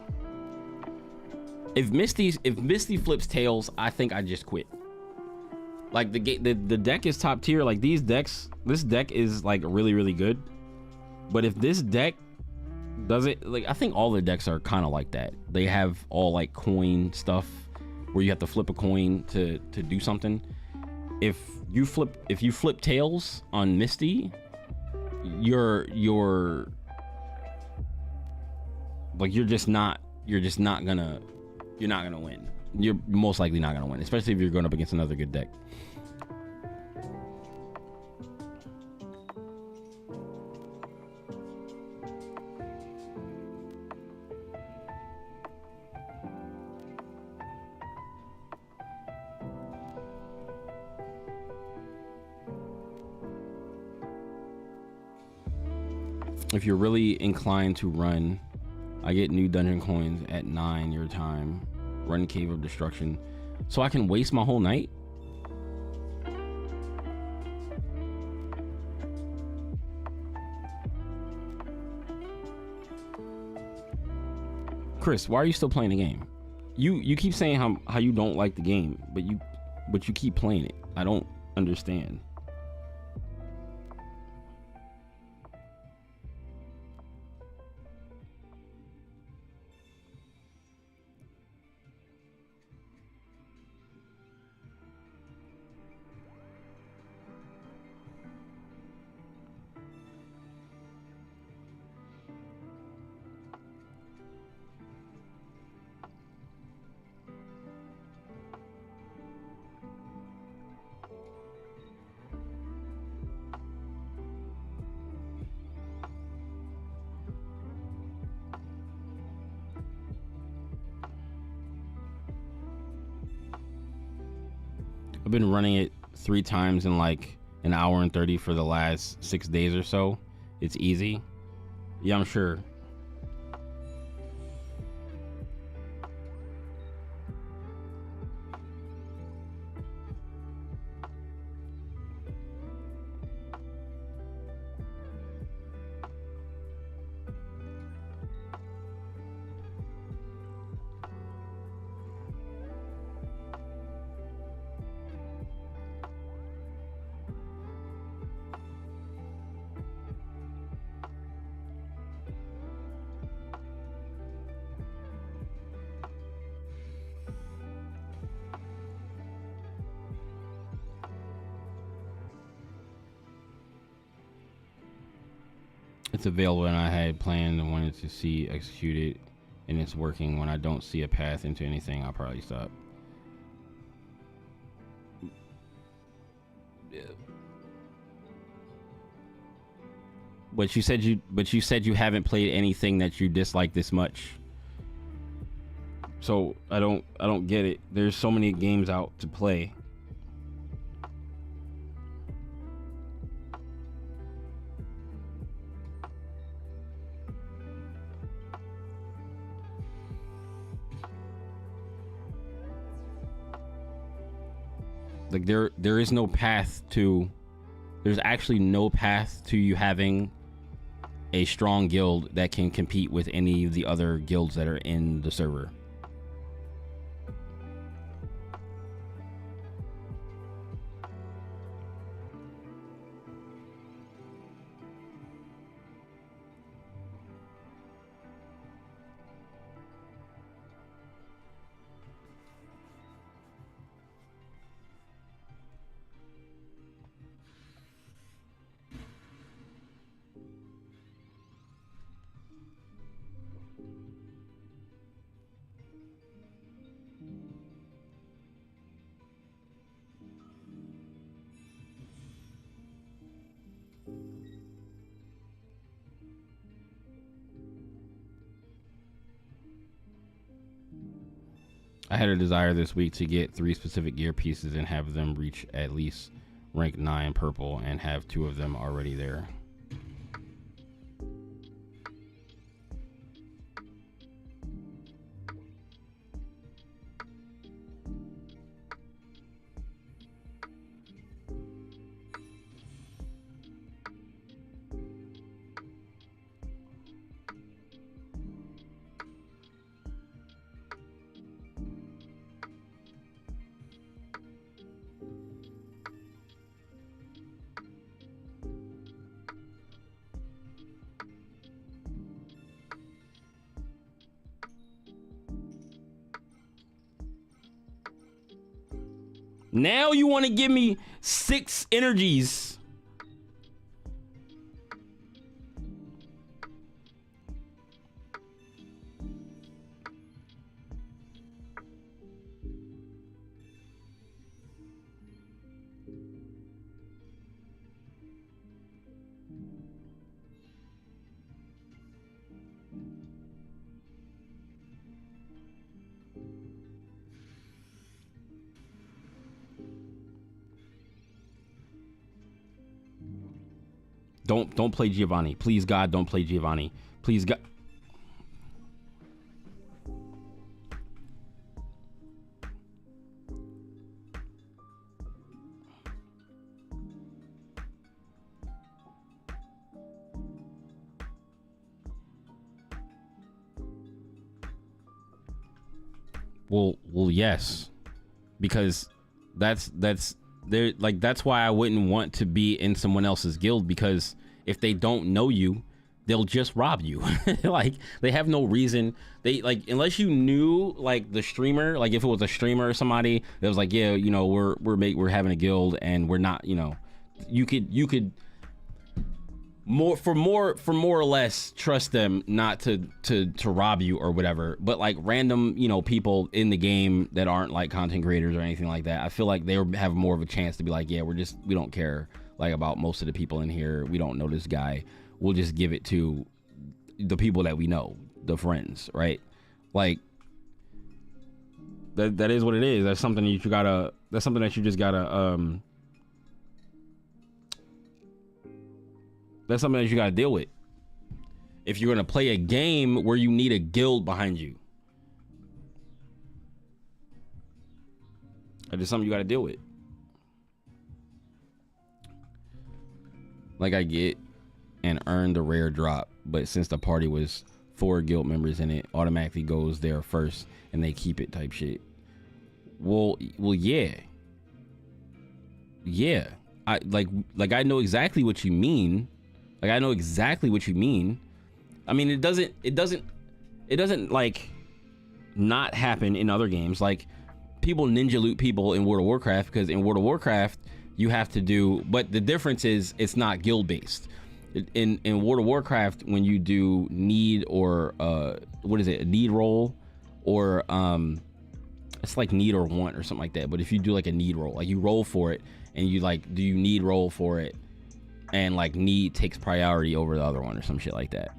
S1: If Misty flips tails, I think I just quit. Like, the deck is top tier. Like, this deck is like really, really good. But if this deck does it, like, I think all the decks are kind of like that. They have all like coin stuff where you have to flip a coin to do something. If you flip tails on Misty, you're just not gonna win. You're most likely not gonna win, especially if you're going up against another good deck. If you're really inclined to run, I get new dungeon coins at 9 your time. Run Cave of Destruction. So I can waste my whole night? Chris, why are you still playing the game? You keep saying how you don't like the game, but you keep playing it. I don't understand. I've been running it 3 times in like an hour and 30 for the last 6 days or so. It's easy. Yeah, I'm sure. It's available and I had planned and wanted to see executed, and it's working. When I don't see a path into anything, I'll probably stop. Yeah. But you said you haven't played anything that you dislike this much. So I don't get it. There's so many games out to play. Like there is no path to, there's actually no path to you having a strong guild that can compete with any of the other guilds that are in the server. I had a desire this week to get 3 specific gear pieces and have them reach at least rank 9 purple and have 2 of them already there. Now you want to give me 6 energies. Don't play Giovanni. Please, God, don't play Giovanni. Please, God. Well, yes, because that's there. Like, that's why I wouldn't want to be in someone else's guild, because if they don't know you, they'll just rob you. Like, they have no reason. They, like, unless you knew, like, the streamer, like if it was a streamer or somebody that was like, yeah, you know, we're having a guild and we're not, you know, you could more or less trust them not to rob you or whatever. But like random, you know, people in the game that aren't like content creators or anything like that, I feel like they have more of a chance to be like, yeah, we don't care like about most of the people in here. We don't know this guy. We'll just give it to the people that we know, the friends, right? Like that is what it is. That's something that you just gotta that's something that you gotta deal with if you're gonna play a game where you need a guild behind you. It's just something you gotta deal with. Like, I get and earn the rare drop, but since the party was 4 guild members in it, automatically goes there first and they keep it type shit. Well, yeah. I I know exactly what you mean. Like, I know exactly what you mean. I mean, it doesn't like not happen in other games. Like, people ninja loot people in World of Warcraft, because in World of Warcraft you have to do, but the difference is it's not guild based. In World of Warcraft, when you do need or what is it, a need roll, or it's like need or want or something like that. But if you do like a need roll, like you roll for it and you like do you need roll for it, and like need takes priority over the other one or some shit like that.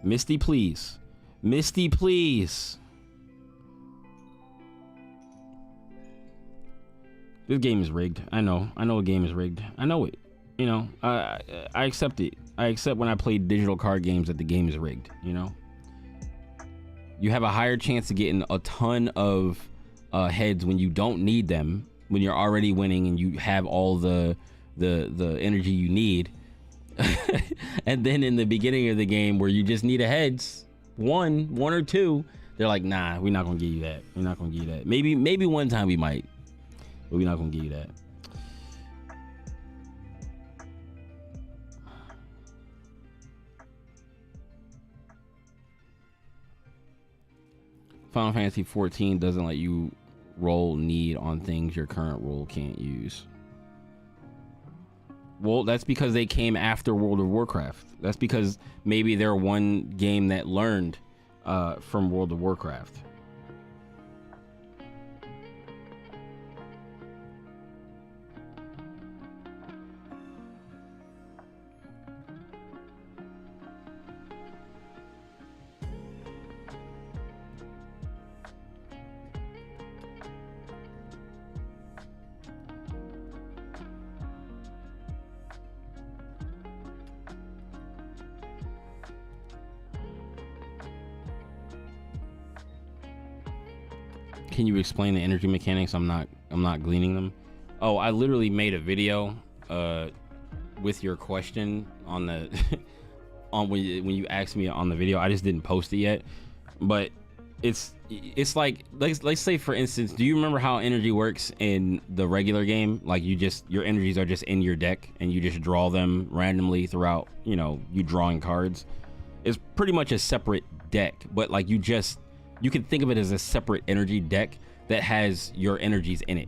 S1: Misty, please. Misty, please. This game is rigged. I know a game is rigged. I know it. You know, I accept it. I accept when I play digital card games that the game is rigged, you know? You have a higher chance of getting a ton of heads when you don't need them, when you're already winning and you have all the energy you need. And then in the beginning of the game where you just need a heads, one or two, they're like, nah, we're not gonna give you that. We're not gonna give you that. Maybe one time we might, but we're not gonna give you that. Final Fantasy 14 doesn't let you roll need on things your current role can't use. Well, that's because they came after World of Warcraft. That's because maybe they're one game that learned from World of Warcraft. Can you explain the energy mechanics? I'm not gleaning them. Oh, I literally made a video with your question on the on when you asked me on the video. I just didn't post it yet. But it's like let's say for instance, do you remember how energy works in the regular game? Like your energies are just in your deck and you just draw them randomly throughout, you know, you drawing cards. It's pretty much a separate deck, but like you can think of it as a separate energy deck that has your energies in it.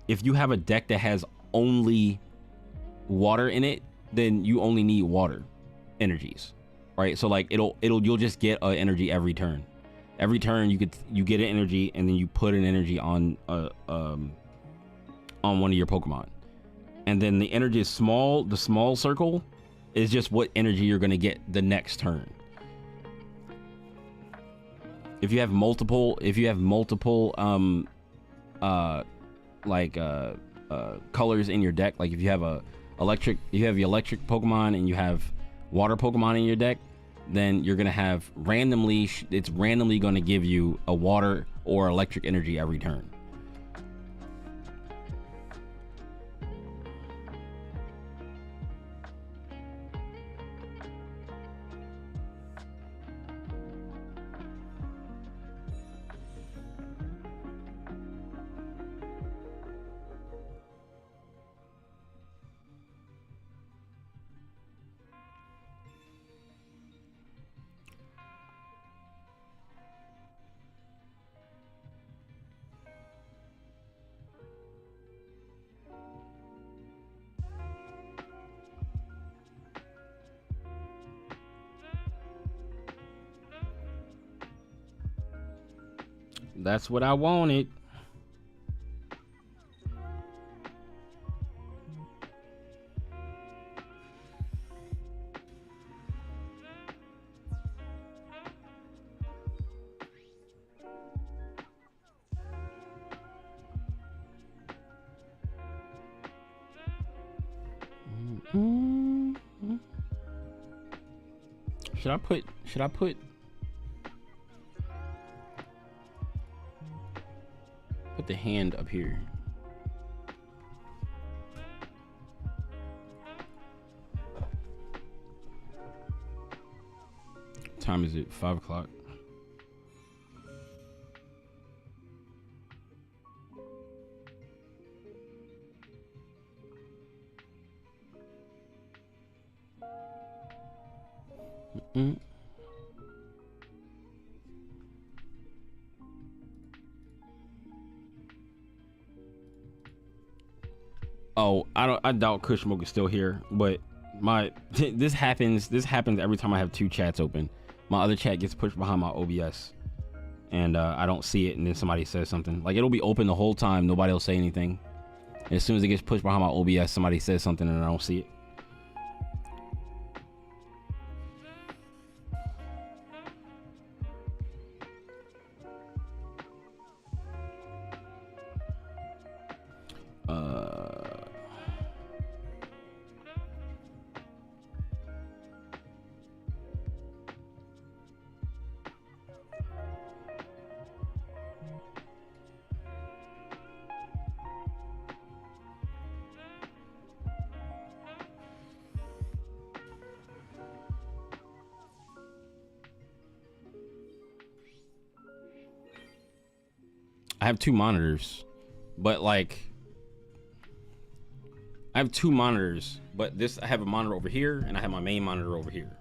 S1: If you have a deck that has only water in it, then you only need water energies, right? So like you'll just get an energy every turn. Every turn you get an energy, and then you put an energy on one of your Pokemon, and then the energy is small. The small circle is just what energy you're gonna get the next turn. If you have multiple colors in your deck, like if you have the electric Pokemon and you have water Pokemon in your deck, then you're gonna have it's randomly gonna give you a water or electric energy every turn. That's what I wanted. Should I put the hand up here? What time is it? 5 o'clock. Oh, I doubt Kush Smoke is still here, but this happens every time I have two chats open. My other chat gets pushed behind my OBS, and I don't see it, and then somebody says something. Like, it'll be open the whole time, nobody will say anything. And as soon as it gets pushed behind my OBS, somebody says something, and I don't see it. I have two monitors, but like, I have two monitors, but I have a monitor over here and I have my main monitor over here.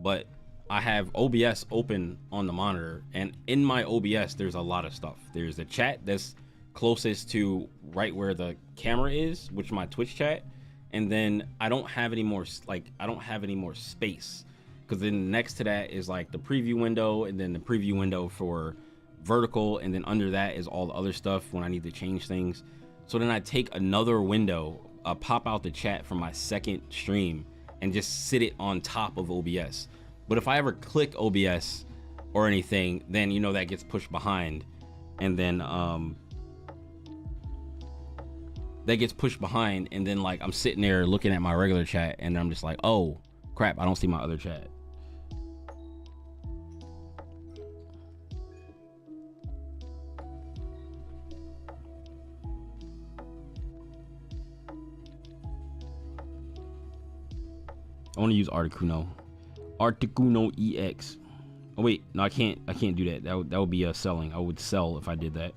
S1: But I have OBS open on the monitor, and in my OBS, there's a lot of stuff. There's the chat that's closest to right where the camera is, which is my Twitch chat. And then I don't have any more, space, because then next to that is like the preview window, and then the preview window for vertical, and then under that is all the other stuff when I need to change things. So then I take another window, pop out the chat from my second stream, and just sit it on top of OBS. But if I ever click OBS or anything, then you know that gets pushed behind, and then like I'm sitting there looking at my regular chat, and I'm just like, oh crap, I don't see my other chat. I want to use Articuno EX. Oh wait, no, I can't do that. That would be selling. I would sell if I did that.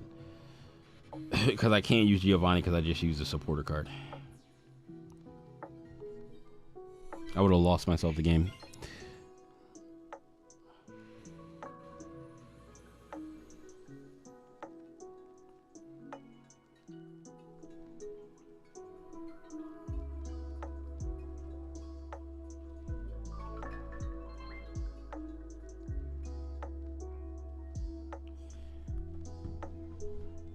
S1: Because I can't use Giovanni because I just used a supporter card. I would have lost myself the game.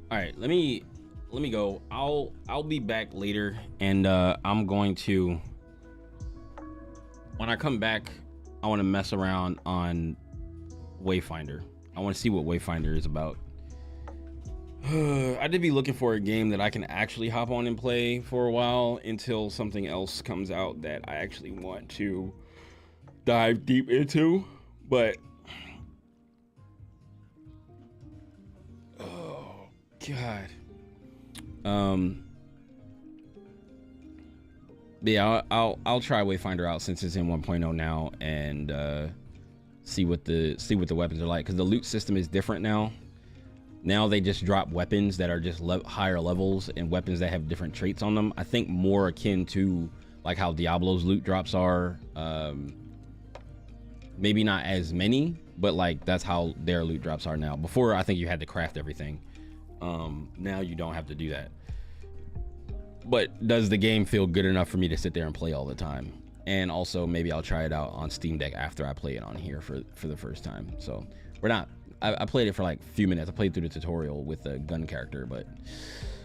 S1: All right, let me go. I'll be back later, and I'm going to, when I come back, I want to mess around on Wayfinder. I want to see what Wayfinder is about. I did be looking for a game that I can actually hop on and play for a while until something else comes out that I actually want to dive deep into, but God. Yeah, I'll try Wayfinder out since it's in 1.0 now, and see what the weapons are like, because the loot system is different now. Now they just drop weapons that are just higher levels, and weapons that have different traits on them. I think more akin to like how Diablo's loot drops are. Maybe not as many, but like that's how their loot drops are now. Before, I think you had to craft everything. Now you don't have to do that. But does the game feel good enough for me to sit there and play all the time? And also maybe I'll try it out on Steam Deck after I play it on here for the first time. So I played it for like a few minutes. I played through the tutorial with the gun character, but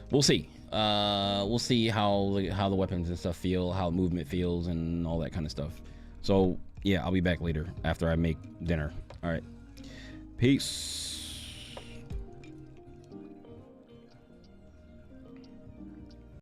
S1: we'll see. We'll see how the weapons and stuff feel, how movement feels, and all that kind of stuff. So yeah, I'll be back later after I make dinner. All right, peace.